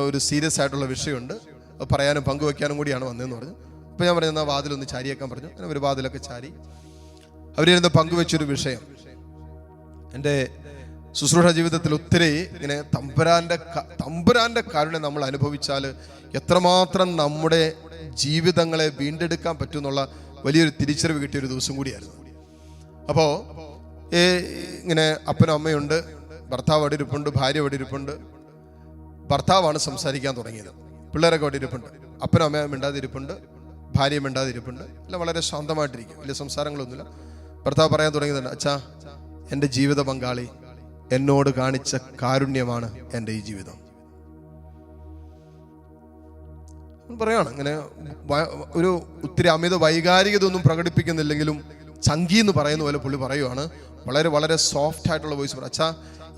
ഒരു സീരിയസ് ആയിട്ടുള്ള വിഷയമുണ്ട്, പറയാനും പങ്കുവയ്ക്കാനും കൂടിയാണ് വന്നതെന്ന് പറഞ്ഞു. അപ്പോൾ ഞാൻ പറഞ്ഞു എന്നാൽ വാതിലൊന്ന് ചാരിയേക്കാൻ പറഞ്ഞു. അങ്ങനെ ഒരു വാതിലൊക്കെ ചാരി അവരിരുന്ന് പങ്കുവെച്ചൊരു വിഷയം. എൻ്റെ ശുശ്രൂഷ ജീവിതത്തിൽ ഒത്തിരി ഇങ്ങനെ തമ്പുരാൻ്റെ കാരുണ്യം നമ്മൾ അനുഭവിച്ചാൽ എത്രമാത്രം നമ്മുടെ ജീവിതങ്ങളെ വീണ്ടെടുക്കാൻ പറ്റും എന്നുള്ള വലിയൊരു തിരിച്ചറിവ് കിട്ടിയൊരു ദിവസം കൂടിയായിരുന്നു. അപ്പോൾ ഇങ്ങനെ അപ്പനും അമ്മയുണ്ട്, ഭർത്താവ് അവിടെ ഇരിപ്പുണ്ട്, ഭാര്യ അവിടെ ഇരിപ്പുണ്ട്. ഭർത്താവാണ് സംസാരിക്കാൻ തുടങ്ങിയത്. പിള്ളേരൊക്കെ അവിടെ ഇരിപ്പുണ്ട്, അപ്പനും അമ്മയും മിണ്ടാതിരിപ്പുണ്ട്, ഭാര്യ മിണ്ടാതിരിപ്പുണ്ട്. എല്ലാം വളരെ ശാന്തമായിട്ടിരിക്കും, വലിയ സംസാരങ്ങളൊന്നുമില്ല. ഭർത്താവ് പറയാൻ തുടങ്ങിയതുണ്ട്, അച്ഛാ എൻ്റെ ജീവിത പങ്കാളി എന്നോട് കാണിച്ച കാരുണ്യമാണ് എൻ്റെ ഈ ജീവിതം. പറയാണ് ഇങ്ങനെ ഒരു ഒത്തിരി അമിത വൈകാരികത ഒന്നും പ്രകടിപ്പിക്കുന്നില്ലെങ്കിലും ചങ്കി എന്ന് പറയുന്ന പോലെ പുള്ളി പറയുവാണ്, വളരെ വളരെ സോഫ്റ്റ് ആയിട്ടുള്ള വോയിസ്. അച്ഛാ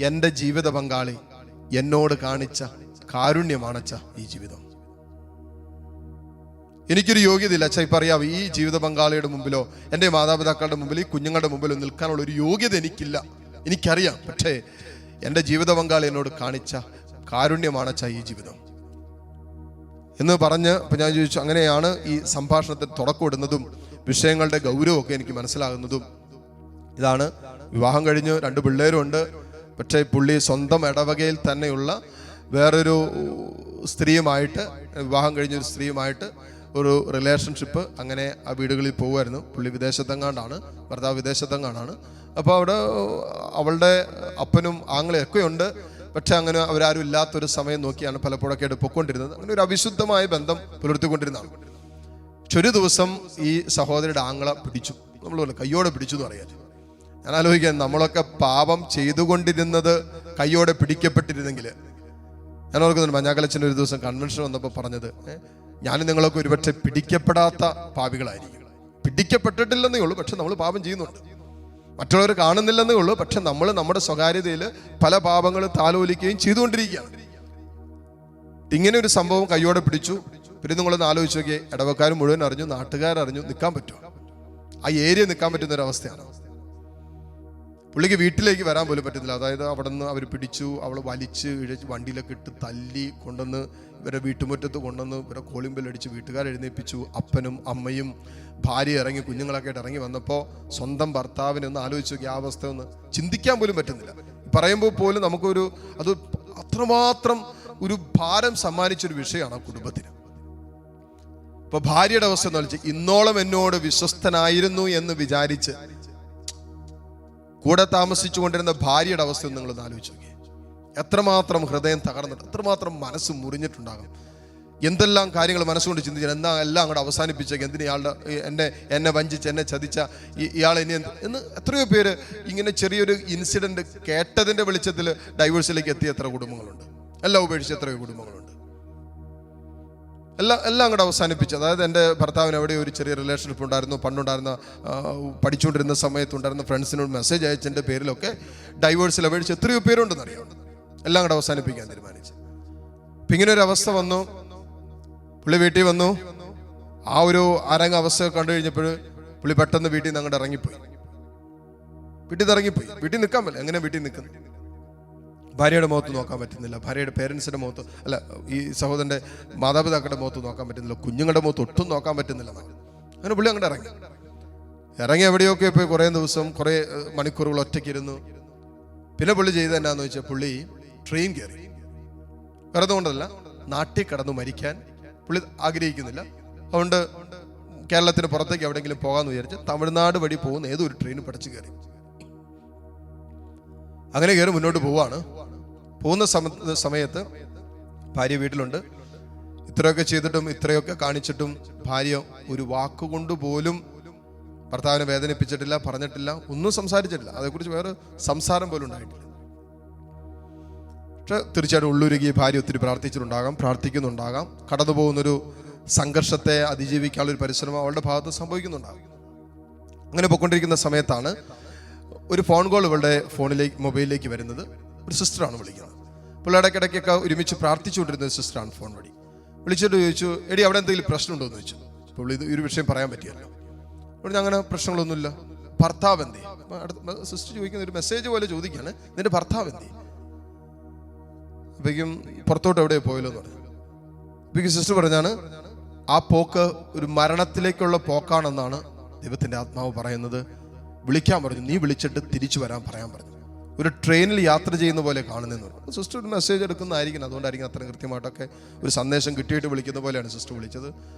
എൻ്റെ ജീവിത പങ്കാളി എന്നോട് കാണിച്ച കാരുണ്യമാണ് അച്ഛാ ഈ ജീവിതം. എനിക്കൊരു യോഗ്യതയില്ല അച്ഛാ, ഇപ്പം അറിയാം ഈ ജീവിത പങ്കാളിയുടെ മുമ്പിലോ എൻ്റെ മാതാപിതാക്കളുടെ മുമ്പിൽ ഈ കുഞ്ഞുങ്ങളുടെ മുമ്പിലോ നിൽക്കാനുള്ള ഒരു യോഗ്യത എനിക്കില്ല, എനിക്കറിയാം. പക്ഷേ എൻ്റെ ജീവിത പങ്കാളി എന്നോട് കാണിച്ച കാരുണ്യമാണ് അച്ഛാ ഈ ജീവിതം എന്ന് പറഞ്ഞ്. അപ്പം ഞാൻ ചോദിച്ചു, അങ്ങനെയാണ് ഈ സംഭാഷണത്തിൽ തുടക്കമിടുന്നതും വിഷയങ്ങളുടെ ഗൗരവമൊക്കെ എനിക്ക് മനസ്സിലാകുന്നതും. ഇതാണ് വിവാഹം കഴിഞ്ഞ് 2 പിള്ളേരും ഉണ്ട്. പക്ഷേ പുള്ളി സ്വന്തം ഇടവകയിൽ തന്നെയുള്ള വേറൊരു സ്ത്രീയുമായിട്ട്, വിവാഹം കഴിഞ്ഞൊരു സ്ത്രീയുമായിട്ട് ഒരു റിലേഷൻഷിപ്പ്, അങ്ങനെ ആ വീടുകളിൽ പോകുമായിരുന്നു. പുള്ളി വിദേശത്തെങ്ങാണ്ടാണ്, ഭർത്താവ് വിദേശത്തെങ്ങാണ്ടാണ്. അപ്പോൾ അവിടെ അവളുടെ അപ്പനും ആങ്ങളെയൊക്കെ ഉണ്ട്. പക്ഷെ അങ്ങനെ അവരാരും ഇല്ലാത്തൊരു സമയം നോക്കിയാണ് പലപ്പോഴൊക്കെ പൊയ്ക്കൊണ്ടിരുന്നത്. അങ്ങനെ ഒരു അവിശുദ്ധമായ ബന്ധം പുലർത്തിക്കൊണ്ടിരുന്നതാണ്. പക്ഷെ ഒരു ദിവസം ഈ സഹോദരിയുടെ ആങ്ങളെ പിടിച്ചു, നമ്മൾ കയ്യോടെ പിടിച്ചു എന്ന് പറയാൻ. ഞാൻ ആലോചിക്കാൻ, നമ്മളൊക്കെ പാപം ചെയ്തുകൊണ്ടിരുന്നത് കയ്യോടെ പിടിക്കപ്പെട്ടിരുന്നെങ്കിൽ. ഞാൻ ഓർക്കുന്നുണ്ട് മഞ്ഞാക്കലച്ചൻ ഒരു ദിവസം കൺവെൻഷൻ വന്നപ്പോൾ പറഞ്ഞത്, ഞാനും നിങ്ങളൊക്കെ ഒരുപക്ഷെ പിടിക്കപ്പെടാത്ത പാപികളായിരിക്കും. പിടിക്കപ്പെട്ടിട്ടില്ലെന്നേ ഉള്ളൂ, പക്ഷെ നമ്മൾ പാപം ചെയ്യുന്നുണ്ട്. മറ്റുള്ളവർ കാണുന്നില്ലെന്നേ ഉള്ളൂ, പക്ഷെ നമ്മൾ നമ്മുടെ സ്വകാര്യതയിൽ പല പാപങ്ങളും താലോലിക്കുകയും ചെയ്തുകൊണ്ടിരിക്കുകയാണ്. ഇങ്ങനെ ഒരു സംഭവം കയ്യോടെ പിടിച്ചു. പിന്നെ നിങ്ങളൊന്ന് ആലോചിച്ച് നോക്കിയേ, ഇടവക്കാർ മുഴുവൻ അറിഞ്ഞു, നാട്ടുകാരറിഞ്ഞു, നിൽക്കാൻ പറ്റുമോ? ആ ഏരിയ നിൽക്കാൻ പറ്റുന്ന ഒരു അവസ്ഥയാണ്. പുള്ളിക്ക് വീട്ടിലേക്ക് വരാൻ പോലും പറ്റുന്നില്ല. അതായത് അവിടെ നിന്ന് അവർ പിടിച്ചു, അവൾ വലിച്ച് ഇഴച്ച് വണ്ടിയിലൊക്കെ ഇട്ട് തല്ലി കൊണ്ടുവന്ന് ഇവരെ വീട്ടുമുറ്റത്ത് കൊണ്ടുവന്ന് ഇവരെ കോളിംബെല്ലടിച്ച് വീട്ടുകാരെഴുന്നേൽപ്പിച്ചു. അപ്പനും അമ്മയും ഭാര്യ ഇറങ്ങി, കുഞ്ഞുങ്ങളൊക്കെ ആയിട്ട് ഇറങ്ങി വന്നപ്പോൾ സ്വന്തം ഭർത്താവിനെ ഒന്ന് ആലോചിച്ച് നോക്കി, ആ അവസ്ഥ ഒന്ന് ചിന്തിക്കാൻ പോലും പറ്റുന്നില്ല. പറയുമ്പോൾ പോലും നമുക്കൊരു അത് അത്രമാത്രം ഒരു ഭാരം സമ്മാനിച്ചൊരു വിഷയമാണ് ആ കുടുംബത്തിന്. ഇപ്പൊ ഭാര്യയുടെ അവസ്ഥ എന്ന് വെച്ചാൽ, ഇന്നോളം എന്നോട് വിശ്വസ്തനായിരുന്നു എന്ന് വിചാരിച്ച് കൂടെ താമസിച്ചു കൊണ്ടിരുന്ന ഭാര്യയുടെ അവസ്ഥ നിങ്ങളൊന്ന് ആലോചിച്ച് നോക്കി. എത്രമാത്രം ഹൃദയം തകർന്നിട്ട്, എത്രമാത്രം മനസ്സ് മുറിഞ്ഞിട്ടുണ്ടാകും. എന്തെല്ലാം കാര്യങ്ങൾ മനസ്സുകൊണ്ട് ചിന്തിച്ചാൽ എന്നാ എല്ലാം അങ്ങോട്ട് അവസാനിപ്പിച്ചേക്ക്, എന്തിന് ഇയാളുടെ എന്നെ വഞ്ചിച്ച് എന്നെ ചതിച്ച ഇയാൾ ഇനി എന്ന് എത്രയോ പേര് ഇങ്ങനെ ചെറിയൊരു ഇൻസിഡന്റ് കേട്ടതിന്റെ വെളിച്ചത്തിൽ ഡൈവേഴ്സിലേക്ക് എത്തിയ എത്ര കുടുംബങ്ങളുണ്ട്. എല്ലാം ഉപേക്ഷിച്ച് എത്രയോ കുടുംബങ്ങളുണ്ട്. എല്ലാം അങ്ങോട്ട് അവസാനിപ്പിച്ചു. അതായത് എൻ്റെ ഭർത്താവിന് എവിടെ ഒരു ചെറിയ റിലേഷൻഷിപ്പ് ഉണ്ടായിരുന്നു, പണ്ടുണ്ടായിരുന്ന പഠിച്ചുകൊണ്ടിരുന്ന സമയത്തുണ്ടായിരുന്ന ഫ്രണ്ട്സിനോട് മെസ്സേജ് അയച്ചതിൻ്റെ പേരിലൊക്കെ ഡൈവേഴ്സിൽ അപേക്ഷിച്ച് എത്രയോ പേരുണ്ടെന്നറിയാം. എല്ലാം അങ്ങോട്ട് അവസാനിപ്പിക്കാൻ തീരുമാനിച്ചു. അപ്പം ഇങ്ങനെ ഒരു അവസ്ഥ വന്നു. പുള്ളി വീട്ടിൽ വന്നു. ആ ഒരു അരങ്ങ അവസ്ഥ കണ്ടു കഴിഞ്ഞപ്പോൾ പുള്ളി പെട്ടെന്ന് വീട്ടിൽ നിന്ന് അങ്ങോട്ട് ഇറങ്ങിപ്പോയി. വീട്ടിൽ നിന്ന് ഇറങ്ങിപ്പോയി. വീട്ടിൽ നിൽക്കാൻ പറ്റില്ല. എങ്ങനെ വീട്ടിൽ നിൽക്കുന്നു? ഭാര്യയുടെ മുഖത്ത് നോക്കാൻ പറ്റുന്നില്ല, ഭാര്യയുടെ പേരൻസിൻ്റെ മുഖത്ത്, അല്ല ഈ സഹോദരൻ്റെ മാതാപിതാക്കളുടെ മുഖത്ത് നോക്കാൻ പറ്റുന്നില്ല, കുഞ്ഞുങ്ങളുടെ മുഖത്ത് ഒട്ടും നോക്കാൻ പറ്റുന്നില്ല. അങ്ങനെ പുള്ളി അങ്ങോട്ട് ഇറങ്ങി എവിടെയൊക്കെ പോയി കുറേ ദിവസം കുറേ മണിക്കൂറുകൾ ഒറ്റയ്ക്കിരുന്നു. പിന്നെ പുള്ളി ചെയ്തത് എന്നാന്ന് വെച്ചാൽ പുള്ളി ട്രെയിൻ കയറി. വെറുതെ കൊണ്ടല്ല, നാട്ടിൽ കടന്നു മരിക്കാൻ പുള്ളി ആഗ്രഹിക്കുന്നില്ല. അതുകൊണ്ട് കേരളത്തിന് പുറത്തേക്ക് എവിടെയെങ്കിലും പോകാമെന്ന് വിചാരിച്ച് തമിഴ്നാട് വഴി പോകുന്ന ഏതൊരു ട്രെയിൻ പഠിച്ച് കയറി. അങ്ങനെ കയറി മുന്നോട്ട് പോവാണ്. പോകുന്ന സമയത്ത് ഭാര്യ വീട്ടിലുണ്ട്. ഇത്രയൊക്കെ ചെയ്തിട്ടും ഇത്രയൊക്കെ കാണിച്ചിട്ടും ഭാര്യ ഒരു വാക്കുകൊണ്ട് പോലും ഭർത്താവിനെ വേദനിപ്പിച്ചിട്ടില്ല, പറഞ്ഞിട്ടില്ല, ഒന്നും സംസാരിച്ചിട്ടില്ല. അതേക്കുറിച്ച് വേറെ സംസാരം പോലും ഉണ്ടായിട്ടില്ല. പക്ഷെ തീർച്ചയായിട്ടും ഉള്ളുരുകി ഭാര്യ ഒത്തിരി പ്രാർത്ഥിക്കുന്നുണ്ടാകാം. കടന്നു പോകുന്നൊരു സംഘർഷത്തെ അതിജീവിക്കാനുള്ളൊരു പരിശ്രമം അവളുടെ ഭാഗത്ത് സംഭവിക്കുന്നുണ്ടാകും. അങ്ങനെ പോയിക്കൊണ്ടിരിക്കുന്ന സമയത്താണ് ഒരു ഫോൺ കോൾ ഇവളുടെ മൊബൈലിലേക്ക് വരുന്നത്. ഒരു സിസ്റ്ററാണ് വിളിക്കുന്നത്. പിള്ളേരുടെ ഇടയ്ക്കൊക്കെ ഒരുമിച്ച് പ്രാർത്ഥിച്ചുകൊണ്ടിരുന്ന ഒരു സിസ്റ്ററാണ് ഫോൺ വഴി വിളിച്ചിട്ട് ചോദിച്ചു, എടി അവിടെ എന്തെങ്കിലും പ്രശ്നമുണ്ടോ എന്ന് ചോദിച്ചു. അപ്പോൾ ഇത് ഒരു വിഷയം പറയാൻ പറ്റിയല്ലോ. അവിടെ അങ്ങനെ പ്രശ്നങ്ങളൊന്നുമില്ല. ഭർത്താവ് എന്തേ? സിസ്റ്റർ ചോദിക്കുന്ന ഒരു മെസ്സേജ് പോലെ ചോദിക്കുകയാണ്, നിന്റെ ഭർത്താവ് എന്തേ? അപ്പോഴേക്കും പുറത്തോട്ട് എവിടെ പോയല്ലോ എന്ന് പറഞ്ഞു. അപ്പോഴേക്കും സിസ്റ്റർ പറഞ്ഞാണ്, ആ പോക്ക് ഒരു മരണത്തിലേക്കുള്ള പോക്കാണെന്നാണ് ദൈവത്തിൻ്റെ ആത്മാവ് പറയുന്നത്. വിളിക്കാൻ പറഞ്ഞു, നീ വിളിച്ചിട്ട് തിരിച്ചു വരാൻ പറയാൻ പറഞ്ഞു. ഒരു ട്രെയിനിൽ യാത്ര ചെയ്യുന്ന പോലെ കാണുന്നതെന്ന് പറഞ്ഞു. സിസ്റ്റർ ഒരു മെസ്സേജ് എടുക്കുന്നതായിരിക്കും, അതുകൊണ്ടായിരിക്കും അത്രയും കൃത്യമായിട്ടൊക്കെ ഒരു സന്ദേശം കിട്ടിയിട്ട് വിളിക്കുന്ന പോലെയാണ് സിസ്റ്റർ വിളിച്ചത്.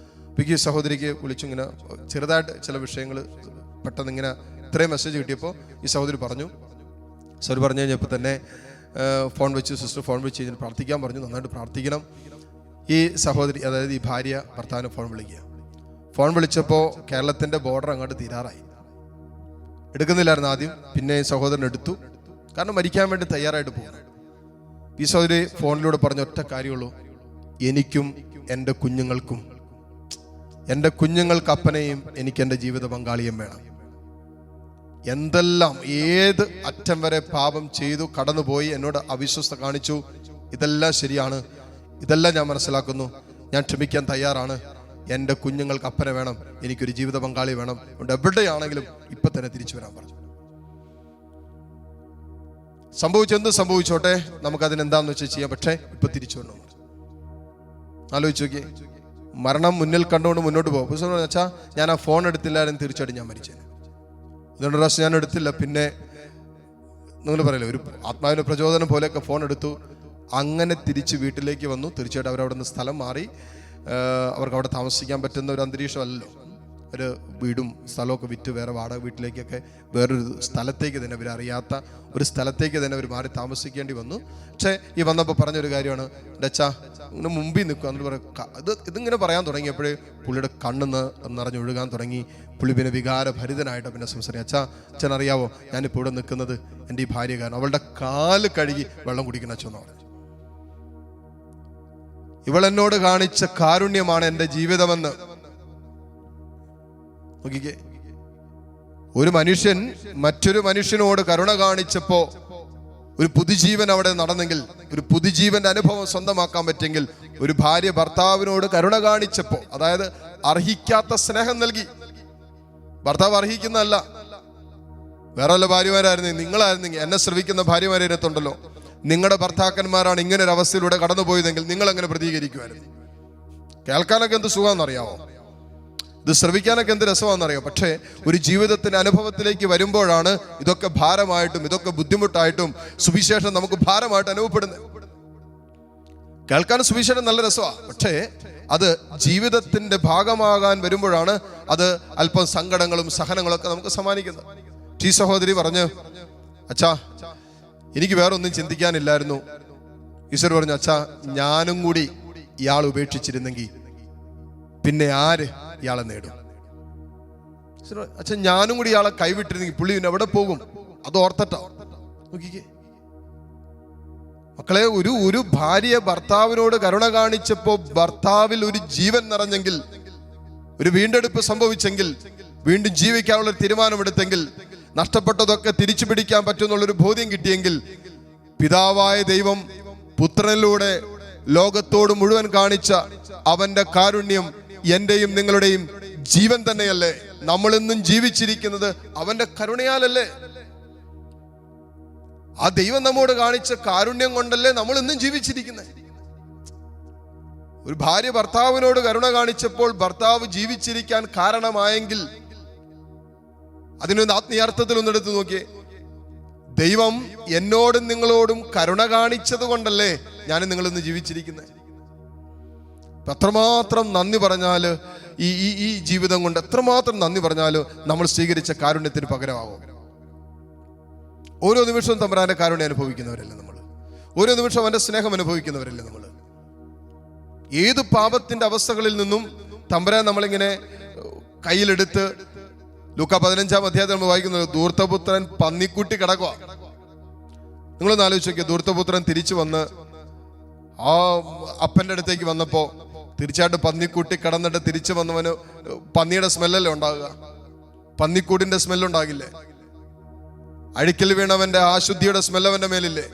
അപ്പോൾ ഈ സഹോദരിക്ക് വിളിച്ചിങ്ങനെ ചെറുതായിട്ട് ചില വിഷയങ്ങൾ പെട്ടെന്ന് ഇങ്ങനെ ഇത്രയും മെസ്സേജ് കിട്ടിയപ്പോൾ ഈ സഹോദരി പറഞ്ഞു കഴിഞ്ഞപ്പോൾ തന്നെ ഫോൺ വെച്ച് സിസ്റ്റർ ഫോൺ വെച്ച് കഴിഞ്ഞാൽ പ്രാർത്ഥിക്കാൻ പറഞ്ഞു. നന്നായിട്ട് പ്രാർത്ഥിക്കണം. ഈ സഹോദരി, അതായത് ഈ ഭാര്യ ഭർത്താവിന് ഫോൺ വിളിക്കുക. ഫോൺ വിളിച്ചപ്പോൾ കേരളത്തിൻ്റെ ബോർഡർ അങ്ങോട്ട് തീരാറായി. എടുക്കുന്നില്ലായിരുന്നു ആദ്യം, പിന്നെ സഹോദരൻ എടുത്തു. കാരണം മരിക്കാൻ വേണ്ടി തയ്യാറായിട്ട് പോകുന്നു. ഈ സഹോദരി ഫോണിലൂടെ പറഞ്ഞ ഒറ്റ കാര്യമുള്ളൂ, എനിക്കും എൻ്റെ കുഞ്ഞുങ്ങൾക്ക് അപ്പനെയും എനിക്ക് എൻ്റെ ജീവിത പങ്കാളിയും വേണം. എന്തെല്ലാം ഏത് അറ്റം വരെ പാപം ചെയ്തു കടന്നുപോയി, എന്നോട് അവിശ്വസ്ത കാണിച്ചു, ഇതെല്ലാം ശരിയാണ്, ഇതെല്ലാം ഞാൻ മനസ്സിലാക്കുന്നു, ഞാൻ ക്ഷമിക്കാൻ തയ്യാറാണ്. എൻ്റെ കുഞ്ഞുങ്ങൾക്ക് അപ്പനെ വേണം, എനിക്കൊരു ജീവിത പങ്കാളി വേണം. അതുകൊണ്ട് എവിടെയാണെങ്കിലും ഇപ്പൊ തന്നെ തിരിച്ചു വരാൻ പറഞ്ഞു. എന്ത് സംഭവിച്ചോട്ടെ, നമുക്കതിനെന്താന്ന് വെച്ചാൽ ചെയ്യാം, പക്ഷേ ഇപ്പൊ തിരിച്ചു വരണം. ആലോചിച്ച് നോക്കിയേ, മരണം മുന്നിൽ കണ്ടുകൊണ്ട് മുന്നോട്ട് പോകും. വെച്ചാൽ ഞാൻ ആ ഫോൺ എടുത്തില്ലായിരുന്നു, തീർച്ചയായിട്ടും ഞാൻ മരിച്ചേനെ. അതുകൊണ്ട് പ്രാവശ്യം ഞാൻ എടുത്തില്ല. പിന്നെ നിങ്ങൾ പറയില്ലേ, ഒരു ആത്മാവിന്റെ പ്രചോദനം പോലെയൊക്കെ ഫോൺ എടുത്തു. അങ്ങനെ തിരിച്ച് വീട്ടിലേക്ക് വന്നു. തീർച്ചയായിട്ടും അവരവിടെ നിന്ന് സ്ഥലം മാറി. അവർക്ക് അവിടെ താമസിക്കാൻ പറ്റുന്ന ഒരു അന്തരീക്ഷമല്ലല്ലോ. ഒരു വീടും സ്ഥലമൊക്കെ വിറ്റ് വേറെ വാടക വീട്ടിലേക്കൊക്കെ വേറൊരു സ്ഥലത്തേക്ക് തന്നെ, അവരറിയാത്ത ഒരു സ്ഥലത്തേക്ക് തന്നെ അവർ മാറി താമസിക്കേണ്ടി വന്നു. പക്ഷേ ഈ വന്നപ്പോൾ പറഞ്ഞൊരു കാര്യമാണ്, ഡച്ചാ ഇങ്ങനെ മുമ്പിൽ നിൽക്കുക എന്നിട്ട് പറയും. ഇതിങ്ങനെ പറയാൻ തുടങ്ങിയപ്പോഴേ പുള്ളിയുടെ കണ്ണ് നിറഞ്ഞൊഴുകാൻ തുടങ്ങി. പുള്ളി പിന്നെ വികാരഭരിതനായിട്ട് പിന്നെ സംസാരിക്കും. അച്ഛൻ അറിയാവോ, ഞാനിപ്പോൾ ഇവിടെ നിൽക്കുന്നത് എൻ്റെ ഈ ഭാര്യ കാരണം അവളുടെ കാല് കഴുകി വെള്ളം കുടിക്കുന്ന അച്ഛനെന്ന് പറഞ്ഞു. ഇവളെന്നോട് കാണിച്ച കാരുണ്യമാണ് എൻ്റെ ജീവിതമെന്ന്. നോക്കിക്കേ, ഒരു മനുഷ്യൻ മറ്റൊരു മനുഷ്യനോട് കരുണ കാണിച്ചപ്പോ ഒരു പുതുജീവൻ അവിടെ നടന്നെങ്കിൽ, ഒരു പുതുജീവന്റെ അനുഭവം സ്വന്തമാക്കാൻ പറ്റെങ്കിൽ, ഒരു ഭാര്യ ഭർത്താവിനോട് കരുണ കാണിച്ചപ്പോ, അതായത് അർഹിക്കാത്ത സ്നേഹം നൽകി. ഭർത്താവ് അർഹിക്കുന്നതല്ല, വേറെ വല്ല ഭാര്യമാരായിരുന്നെങ്കിൽ, നിങ്ങളായിരുന്നെങ്കിൽ, എന്നെ ശ്രവിക്കുന്ന ഭാര്യമാരത്തുണ്ടല്ലോ, നിങ്ങളുടെ ഭർത്താക്കന്മാരാണ് ഇങ്ങനെ ഒരു അവസ്ഥയിലൂടെ കടന്നുപോയതെങ്കിൽ നിങ്ങൾ എങ്ങനെ പ്രതികരിക്കുമായിരുന്നു? കേൾക്കാനൊക്കെ എന്ത് സുഖമാണെന്നറിയാമോ, ഇത് ശ്രവിക്കാനൊക്കെ എന്ത് രസമാണെന്നറിയാം. പക്ഷേ ഒരു ജീവിതത്തിന്റെ അനുഭവത്തിലേക്ക് വരുമ്പോഴാണ് ഇതൊക്കെ ഭാരമായിട്ടും ഇതൊക്കെ ബുദ്ധിമുട്ടായിട്ടും സുവിശേഷം നമുക്ക് ഭാരമായിട്ട് അനുഭവപ്പെടുന്നത്. കേൾക്കാൻ സുവിശേഷം നല്ല രസമാണ്, പക്ഷേ അത് ജീവിതത്തിന്റെ ഭാഗമാകാൻ വരുമ്പോഴാണ് അത് അല്പം സങ്കടങ്ങളും സഹനങ്ങളും ഒക്കെ നമുക്ക് സമ്മാനിക്കുന്നത്. ഈ സഹോദരി പറഞ്ഞു, അച്ഛാ എനിക്ക് വേറെ ഒന്നും ചിന്തിക്കാനില്ലായിരുന്നു. ഈശ്വർ പറഞ്ഞു, അച്ഛാ ഞാനും കൂടി ഇയാൾ ഉപേക്ഷിച്ചിരുന്നെങ്കിൽ പിന്നെ ആര് ഇയാളെ നേടും? അച്ഛൻ ഞാനും കൂടി ഇയാളെ കൈവിട്ടിരുന്നെങ്കിൽ പുള്ളി പിന്നെ എവിടെ പോകും? അത് ഓർത്തട്ടാ. നോക്കിക്കേ മക്കളെ, ഒരു ഭാര്യ ഭർത്താവിനോട് കരുണ കാണിച്ചപ്പോ ഭർത്താവിൽ ഒരു ജീവൻ നിറഞ്ഞെങ്കിൽ, ഒരു വീണ്ടെടുപ്പ് സംഭവിച്ചെങ്കിൽ, വീണ്ടും ജീവിക്കാനുള്ള തീരുമാനമെടുത്തെങ്കിൽ, നഷ്ടപ്പെട്ടതൊക്കെ തിരിച്ചു പിടിക്കാൻ പറ്റുമെന്നുള്ളൊരു ബോധ്യം കിട്ടിയെങ്കിൽ, പിതാവായ ദൈവം പുത്രനിലൂടെ ലോകത്തോട് മുഴുവൻ കാണിച്ച അവന്റെ കാരുണ്യം എന്റെയും നിങ്ങളുടെയും ജീവൻ തന്നെയല്ലേ? നമ്മളിന്നും ജീവിച്ചിരിക്കുന്നത് അവന്റെ കരുണയാലല്ലേ? ആ ദൈവം നമ്മോട് കാണിച്ച കാരുണ്യം കൊണ്ടല്ലേ നമ്മൾ ഇന്നും ജീവിച്ചിരിക്കുന്നത്. ഒരു ഭാര്യ ഭർത്താവിനോട് കരുണ കാണിച്ചപ്പോൾ ഭർത്താവ് ജീവിച്ചിരിക്കാൻ കാരണമായെങ്കിൽ അതിനൊന്ന് ആത്മീയാർത്ഥത്തിൽ ഒന്നെടുത്ത് നോക്കിയേ. ദൈവം എന്നോടും നിങ്ങളോടും കരുണ കാണിച്ചത് കൊണ്ടല്ലേ ഞാൻ നിങ്ങളിന്ന് ജീവിച്ചിരിക്കുന്നത്. എത്രമാത്രം നന്ദി പറഞ്ഞാല് ഈ ജീവിതം കൊണ്ട് എത്രമാത്രം നന്ദി പറഞ്ഞാല് നമ്മൾ സ്വീകരിച്ച കാരുണ്യത്തിന് പകരമാകും. ഓരോ നിമിഷവും തമ്പുരാന്റെ കാരുണ്യം അനുഭവിക്കുന്നവരല്ലേ നമ്മൾ? ഓരോ നിമിഷവും അവന്റെ സ്നേഹം അനുഭവിക്കുന്നവരല്ലേ നമ്മൾ? ഏത് പാപത്തിന്റെ അവസ്ഥകളിൽ നിന്നും തമ്പുരാൻ നമ്മളിങ്ങനെ കയ്യിലെടുത്ത്, ലൂക്കാ 15-ാം അധ്യായത്തിൽ നമ്മൾ വായിക്കുന്നത്, ധൂർത്തപുത്രൻ പന്നിക്കുട്ടി കിടക്കുക. നിങ്ങളൊന്ന് ആലോചിച്ച് നോക്കിയ, ധൂർത്തപുത്രൻ തിരിച്ചു വന്ന് ആ അപ്പന്റെ അടുത്തേക്ക് വന്നപ്പോ തീർച്ചയായിട്ടും പന്നിക്കുട്ടി കിടന്നിട്ട് തിരിച്ചു വന്നവന് പന്നിയുടെ സ്മെല്ലല്ലേ ഉണ്ടാകുക? പന്നിക്കൂടിന്റെ സ്മെല്ലുണ്ടാകില്ലേ? അഴിക്കൽ വീണവന്റെ ആശുദ്ധിയുടെ സ്മെല്ലവന്റെ മേലില്ലേ?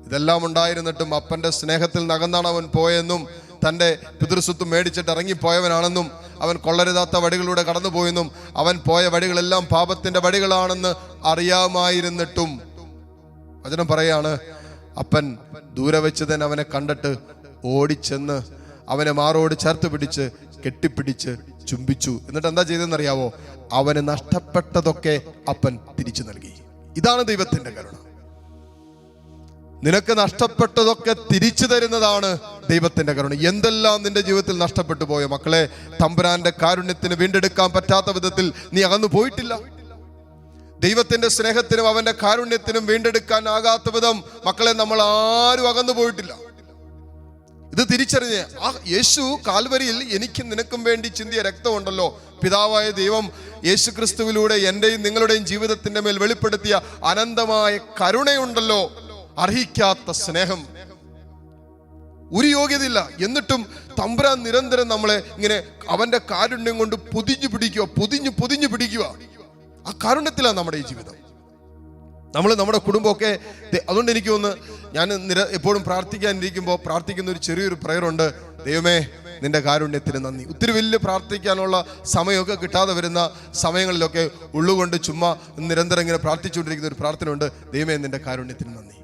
ഇതെല്ലാം ഉണ്ടായിരുന്നിട്ടും അപ്പന്റെ സ്നേഹത്തിൽ നകന്നാണ് അവൻ പോയെന്നും തൻ്റെ പിതൃസ്വത്ത് മേടിച്ചിട്ട് ഇറങ്ങിപ്പോയവനാണെന്നും അവൻ കൊള്ളരുതാത്ത വഴികളിലൂടെ കടന്നുപോയെന്നും അവൻ പോയ വഴികളെല്ലാം പാപത്തിന്റെ വഴികളാണെന്ന് അറിയാമായിരുന്നിട്ടും വചനം പറയാണ്, അപ്പൻ ദൂരെ വെച്ച് തന്നെ അവനെ കണ്ടിട്ട് ഓടിച്ചെന്ന് അവനെ മാറോട് ചേർത്ത് പിടിച്ച് കെട്ടിപ്പിടിച്ച് ചുംബിച്ചു. എന്നിട്ട് എന്താ ചെയ്തെന്നറിയാവോ? അവന് നഷ്ടപ്പെട്ടതൊക്കെ അപ്പൻ തിരിച്ചു നൽകി. ഇതാണ് ദൈവത്തിന്റെ കരുണ. നിനക്ക് നഷ്ടപ്പെട്ടതൊക്കെ തിരിച്ചു തരുന്നതാണ് ദൈവത്തിന്റെ കരുണ. എന്തെല്ലാം നിന്റെ ജീവിതത്തിൽ നഷ്ടപ്പെട്ടു പോയോ മക്കളെ, തമ്പുരാന്റെ കാരുണ്യത്തിന് വീണ്ടെടുക്കാൻ പറ്റാത്ത വിധത്തിൽ നീ അകന്നു പോയിട്ടില്ല. ദൈവത്തിന്റെ സ്നേഹത്തിനും അവന്റെ കാരുണ്യത്തിനും വീണ്ടെടുക്കാൻ ആകാത്ത വിധം മക്കളെ നമ്മൾ ആരും അകന്നു പോയിട്ടില്ല. ഇത് തിരിച്ചറിഞ്ഞ് ആ യേശു കാൽവരിയിൽ എനിക്കും നിനക്കും വേണ്ടി ചിന്തിയ രക്തമുണ്ടല്ലോ, പിതാവായ ദൈവം യേശു ക്രിസ്തുവിലൂടെ എന്റെയും നിങ്ങളുടെയും ജീവിതത്തിന്റെ മേൽ വെളിപ്പെടുത്തിയ അനന്തമായ കരുണയുണ്ടല്ലോ, അർഹിക്കാത്ത സ്നേഹം, ഒരു യോഗ്യതയില്ല. എന്നിട്ടും തമ്പുരാൻ നിരന്തരം നമ്മളെ ഇങ്ങനെ അവന്റെ കാരുണ്യം കൊണ്ട് പൊതിഞ്ഞു പിടിക്കുക. ആ കാരുണ്യത്തിലാണ് നമ്മുടെ ഈ ജീവിതം. നമ്മൾ നമ്മുടെ കുടുംബമൊക്കെ. അതുകൊണ്ട് എനിക്ക് തോന്നുന്നു, ഞാൻ എപ്പോഴും പ്രാർത്ഥിക്കാനിരിക്കുമ്പോൾ പ്രാർത്ഥിക്കുന്ന ഒരു ചെറിയൊരു പ്രയറുണ്ട്, ദൈവമേ നിന്റെ കാരുണ്യത്തിന് നന്ദി. ഒത്തിരി വലിയ പ്രാർത്ഥിക്കാനുള്ള സമയമൊക്കെ കിട്ടാതെ വരുന്ന സമയങ്ങളിലൊക്കെ ഉള്ളുകൊണ്ട് ചുമ്മാ നിരന്തരം ഇങ്ങനെ പ്രാർത്ഥിച്ചുകൊണ്ടിരിക്കുന്ന ഒരു പ്രാർത്ഥനയുണ്ട്, ദൈവമേ നിന്റെ കാരുണ്യത്തിന് നന്ദി,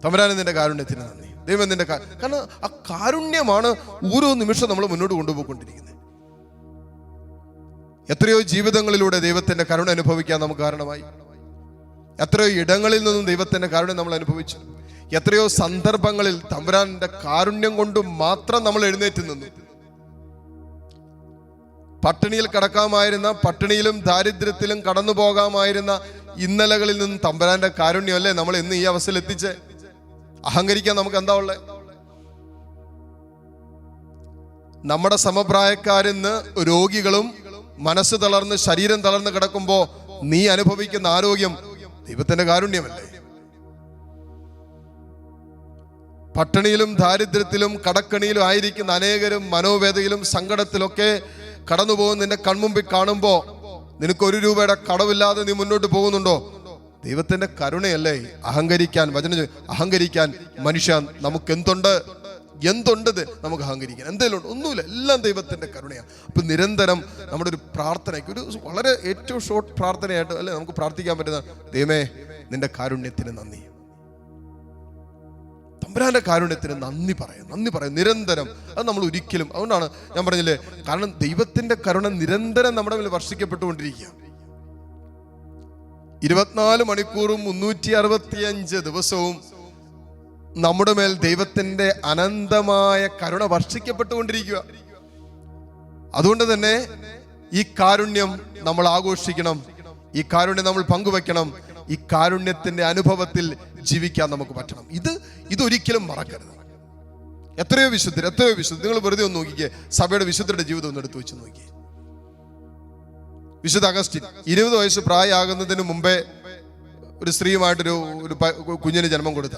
തമ്പുരാനെ നിന്റെ കാരുണ്യത്തിന് നന്ദി, ദൈവം നിന്റെ കാരണം ആ കാരുണ്യമാണ് ഓരോ നിമിഷം നമ്മൾ മുന്നോട്ട് കൊണ്ടുപോയിക്കൊണ്ടിരിക്കുന്നത്. എത്രയോ ജീവിതങ്ങളിലൂടെ ദൈവത്തിന്റെ കരുണ അനുഭവിക്കാൻ നമുക്ക് കാരണമായി. എത്രയോ ഇടങ്ങളിൽ നിന്നും ദൈവത്തിന്റെ കാരുണ്യം നമ്മൾ അനുഭവിച്ചു. എത്രയോ സന്ദർഭങ്ങളിൽ തമ്പുരാന്റെ കാരുണ്യം കൊണ്ട് മാത്രം നമ്മൾ എഴുന്നേറ്റ് നിന്നു. പട്ടിണിയിൽ കിടക്കാമായിരുന്ന, പട്ടിണിയിലും ദാരിദ്ര്യത്തിലും കടന്നു പോകാമായിരുന്ന ഇന്നലകളിൽ നിന്നും തമ്പുരാന്റെ കാരുണ്യമല്ലേ നമ്മൾ ഇന്ന് ഈ അവസ്ഥയിൽ എത്തിച്ച്. അഹങ്കരിക്കാൻ നമുക്ക് എന്താ ഉള്ളത്? നമ്മുടെ സമപ്രായക്കാരിന്ന് രോഗികളും മനസ്സ് തളർന്ന് ശരീരം തളർന്ന് കിടക്കുമ്പോ നീ അനുഭവിക്കുന്ന ആരോഗ്യം ദൈവത്തിന്റെ കാരുണ്യമല്ലേ? പട്ടിണിയിലും ദാരിദ്ര്യത്തിലും കടക്കണിയിലും ആയിരിക്കുന്ന അനേകരും മനോവേദയിലും സങ്കടത്തിലൊക്കെ കടന്നുപോകുന്ന നിന്റെ കൺമുമ്പിൽ കാണുമ്പോ നിനക്ക് 1 രൂപയുടെ കടവില്ലാതെ നീ മുന്നോട്ട് പോകുന്നുണ്ടോ? ദൈവത്തിന്റെ കരുണയല്ലേ? അഹങ്കരിക്കാൻ അഹങ്കരിക്കാൻ മനുഷ്യ നമുക്ക് എന്തുണ്ട് നമുക്ക് അഹങ്കരിക്കാൻ? എന്തെങ്കിലും ഉണ്ട്? ഒന്നുമില്ല, എല്ലാം ദൈവത്തിന്റെ കരുണയാണ്. അപ്പൊ നിരന്തരം നമ്മുടെ ഒരു പ്രാർത്ഥനയ്ക്ക് ഒരു വളരെ ഏറ്റവും ഷോർട്ട് പ്രാർത്ഥനയായിട്ട് അല്ലെ നമുക്ക് പ്രാർത്ഥിക്കാൻ പറ്റുന്ന, ദൈവമേ നിന്റെ കാരുണ്യത്തിന് നന്ദി, തമ്പുരാന്റെ കാരുണ്യത്തിന് നന്ദി പറയാം നിരന്തരം. അത് നമ്മൾ ഒരിക്കലും, അതുകൊണ്ടാണ് ഞാൻ പറഞ്ഞില്ലേ, കാരണം ദൈവത്തിന്റെ കരുണ നിരന്തരം നമ്മുടെ മേൽ വർഷിക്കപ്പെട്ടുകൊണ്ടിരിക്കുക. 24 മണിക്കൂറും 365 ദിവസവും നമ്മുടെ മേൽ ദൈവത്തിന്റെ അനന്തമായ കരുണ വർഷിക്കപ്പെട്ടുകൊണ്ടിരിക്കുക. അതുകൊണ്ട് തന്നെ ഈ കാരുണ്യം നമ്മൾ ആഘോഷിക്കണം, ഈ കാരുണ്യം നമ്മൾ പങ്കുവെക്കണം, ഈ കാരുണ്യത്തിന്റെ അനുഭവത്തിൽ ജീവിക്കാൻ നമുക്ക് പറ്റണം. ഇതൊരിക്കലും മറക്കരുത്. എത്രയോ വിശുദ്ധർ. നിങ്ങൾ വെറുതെ ഒന്ന് നോക്കിക്കേ, സഭയുടെ വിശുദ്ധരുടെ ജീവിതം ഒന്ന് എടുത്തു വെച്ച് നോക്കിയേ. വിശുദ്ധ അഗസ്റ്റിൻ 20 വയസ്സ് പ്രായമാകുന്നതിന് മുമ്പേ ഒരു സ്ത്രീയുമായിട്ടൊരു കുഞ്ഞിന് ജന്മം കൊടുത്ത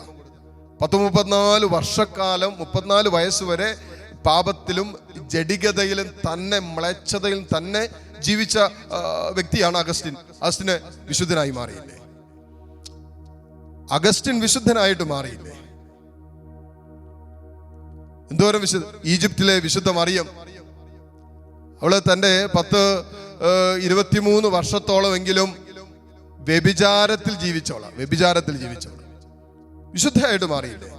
34 വർഷക്കാലം 34 വയസ്സ് വരെ പാപത്തിലും ജഡികതയിലും തന്നെ മ്ലേച്ഛതയിലും തന്നെ ജീവിച്ച വ്യക്തിയാണ് അഗസ്റ്റിൻ. അഗസ്റ്റിന് വിശുദ്ധനായി മാറിയില്ലേ? അഗസ്റ്റിൻ വിശുദ്ധനായിട്ട് മാറിയില്ലേ? എന്തോരം ഈജിപ്തിലെ വിശുദ്ധ മറിയം, അവള് തൻ്റെ 23 വർഷത്തോളമെങ്കിലും വ്യഭിചാരത്തിൽ ജീവിച്ചോളാം. വിശുദ്ധയായിട്ട് മാറിയില്ലേ?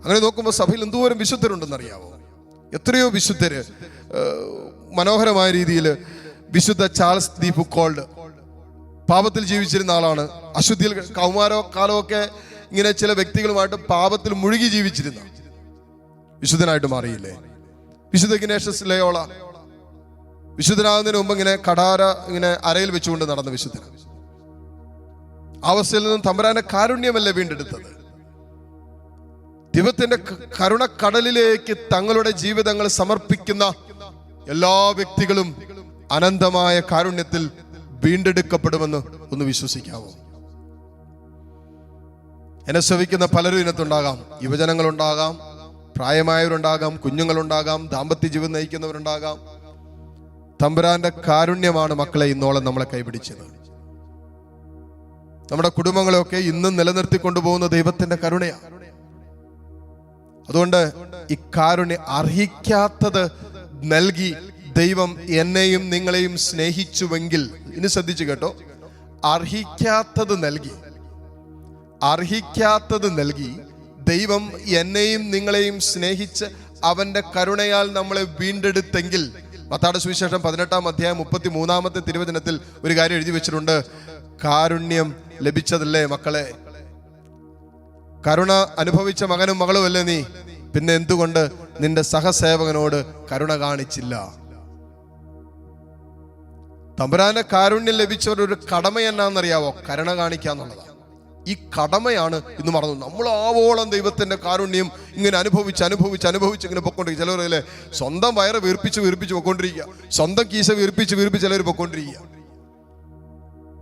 അങ്ങനെ നോക്കുമ്പോൾ സഭയിൽ എന്തോരം വിശുദ്ധരുണ്ടെന്നറിയാവോ? എത്രയോ വിശുദ്ധര്. മനോഹരമായ രീതിയിൽ വിശുദ്ധ ചാൾസ് ദി ഫുക്കോൾഡ് പാപത്തിൽ ജീവിച്ചിരുന്ന ആളാണ്. അശുദ്ധിയിൽ കാലമൊക്കെ ഇങ്ങനെ ചില വ്യക്തികളുമായിട്ട് പാപത്തിൽ മുഴുകി ജീവിച്ചിരുന്ന വിശുദ്ധനായിട്ട് മാറിയില്ലേ? വിശുദ്ധ ഇഗ്നേഷ്യസ് ലയോള വിശുദ്ധനാകുന്നതിന് മുമ്പ് ഇങ്ങനെ കടാര ഇങ്ങനെ അരയിൽ വെച്ചുകൊണ്ട് നടന്ന വിശുദ്ധൻ. അവസ്ഥയിൽ നിന്നും തമ്പുരാന്റെ കാരുണ്യമല്ലേ വീണ്ടെടുത്തത്? ദൈവത്തിന്റെ കരുണക്കടലിലേക്ക് തങ്ങളുടെ ജീവിതങ്ങൾ സമർപ്പിക്കുന്ന എല്ലാ വ്യക്തികളും അനന്തമായ കാരുണ്യത്തിൽ വീണ്ടെടുക്കപ്പെടുമെന്ന് ഒന്ന് വിശ്വസിക്കാവോ? എന്നെ ശ്രവിക്കുന്ന പലരും ഇതിനകത്തുണ്ടാകാം. യുവജനങ്ങളുണ്ടാകാം, പ്രായമായവരുണ്ടാകാം, കുഞ്ഞുങ്ങളുണ്ടാകാം, ദാമ്പത്യ ജീവിതം നയിക്കുന്നവരുണ്ടാകാം. തമ്പുരാന്റെ കാരുണ്യമാണ് മക്കളെ ഇന്നോളം നമ്മളെ കൈപിടിച്ചത്. നമ്മുടെ കുടുംബങ്ങളെയൊക്കെ ഇന്നും നിലനിർത്തിക്കൊണ്ടുപോകുന്ന ദൈവത്തിന്റെ കരുണയാണ്. അതുകൊണ്ട് ഈ കാരുണ്യം അർഹിക്കാത്തത് നൽകി ദൈവം എന്നെയും നിങ്ങളെയും സ്നേഹിച്ചുവെങ്കിൽ, ഇനി ശ്രദ്ധിച്ചു കേട്ടോ, അർഹിക്കാത്തത് നൽകി ദൈവം എന്നെയും നിങ്ങളെയും സ്നേഹിച്ച് അവന്റെ കരുണയാൽ നമ്മളെ വീണ്ടെടുത്തെങ്കിൽ, മത്തായിയുടെ സുവിശേഷം 18-ാം അധ്യായം 33-ാമത്തെ തിരുവചനത്തിൽ ഒരു കാര്യം എഴുതി വെച്ചിട്ടുണ്ട്. കാരുണ്യം ലഭിച്ചതല്ലേ മക്കളെ? കരുണ അനുഭവിച്ച മകനും മകളും അല്ലേ നീ? പിന്നെ എന്തുകൊണ്ട് നിന്റെ സഹസേവകനോട് കരുണ കാണിച്ചില്ല? തമ്പുരാന്റെ കാരുണ്യം ലഭിച്ചവരുടെ ഒരു കടമ എന്നാന്നറിയാവോ? കരുണ കാണിക്കാന്നുള്ളതാണ്. ഈ കടമയാണ് ഇന്ന് മറന്നു. നമ്മൾ ആവോളം ദൈവത്തിന്റെ കാരുണ്യം ഇങ്ങനെ അനുഭവിച്ച് ഇങ്ങനെ പൊക്കൊണ്ടിരിക്കുക. ചിലവരല്ലേ സ്വന്തം വയറ് വീർപ്പിച്ച് പൊക്കൊണ്ടിരിക്കുക, സ്വന്തം കീശ വീർപ്പിച്ച് ചിലർ പൊക്കൊണ്ടിരിക്കുക.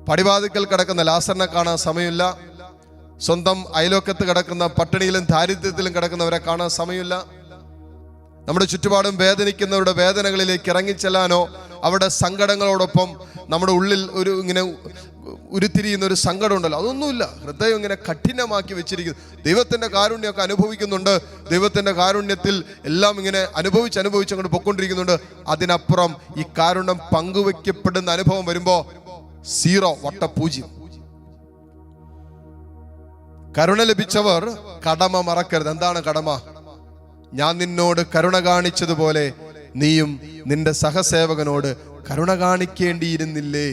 പടിവാതിക്കൽ കിടക്കുന്ന ലാസറിനെ കാണാൻ സമയമില്ല, സ്വന്തം അയലോക്കത്ത് കിടക്കുന്ന പട്ടിണിയിലും ദാരിദ്ര്യത്തിലും കിടക്കുന്നവരെ കാണാൻ സമയമില്ല. നമ്മുടെ ചുറ്റുപാടും വേദനിക്കുന്നവരുടെ വേദനകളിലേക്ക് ഇറങ്ങിച്ചെല്ലാനോ അവരുടെ സങ്കടങ്ങളോടൊപ്പം നമ്മുടെ ഉള്ളിൽ ഒരു ഇങ്ങനെ ഉരുത്തിരിയുന്ന ഒരു സങ്കടം ഉണ്ടല്ലോ, അതൊന്നുമില്ല. ഹൃദയം ഇങ്ങനെ കഠിനമാക്കി വെച്ചിരിക്കുന്നു. ദൈവത്തിന്റെ കാരുണ്യമൊക്കെ അനുഭവിക്കുന്നുണ്ട്. ദൈവത്തിന്റെ കാരുണ്യത്തിൽ എല്ലാം ഇങ്ങനെ അനുഭവിച്ച് അങ്ങോട്ട് പൊക്കൊണ്ടിരിക്കുന്നുണ്ട്. അതിനപ്പുറം ഈ കാരുണ്യം പങ്കുവെക്കപ്പെടുന്ന അനുഭവം വരുമ്പോ 0 വട്ടപൂജ്യം. കരുണ ലഭിച്ചവർ കടമ മറക്കരുത്. എന്താണ് കടമ? ഞാൻ നിന്നോട് കരുണ കാണിച്ചതുപോലെ നീയും നിന്റെ സഹസേവകനോട് കരുണ കാണിക്കേണ്ടിയിരുന്നില്ലേ?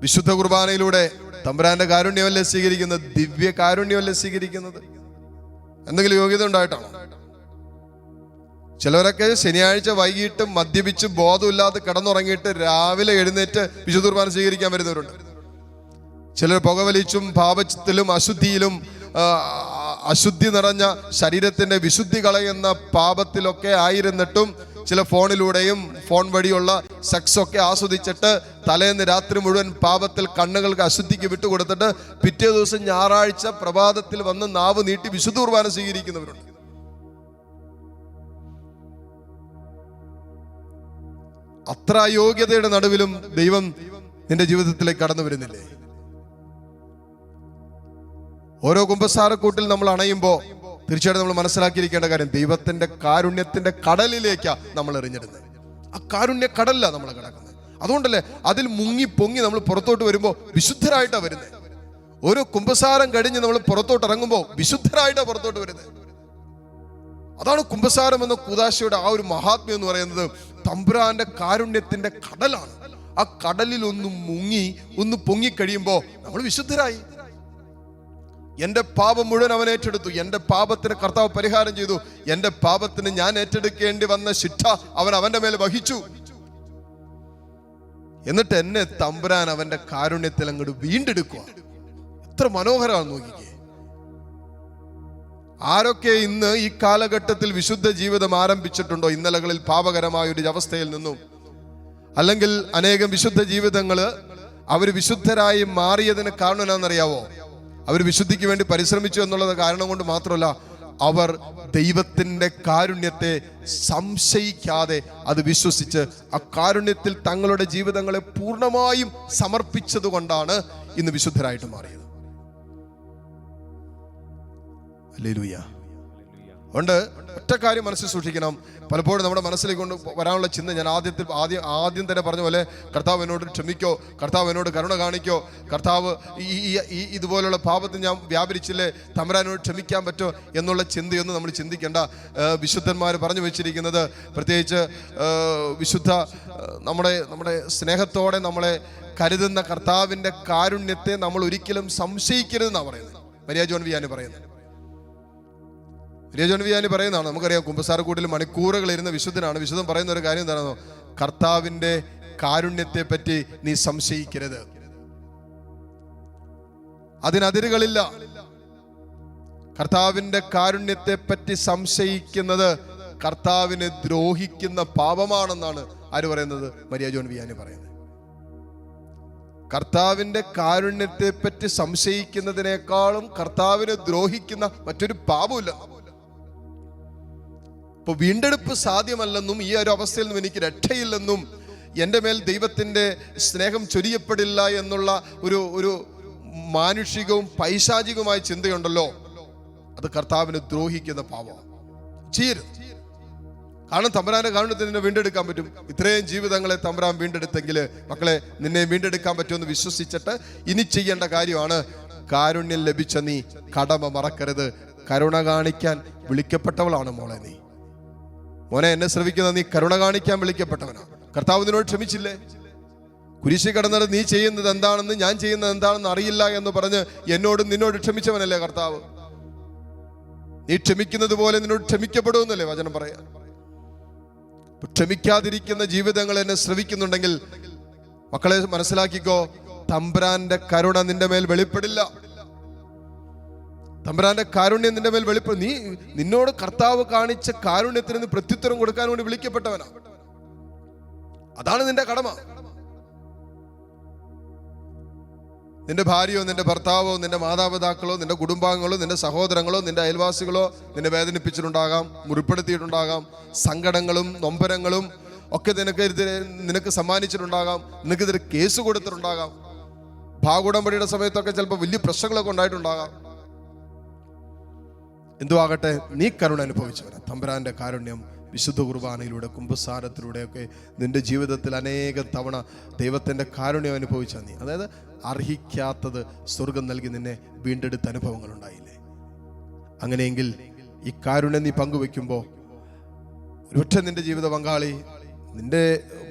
വിശുദ്ധ കുർബാനയിലൂടെ തമ്പുരാന്റെ കാരുണ്യമല്ലേ സ്വീകരിക്കുന്നത്? ദിവ്യ കാരുണ്യമല്ലേ സ്വീകരിക്കുന്നത്? എന്തെങ്കിലും യോഗ്യത ഉണ്ടായിട്ടാണോ? ചിലവരൊക്കെ ശനിയാഴ്ച വൈകിട്ട് മദ്യപിച്ച് ബോധമില്ലാതെ കിടന്നുറങ്ങിയിട്ട് രാവിലെ എഴുന്നേറ്റ് വിശുദ്ധ കുർബാന സ്വീകരിക്കാൻ വരുന്നവരുണ്ട്. ചിലർ പുകവലിച്ചും പാപത്തിലും അശുദ്ധിയിലും അശുദ്ധി നിറഞ്ഞ ശരീരത്തിന്റെ വിശുദ്ധി കളയുന്ന പാപത്തിലൊക്കെ ആയിരുന്നിട്ടും ചില ഫോണിലൂടെയും ഫോൺ വഴിയുള്ള സെക്സ് ഒക്കെ ആസ്വദിച്ചിട്ട് തലേന്ന് രാത്രി മുഴുവൻ പാപത്തിൽ കണ്ണുകൾക്ക് അശുദ്ധിക്ക് വിട്ടുകൊടുത്തിട്ട് പിറ്റേ ദിവസം ഞായറാഴ്ച പ്രഭാതത്തിൽ വന്ന് നാവ് നീട്ടി വിശുദ്ധ കുർബാന സ്വീകരിക്കുന്നവരുണ്ട്. അത്ര അയോഗ്യതയുടെ നടുവിലും ദൈവം നിന്റെ ജീവിതത്തിലേക്ക് കടന്നു വരുന്നില്ലേ? ഓരോ കുമ്പസാരക്കൂട്ടിൽ നമ്മൾ അണയുമ്പോൾ തീർച്ചയായിട്ടും നമ്മൾ മനസ്സിലാക്കിയിരിക്കേണ്ട കാര്യം, ദൈവത്തിന്റെ കാരുണ്യത്തിന്റെ കടലിലേക്കാ നമ്മൾ എറിഞ്ഞിടുന്നത്. ആ കാരുണ്യ കടലിലാ നമ്മൾ കിടക്കുന്നത്. അതുകൊണ്ടല്ലേ അതിൽ മുങ്ങി പൊങ്ങി നമ്മൾ പുറത്തോട്ട് വരുമ്പോൾ വിശുദ്ധരായിട്ടാണ് വരുന്നത്. ഓരോ കുമ്പസാരം കഴിഞ്ഞ് നമ്മൾ പുറത്തോട്ട് ഇറങ്ങുമ്പോൾ വിശുദ്ധരായിട്ടാണ് പുറത്തോട്ട് വരുന്നത്. അതാണ് കുമ്പസാരം എന്ന കൂദാശയുടെ ആ ഒരു മഹാത്മ്യം എന്ന് പറയുന്നത്. തമ്പുരാന്റെ കാരുണ്യത്തിന്റെ കടലാണ്. ആ കടലിൽ ഒന്ന് പൊങ്ങിക്കഴിയുമ്പോൾ നമ്മൾ വിശുദ്ധരായി. എന്റെ പാപം മുഴുവൻ അവൻ ഏറ്റെടുത്തു. എന്റെ പാപത്തിന് കർത്താവ് പരിഹാരം ചെയ്തു. എന്റെ പാപത്തിന് ഞാൻ ഏറ്റെടുക്കേണ്ടി വന്ന ശിക്ഷ അവൻ അവന്റെ മേൽ വഹിച്ചു. എന്നിട്ട് എന്നെ തമ്പുരാൻ അവന്റെ കാരുണ്യത്തിൽ അങ്ങോട്ട് വീണ്ടെടുക്കുക. എത്ര മനോഹരമാണ് നോക്കിക്കേ. ആരൊക്കെ ഇന്ന് ഈ കാലഘട്ടത്തിൽ വിശുദ്ധ ജീവിതം ആരംഭിച്ചിട്ടുണ്ടോ, ഇന്നലകളിൽ പാപകരമായ ഒരു അവസ്ഥയിൽ നിന്നും, അല്ലെങ്കിൽ അനേകം വിശുദ്ധ ജീവിതങ്ങള് അവർ വിശുദ്ധരായി മാറിയതിന് കാരണം എന്നാണെന്നറിയാവോ? അവർ വിശുദ്ധിക്ക് വേണ്ടി പരിശ്രമിച്ചു എന്നുള്ളത് കാരണം കൊണ്ട് മാത്രമല്ല, അവർ ദൈവത്തിന്റെ കാരുണ്യത്തെ സംശയിക്കാതെ അത് വിശ്വസിച്ച് ആ കാരുണ്യത്തിൽ തങ്ങളുടെ ജീവിതങ്ങളെ പൂർണ്ണമായും സമർപ്പിച്ചത് കൊണ്ടാണ് ഇന്ന് വിശുദ്ധരായിട്ട് മാറിയത്. ഹല്ലേലൂയ. അതുകൊണ്ട് ഒറ്റ കാര്യം മനസ്സിൽ സൂക്ഷിക്കണം. പലപ്പോഴും നമ്മുടെ മനസ്സിലേക്ക് കൊണ്ട് വരാനുള്ള ചിന്ത, ഞാൻ ആദ്യം തന്നെ പറഞ്ഞ പോലെ, കർത്താവ് എന്നോട് ക്ഷമിക്കോ, കർത്താവ് എന്നോട് കരുണ കാണിക്കോ, കർത്താവ് ഈ ഇതുപോലുള്ള പാപത്തിൽ ഞാൻ വ്യാപരിച്ചില്ലേ, തമ്പുരാനോട് ക്ഷമിക്കാൻ പറ്റോ എന്നുള്ള ചിന്തയൊന്നും നമ്മൾ ചിന്തിക്കേണ്ട. വിശുദ്ധന്മാർ പറഞ്ഞു വെച്ചിരിക്കുന്നത്, പ്രത്യേകിച്ച് വിശുദ്ധ നമ്മുടെ സ്നേഹത്തോടെ നമ്മളെ കരുതുന്ന കർത്താവിൻ്റെ കാരുണ്യത്തെ നമ്മൾ ഒരിക്കലും സംശയിക്കരുതെന്നാണ് പറയുന്നത്. മരിയ ജോൺ വിയാനി പറയുന്നത്. മരിയ ജോൺ വിയാനി പറയുന്നതാണ്. നമുക്കറിയാം, കുമ്പസാരക്കൂട്ടിൽ മണിക്കൂറുകൾ ഇരുന്ന വിശുദ്ധനാണ്. വിശുദ്ധൻ പറയുന്ന ഒരു കാര്യം എന്താണെന്നോ, കർത്താവിൻ്റെ കാരുണ്യത്തെ പറ്റി നീ സംശയിക്കരുത്, അതിനതിരുകളില്ല. കർത്താവിൻ്റെ കാരുണ്യത്തെ പറ്റി സംശയിക്കുന്നത് കർത്താവിനെ ദ്രോഹിക്കുന്ന പാപമാണെന്നാണ് ആര് പറയുന്നത്? മരിയ ജോൺ വിയാനി പറയുന്നത്. കർത്താവിൻ്റെ കാരുണ്യത്തെ പറ്റി സംശയിക്കുന്നതിനേക്കാളും കർത്താവിനെ ദ്രോഹിക്കുന്ന മറ്റൊരു പാപമില്ല. ഇപ്പൊ വീണ്ടെടുപ്പ് സാധ്യമല്ലെന്നും ഈ ഒരു അവസ്ഥയിൽ നിന്നും എനിക്ക് രക്ഷയില്ലെന്നും എൻ്റെ മേൽ ദൈവത്തിൻ്റെ സ്നേഹം ചൊരിയപ്പെടില്ല എന്നുള്ള ഒരു മാനുഷികവും പൈശാചികവുമായ ചിന്തയുണ്ടല്ലോ, അത് കർത്താവിനെ ദ്രോഹിക്കുന്ന പാപമാണ്. ചെയ്യരുത്. കാരണം തമ്പുരാന്റെ കാരുണ്യത്തിൽ നിന്നെ വീണ്ടെടുക്കാൻ പറ്റും. ഇത്രയും ജീവിതങ്ങളെ തമ്പുരാൻ വീണ്ടെടുത്തെങ്കിൽ മക്കളെ നിന്നെ വീണ്ടെടുക്കാൻ പറ്റുമെന്ന് വിശ്വസിച്ചിട്ട് ഇനി ചെയ്യേണ്ട കാര്യമാണ്, കാരുണ്യം ലഭിച്ച നീ കടമ മറക്കരുത്. കരുണ കാണിക്കാൻ വിളിക്കപ്പെട്ടവളാണ് മോളെ നീ. മോനെ, എന്നെ ശ്രവിക്കുന്ന നീ കരുണ കാണിക്കാൻ വിളിക്കപ്പെട്ടവനാണ്. കർത്താവ് നിന്നോട് ക്ഷമിച്ചില്ലേ? കുരിശി കിടന്നത് നീ ചെയ്യുന്നത് എന്താണെന്ന് ഞാൻ ചെയ്യുന്നത് എന്താണെന്ന് അറിയില്ല എന്ന് പറഞ്ഞ് നിന്നോട് ക്ഷമിച്ചവനല്ലേ കർത്താവ്? നീ ക്ഷമിക്കുന്നത് പോലെ നിന്നോട് ക്ഷമിക്കപ്പെടുമെന്നല്ലേ വചനം പറയാ. ക്ഷമിക്കാതിരിക്കുന്ന ജീവിതങ്ങൾ എന്നെ ശ്രവിക്കുന്നുണ്ടെങ്കിൽ മക്കളെ മനസ്സിലാക്കിക്കോ, തമ്പുരാന്റെ കരുണ നിന്റെ മേൽ വെളിപ്പെടില്ല. തമ്പുരാന്റെ കാരുണ്യം നിന്റെ മേൽ വെളിപ്പെടും. നിന്നോട് കർത്താവ് കാണിച്ച കാരുണ്യത്തിന് നീ പ്രത്യുത്തരം കൊടുക്കാൻ വേണ്ടി വിളിക്കപ്പെട്ടവനാ. അതാണ് നിന്റെ കടമ. നിന്റെ ഭാര്യയോ നിന്റെ ഭർത്താവോ നിന്റെ മാതാപിതാക്കളോ നിന്റെ കുടുംബാംഗങ്ങളോ നിന്റെ സഹോദരങ്ങളോ നിന്റെ അയൽവാസികളോ നിന്നെ വേദനിപ്പിച്ചിട്ടുണ്ടാകാം, മുറിപ്പെടുത്തിയിട്ടുണ്ടാകാം, സങ്കടങ്ങളും നൊമ്പരങ്ങളും ഒക്കെ നിനക്ക് സമ്മാനിച്ചിട്ടുണ്ടാകാം, നിനക്കെതിരെ കേസ് കൊടുത്തിട്ടുണ്ടാകാം, ഭാഗുടമ്പടിയുടെ സമയത്തൊക്കെ ചിലപ്പോൾ വലിയ പ്രശ്നങ്ങളൊക്കെ ഉണ്ടായിട്ടുണ്ടാകാം. എന്തോ ആകട്ടെ, നീ കരുണ അനുഭവിച്ചവരാ. തമ്പുരാന്റെ കാരുണ്യം വിശുദ്ധ കുർബാനയിലൂടെ കുമ്പസാരത്തിലൂടെയൊക്കെ നിന്റെ ജീവിതത്തിൽ അനേകം തവണ ദൈവത്തിൻ്റെ കാരുണ്യം അനുഭവിച്ച നീ, അതായത് അർഹിക്കാത്തത് സ്വർഗം നൽകി നിന്നെ വീണ്ടെടുത്ത അനുഭവങ്ങൾ ഉണ്ടായില്ലേ? അങ്ങനെയെങ്കിൽ ഈ കാരുണ്യം നീ പങ്കുവെക്കുമ്പോൾ ഒരുപക്ഷെ നിന്റെ ജീവിത പങ്കാളി, നിന്റെ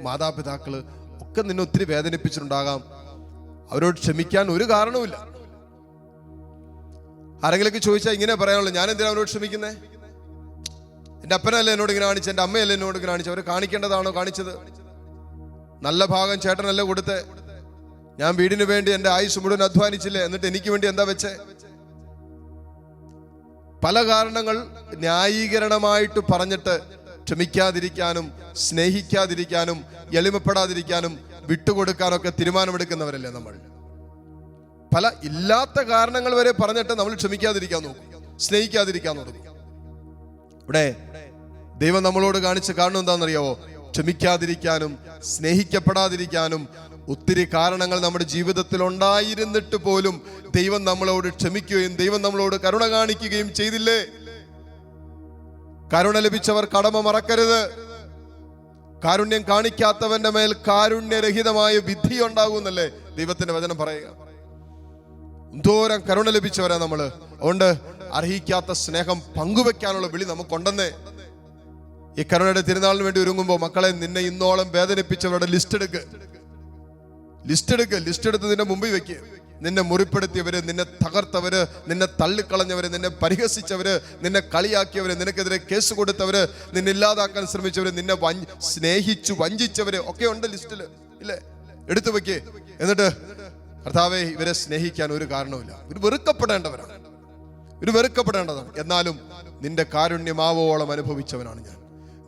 മാതാപിതാക്കള് ഒക്കെ നിന്നെ ഒത്തിരി വേദനിപ്പിച്ചിട്ടുണ്ടാകാം. അവരോട് ക്ഷമിക്കാൻ ഒരു കാരണവുമില്ല. ആരെങ്കിലൊക്കെ ചോദിച്ചാൽ ഇങ്ങനെ പറയാനുള്ളൂ, ഞാൻ എന്തിനാ അവരോട് ക്ഷമിക്കുന്നേ? എൻ്റെ അപ്പനല്ലേ എന്നോട് ഇങ്ങനെ കാണിച്ചത്, എൻ്റെ അമ്മയല്ലേ എന്നോട് ഇങ്ങനെ കാണിച്ചത്, അവർ കാണിക്കേണ്ടതാണോ കാണിച്ചത്? നല്ല ഭാഗം ചേട്ടനല്ലേ കൊടുത്തേ? ഞാൻ വീടിന് വേണ്ടി എൻ്റെ ആയുസ് മുഴുവൻ അധ്വാനിച്ചില്ലേ, എന്നിട്ട് എനിക്ക് വേണ്ടി എന്താ വെച്ചേ? പല കാരണങ്ങൾ ന്യായീകരണമായിട്ട് പറഞ്ഞിട്ട് ക്ഷമിക്കാതിരിക്കാനും സ്നേഹിക്കാതിരിക്കാനും എളിമപ്പെടാതിരിക്കാനും വിട്ടുകൊടുക്കാനൊക്കെ തീരുമാനമെടുക്കുന്നവരല്ലേ നമ്മൾ. പല ഇല്ലാത്ത കാരണങ്ങൾ വരെ പറഞ്ഞിട്ട് നമ്മൾ ക്ഷമിക്കാതിരിക്കാൻ നോക്കും, സ്നേഹിക്കാതിരിക്കാൻ നോക്കും. ഇവിടെ ദൈവം നമ്മളോട് കാണിച്ച കാരണം എന്താണെന്നറിയാവോ? ക്ഷമിക്കാതിരിക്കാനും സ്നേഹിക്കപ്പെടാതിരിക്കാനും ഒത്തിരി കാരണങ്ങൾ നമ്മുടെ ജീവിതത്തിൽ ഉണ്ടായിരുന്നിട്ട് പോലും ദൈവം നമ്മളോട് ക്ഷമിക്കുകയും ദൈവം നമ്മളോട് കരുണ കാണിക്കുകയും ചെയ്തില്ലേ? കരുണ ലഭിച്ചവർ കടമ മറക്കരുത്. കാരുണ്യം കാണിക്കാത്തവന്റെ മേൽ കാരുണ്യരഹിതമായ വിധി ഉണ്ടാകുമെന്നല്ലേ ദൈവത്തിന്റെ വചനം പറയുക. എന്തോരം കരുണ ലഭിച്ചവരാ നമ്മള്. അതുകൊണ്ട് അർഹിക്കാത്ത സ്നേഹം പങ്കുവെക്കാനുള്ള വിളി നമുക്കുണ്ടെന്നേ. ഈ കരുണയുടെ തിരുനാളിന് വേണ്ടി ഒരുങ്ങുമ്പോൾ മക്കളെ, നിന്നെ ഇന്നോളം വേദനിപ്പിച്ചവരുടെ ലിസ്റ്റ് എടുത്ത് നിന്റെ മുമ്പിൽ വെക്കുക. നിന്നെ മുറിപ്പെടുത്തിയവര്, നിന്നെ തകർത്തവര്, നിന്നെ തള്ളിക്കളഞ്ഞവര്, നിന്നെ പരിഹസിച്ചവര്, നിന്നെ കളിയാക്കിയവര്, നിനക്കെതിരെ കേസ് കൊടുത്തവര്, നിന്നെ ഇല്ലാതാക്കാൻ ശ്രമിച്ചവര്, നിന്നെ സ്നേഹിച്ചു വഞ്ചിച്ചവര് ഒക്കെ ഉണ്ട് ലിസ്റ്റില്, ഇല്ലേ? എടുത്തു വെക്കേ. എന്നിട്ട് കർത്താവേ, ഇവരെ സ്നേഹിക്കാൻ ഒരു കാരണവുമില്ല, ഇവർ വെറുക്കപ്പെടേണ്ടവരാണ്, ഇവർ വെറുക്കപ്പെടേണ്ടതാണ്. എന്നാലും നിന്റെ കാരുണ്യമാവോളം അനുഭവിച്ചവനാണ് ഞാൻ,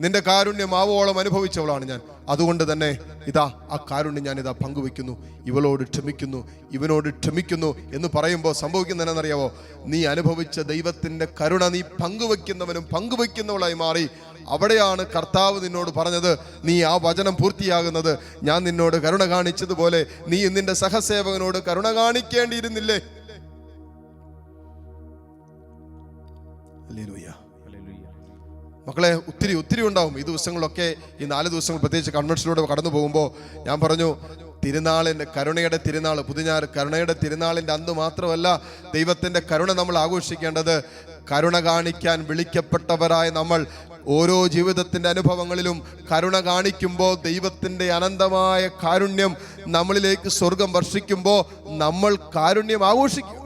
നിന്റെ കാരുണ്യമാവോളം അനുഭവിച്ചവളാണ് ഞാൻ. അതുകൊണ്ട് തന്നെ ഇതാ ആ കാരുണ്യം ഞാൻ ഇതാ പങ്കുവെക്കുന്നു, ഇവളോട് ക്ഷമിക്കുന്നു, ഇവനോട് ക്ഷമിക്കുന്നു എന്ന് പറയുമ്പോൾ സംഭവിക്കുന്നതെന്നറിയാവോ? നീ അനുഭവിച്ച ദൈവത്തിന്റെ കരുണ നീ പങ്കുവെക്കുന്നവനും പങ്കുവെക്കുന്നവളായി മാറി. അവിടെയാണ് കർത്താവ് നിന്നോട് പറഞ്ഞത്, നീ ആ വചനം പൂർത്തിയാകുന്നത്, ഞാൻ നിന്നോട് കരുണ കാണിച്ചതുപോലെ നീ നിന്റെ സഹസേവകനോട് കരുണ കാണിക്കേണ്ടിയിരുന്നില്ലേ? മക്കളെ ഒത്തിരി ഉണ്ടാവും. ഈ ദിവസങ്ങളിലൊക്കെ, ഈ 4 ദിവസങ്ങൾ പ്രത്യേകിച്ച് കൺവെൻഷനിലൂടെ കടന്നു പോകുമ്പോൾ ഞാൻ പറഞ്ഞു, തിരുനാളിൻ്റെ കരുണയുടെ തിരുനാൾ, പുതുഞാറ് കരുണയുടെ തിരുനാളിൻ്റെ അന്ന് മാത്രമല്ല ദൈവത്തിൻ്റെ കരുണ നമ്മൾ ആഘോഷിക്കേണ്ടത്. കരുണ കാണിക്കാൻ വിളിക്കപ്പെട്ടവരായ നമ്മൾ ഓരോ ജീവിതത്തിൻ്റെ അനുഭവങ്ങളിലും കരുണ കാണിക്കുമ്പോൾ ദൈവത്തിൻ്റെ അനന്തമായ കാരുണ്യം നമ്മളിലേക്ക് സ്വർഗം വർഷിക്കുമ്പോൾ നമ്മൾ കാരുണ്യം ആഘോഷിക്കും.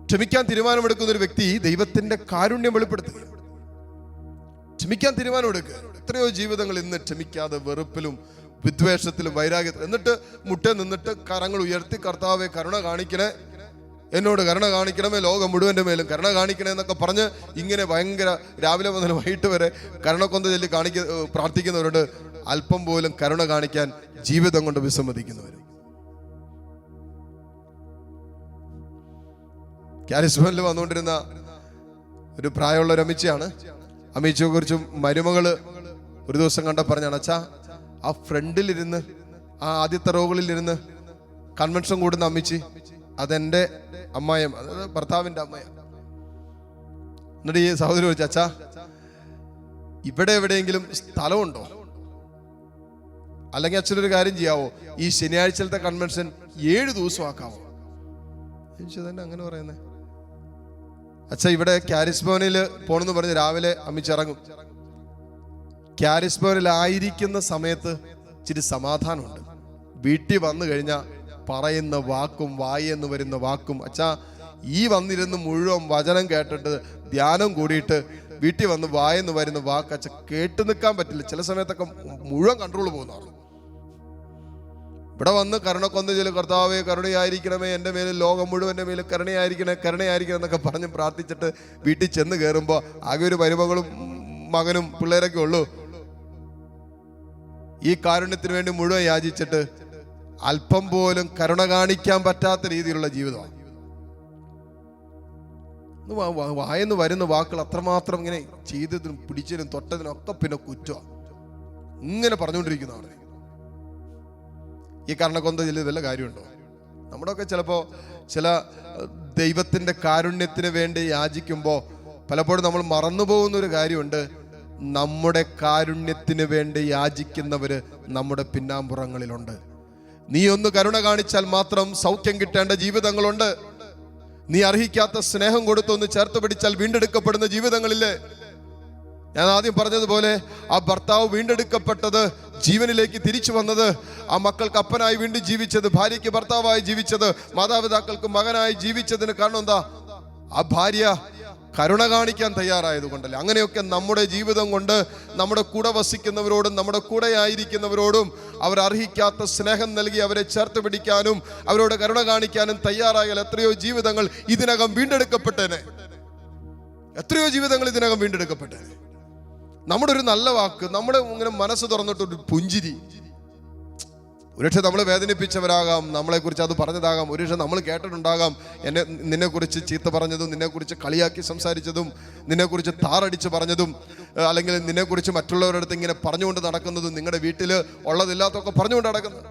ക്ഷമിക്കാൻ തീരുമാനമെടുക്കുന്ന ഒരു വ്യക്തി ദൈവത്തിന്റെ കാരുണ്യം വെളിപ്പെടുത്തുക. ക്ഷമിക്കാൻ തീരുമാനമെടുക്കുക. എത്രയോ ജീവിതങ്ങൾ ഇന്ന് ക്ഷമിക്കാതെ വെറുപ്പിലും വിദ്വേഷത്തിലും വൈരാഗ്യത്തിലും, എന്നിട്ട് മുട്ട നിന്നിട്ട് കരങ്ങൾ ഉയർത്തി, കർത്താവെ കരുണ കാണിക്കണേ, എന്നോട് കരുണ കാണിക്കണമേ, ലോകം മുഴുവൻ്റെ മേലും കരുണ കാണിക്കണേ എന്നൊക്കെ പറഞ്ഞ് ഇങ്ങനെ ഭയങ്കര രാവിലെ മുതൽ വൈകിട്ട് വരെ കരുണക്കൊന്ത ചൊല്ലി പ്രാർത്ഥിക്കുന്നവരുണ്ട്. അല്പം പോലും കരുണ കാണിക്കാൻ ജീവിതം കൊണ്ട് വിസമ്മതിക്കുന്നവർ. കാരിസ്മനിൽ വന്നുകൊണ്ടിരുന്ന ഒരു പ്രായമുള്ള ഒരു അമ്മച്ചിയാണ്. അമ്മച്ചിയെ കുറിച്ചും മരുമകള് ഒരു ദിവസം കണ്ട പറഞ്ഞാണ്, അച്ഛാ ആ ഫ്രണ്ടിലിരുന്ന്, ആ ആദ്യത്തെ റോകളിലിരുന്ന് കൺവെൻഷൻ കൂടുന്ന അമ്മച്ചി, അതെന്റെ അമ്മായം, അതായത് ഭർത്താവിന്റെ അമ്മയ. എന്നിട്ട് ഈ സഹോദരി ചോദിച്ചു, അച്ഛാ ഇവിടെ എവിടെയെങ്കിലും സ്ഥലമുണ്ടോ? അല്ലെങ്കിൽ അച്ഛനൊരു കാര്യം ചെയ്യാവോ, ഈ ശനിയാഴ്ചത്തെ കൺവെൻഷൻ 7 ദിവസം ആക്കാവോ? തന്നെ അങ്ങനെ പറയുന്നേ. അച്ഛാ ഇവിടെ കാരിസ് ഭവനിൽ പോണെന്ന് പറഞ്ഞ് രാവിലെ അമ്മിച്ചിറങ്ങും. കാരിസ് ഭവനിൽ ആയിരിക്കുന്ന സമയത്ത് ഇച്ചിരി സമാധാനമുണ്ട്. വീട്ടിൽ വന്നു കഴിഞ്ഞാൽ പറയുന്ന വാക്കും വായെന്ന് വരുന്ന വാക്കും, അച്ഛാ ഈ വന്നിരുന്ന് മുഴുവൻ വചനം കേട്ടിട്ട് ധ്യാനം കൂടിയിട്ട് വീട്ടിൽ വന്ന് വായെന്ന് വരുന്ന വാക്ക് അച്ഛാ കേട്ടു നിൽക്കാൻ പറ്റില്ല. ചില സമയത്തൊക്കെ മുഴുവൻ കൺട്രോൾ പോകുന്നതാണ്. ഇവിടെ വന്ന് കരുണക്കൊന്ന ചൊല്ലി, കർത്താവേ കരുണയായിരിക്കണമേ, എൻ്റെ മേലിൽ ലോകം മുഴുവൻ്റെ മേലിൽ കരുണയായിരിക്കണം എന്നൊക്കെ പറഞ്ഞ് പ്രാർത്ഥിച്ചിട്ട് വീട്ടിൽ ചെന്ന് കയറുമ്പോൾ ആകെ ഒരു മരുമകളും മകനും പിള്ളേരൊക്കെ ഉള്ളൂ. ഈ കാരുണ്യത്തിന് വേണ്ടി മുഴുവൻ യാചിച്ചിട്ട് അല്പം പോലും കരുണ കാണിക്കാൻ പറ്റാത്ത രീതിയിലുള്ള ജീവിതമാണ്. വായെന്ന് വരുന്ന വാക്കുകൾ അത്രമാത്രം ഇങ്ങനെ ചെയ്തതിനും പിടിച്ചതിനും തൊട്ടതിനും ഒക്കെ പിന്നെ കുറ്റമാണ്. ഇങ്ങനെ പറഞ്ഞുകൊണ്ടിരിക്കുന്നതാണ്. ഈ കരുണക്കൊന്ത ചെല്ലിയത് വല്ല കാര്യമുണ്ടോ? നമ്മുടെയൊക്കെ ചിലപ്പോൾ ചില ദൈവത്തിൻ്റെ കാരുണ്യത്തിന് വേണ്ടി യാചിക്കുമ്പോൾ പലപ്പോഴും നമ്മൾ മറന്നുപോകുന്ന ഒരു കാര്യമുണ്ട്. നമ്മുടെ കാരുണ്യത്തിന് വേണ്ടി യാചിക്കുന്നവര് നമ്മുടെ പിന്നാമ്പുറങ്ങളിലുണ്ട്. നീ ഒന്ന് കരുണ കാണിച്ചാൽ മാത്രം സൗഖ്യം കിട്ടേണ്ട ജീവിതങ്ങളുണ്ട്. നീ അർഹിക്കാത്ത സ്നേഹം കൊടുത്തൊന്ന് ചേർത്ത് പിടിച്ചാൽ വീണ്ടെടുക്കപ്പെടുന്ന ജീവിതങ്ങളില്ലേ? ഞാൻ ആദ്യം പറഞ്ഞതുപോലെ ആ ഭർത്താവ് വീണ്ടെടുക്കപ്പെട്ടത്, ജീവനിലേക്ക് തിരിച്ചു വന്നത്, ആ മക്കൾക്ക് അപ്പനായി വീണ്ടും ജീവിച്ചത്, ഭാര്യയ്ക്ക് ഭർത്താവായി ജീവിച്ചത്, മാതാപിതാക്കൾക്ക് മകനായി ജീവിച്ചതിന് കാരണം എന്താ? ആ ഭാര്യ കരുണ കാണിക്കാൻ തയ്യാറായത് കൊണ്ടല്ലേ. അങ്ങനെയൊക്കെ നമ്മുടെ ജീവിതം കൊണ്ട് നമ്മുടെ കൂടെ വസിക്കുന്നവരോടും നമ്മുടെ കൂടെ ആയിരിക്കുന്നവരോടും അവർ അർഹിക്കാത്ത സ്നേഹം നൽകി അവരെ ചേർത്ത് പിടിക്കാനും അവരോട് കരുണ കാണിക്കാനും തയ്യാറായാൽ എത്രയോ ജീവിതങ്ങൾ ഇതിനകം വീണ്ടെടുക്കപ്പെട്ടേനെ. എത്രയോ ജീവിതങ്ങൾ ഇതിനകം വീണ്ടെടുക്കപ്പെട്ടേനെ. നമ്മുടെ ഒരു നല്ല വാക്ക്, നമ്മുടെ ഇങ്ങനെ മനസ്സ് തുറന്നിട്ടൊരു പുഞ്ചിരി, ഒരുപക്ഷെ നമ്മൾ വേദനിപ്പിച്ചവരാകാം, നമ്മളെക്കുറിച്ച് അത് പറഞ്ഞതാകാം, ഒരുപക്ഷെ നമ്മൾ കേട്ടിട്ടുണ്ടാകാം, നിന്നെക്കുറിച്ച് ചീത്ത പറഞ്ഞതും, നിന്നെക്കുറിച്ച് കളിയാക്കി സംസാരിച്ചതും, നിന്നെക്കുറിച്ച് താറടിച്ച് പറഞ്ഞതും, അല്ലെങ്കിൽ നിന്നെക്കുറിച്ച് മറ്റുള്ളവരുടെ അടുത്ത് ഇങ്ങനെ പറഞ്ഞുകൊണ്ട് നടക്കുന്നതും, നിങ്ങളുടെ വീട്ടിൽ ഉള്ളതില്ലാത്തൊക്കെ പറഞ്ഞുകൊണ്ട് നടക്കുന്നത്.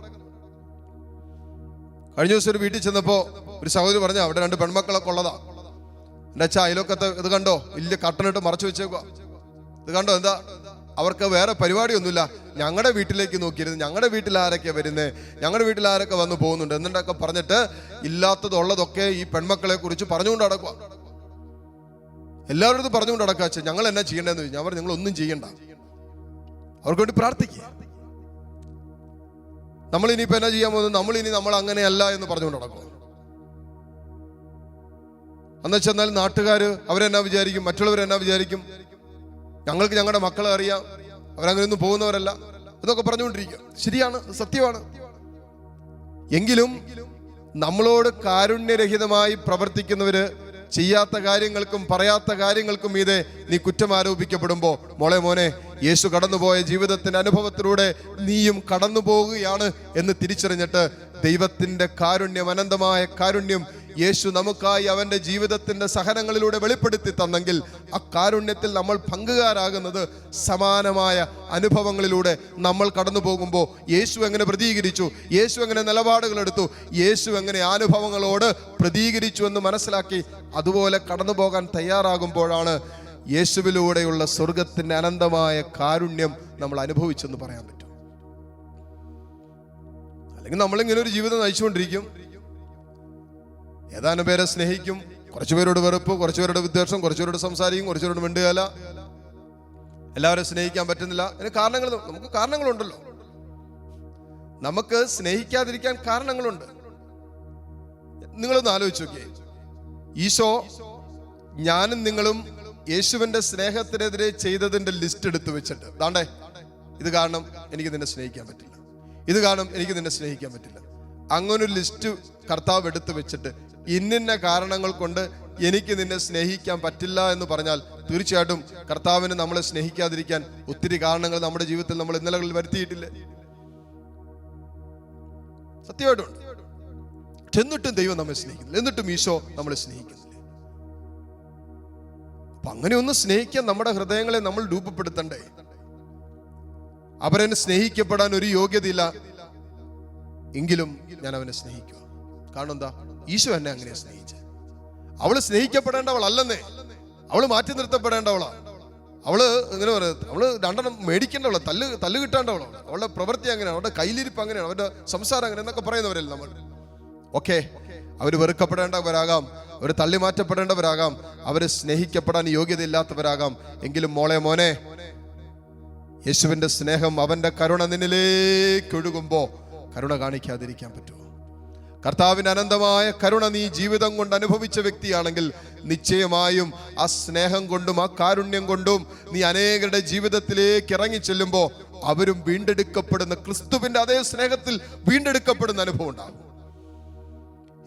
കഴിഞ്ഞ ദിവസം ഒരു വീട്ടിൽ ചെന്നപ്പോൾ ഒരു സഹോദരി പറഞ്ഞു, അവിടെ 2 പെൺമക്കളൊക്കെ ഉള്ളതാ. എൻ്റെ അച്ഛാ അയലൊക്കത്തെ ഇത് കണ്ടോ, വലിയ കട്ടനിട്ട് മറച്ചു വെച്ചേക്കുക, ഇത് കണ്ടോ, എന്താ അവർക്ക് വേറെ പരിപാടിയൊന്നുമില്ല, ഞങ്ങളുടെ വീട്ടിലേക്ക് നോക്കിയിരുന്നു, ഞങ്ങളുടെ വീട്ടിൽ ആരൊക്കെയാണ് വരുന്നത്, ഞങ്ങളുടെ വീട്ടിൽ ആരൊക്കെ വന്ന് പോകുന്നുണ്ട് എന്നിട്ടൊക്കെ പറഞ്ഞിട്ട് ഇല്ലാത്തതുള്ളതൊക്കെ ഈ പെൺമക്കളെ കുറിച്ച് പറഞ്ഞുകൊണ്ട് നടക്കുക. എല്ലാവരും പറഞ്ഞുകൊണ്ട് നടക്കുക. അച്ഛൻ ഞങ്ങൾ എന്നാ ചെയ്യേണ്ടതെന്ന് ചോദിച്ചു. ഞാൻ പറഞ്ഞു, നിങ്ങൾ ഒന്നും ചെയ്യണ്ട, അവർക്ക് വേണ്ടി പ്രാർത്ഥിക്കുക. നമ്മളിനിയിപ്പോൾ എന്നാ ചെയ്യാൻ പോകുന്നത്? നമ്മൾ അങ്ങനെയല്ല എന്ന് പറഞ്ഞുകൊണ്ട് നടക്കുക. എന്നുവെച്ചെന്നാൽ നാട്ടുകാർ അവരെന്നാ വിചാരിക്കും, മറ്റുള്ളവരെന്നാ വിചാരിക്കും, ഞങ്ങൾക്ക് ഞങ്ങളുടെ മക്കളെ അറിയാം, അവരങ്ങനെയൊന്നും പോകുന്നവരല്ല, ഇതൊക്കെ പറഞ്ഞുകൊണ്ടിരിക്കുക. ശരിയാണ്, സത്യമാണ്. എങ്കിലും നമ്മളോട് കാരുണ്യരഹിതമായി പ്രവർത്തിക്കുന്നവര് ചെയ്യാത്ത കാര്യങ്ങൾക്കും പറയാത്ത കാര്യങ്ങൾക്കും മീതെ നീ കുറ്റം ആരോപിക്കപ്പെടുമ്പോൾ, മോനെ യേശു കടന്നുപോയ ജീവിതത്തിന്റെ അനുഭവത്തിലൂടെ നീയും കടന്നു പോവുകയാണ് എന്ന് തിരിച്ചറിഞ്ഞിട്ട് ദൈവത്തിന്റെ കാരുണ്യം, അനന്തമായ കാരുണ്യം യേശു നമുക്കായി അവന്റെ ജീവിതത്തിന്റെ സഹനങ്ങളിലൂടെ വെളിപ്പെടുത്തി തന്നെങ്കിൽ ആ കാരുണ്യത്തിൽ നമ്മൾ പങ്കുകാരാകുന്നത് സമാനമായ അനുഭവങ്ങളിലൂടെ നമ്മൾ കടന്നു പോകുമ്പോൾ യേശു എങ്ങനെ പ്രതികരിച്ചു, യേശു എങ്ങനെ നിലപാടുകൾ എടുത്തു, യേശു എങ്ങനെ അനുഭവങ്ങളോട് പ്രതികരിച്ചു എന്ന് മനസ്സിലാക്കി അതുപോലെ കടന്നു പോകാൻ തയ്യാറാകുമ്പോഴാണ് യേശുവിലൂടെയുള്ള സ്വർഗത്തിന്റെ അനന്തമായ കാരുണ്യം നമ്മൾ അനുഭവിച്ചെന്ന് പറയാൻ പറ്റും. അല്ലെങ്കിൽ നമ്മളിങ്ങനെ ഒരു ജീവിതം നയിച്ചുകൊണ്ടിരിക്കും. ഏതാനും പേരെ സ്നേഹിക്കും, കുറച്ചുപേരോട് വെറുപ്പ്, കുറച്ചുപേരുടെ വിദ്വേഷം, കുറച്ചുപേരോട് സംസാരിക്കും, കുറച്ചുപേരോട് മിണ്ടുകയില്ല. എല്ലാവരും സ്നേഹിക്കാൻ പറ്റുന്നില്ല. അതിന് കാരണങ്ങൾ, നമുക്ക് കാരണങ്ങളുണ്ടല്ലോ. നമുക്ക് സ്നേഹിക്കാതിരിക്കാൻ കാരണങ്ങളുണ്ട്. നിങ്ങളൊന്ന് ആലോചിച്ച് നോക്കിയേ. ഈശോ ഞാനും നിങ്ങളും യേശുവിന്റെ സ്നേഹത്തിനെതിരെ ചെയ്തതിന്റെ ലിസ്റ്റ് എടുത്തു വെച്ചിട്ട്, ദാണ്ടേ ഇത് കാരണം എനിക്ക് നിന്നെ സ്നേഹിക്കാൻ പറ്റില്ല, ഇത് കാരണം എനിക്ക് നിന്നെ സ്നേഹിക്കാൻ പറ്റില്ല, അങ്ങനൊരു ലിസ്റ്റ് കർത്താവ് എടുത്തു വെച്ചിട്ട് ഇന്നിന്ന കാരണങ്ങൾ കൊണ്ട് എനിക്ക് നിന്നെ സ്നേഹിക്കാൻ പറ്റില്ല എന്ന് പറഞ്ഞാൽ തീർച്ചയായിട്ടും കർത്താവിന് നമ്മളെ സ്നേഹിക്കാതിരിക്കാൻ ഒത്തിരി കാരണങ്ങൾ നമ്മുടെ ജീവിതത്തിൽ നമ്മൾ ഇന്നലകളിൽ വരുത്തിയിട്ടില്ലേ? സത്യമായിട്ടുണ്ട്. എന്നിട്ടും ദൈവം നമ്മെ സ്നേഹിക്കുന്നില്ല, എന്നിട്ടും ഈശോ നമ്മളെ സ്നേഹിക്കുന്നില്ല. അപ്പൊ അങ്ങനെ ഒന്ന് സ്നേഹിക്കാൻ നമ്മുടെ ഹൃദയങ്ങളെ നമ്മൾ രൂപപ്പെടുത്തണ്ടേ? അവരെന്നെ സ്നേഹിക്കപ്പെടാൻ ഒരു യോഗ്യതയില്ല, എങ്കിലും ഞാൻ അവനെ സ്നേഹിക്കുക. കാരണം എന്താ? ഈശോ എന്നെ അങ്ങനെ സ്നേഹിച്ചത്. അവള് സ്നേഹിക്കപ്പെടേണ്ടവളല്ലെന്നേ, അവള് മാറ്റി നിർത്തപ്പെടേണ്ടവളാ. അവള് ഇങ്ങനെ പറയുന്നത്, അവള് രണ്ടെണ്ണം മേടിക്കേണ്ടവളാ, തല്ല് കിട്ടേണ്ടവളാ. അവളുടെ പ്രവൃത്തി അങ്ങനെയാണ്, അവരുടെ കയ്യിലിരിപ്പ് അങ്ങനെയാണ്, അവരുടെ സംസാരം അങ്ങനെ എന്നൊക്കെ പറയുന്നവരല്ലേ നമ്മൾ. ഓക്കെ, അവർ വെറുക്കപ്പെടേണ്ടവരാകാം, അവർ തള്ളി മാറ്റപ്പെടേണ്ടവരാകാം, അവര് സ്നേഹിക്കപ്പെടാൻ യോഗ്യതയില്ലാത്തവരാകാം. എങ്കിലും മോനെ, യേശുവിന്റെ സ്നേഹം, അവന്റെ കരുണ നിന്നിലേക്ക് ഒഴുകുമ്പോ കരുണ കാണിക്കാതിരിക്കാൻ പറ്റുമോ? കർത്താവിന്റെ അനന്തമായ കരുണ നീ ജീവിതം കൊണ്ട് അനുഭവിച്ച വ്യക്തിയാണെങ്കിൽ നിശ്ചയമായും ആ സ്നേഹം കൊണ്ടും ആ കാരുണ്യം കൊണ്ടും നീ അനേകരുടെ ജീവിതത്തിലേക്ക് ഇറങ്ങി ചെല്ലുമ്പോൾ അവരും വീണ്ടെടുക്കപ്പെടുന്ന, ക്രിസ്തുവിന്റെ അതേ സ്നേഹത്തിൽ വീണ്ടെടുക്കപ്പെടുന്ന അനുഭവം ഉണ്ടാകും.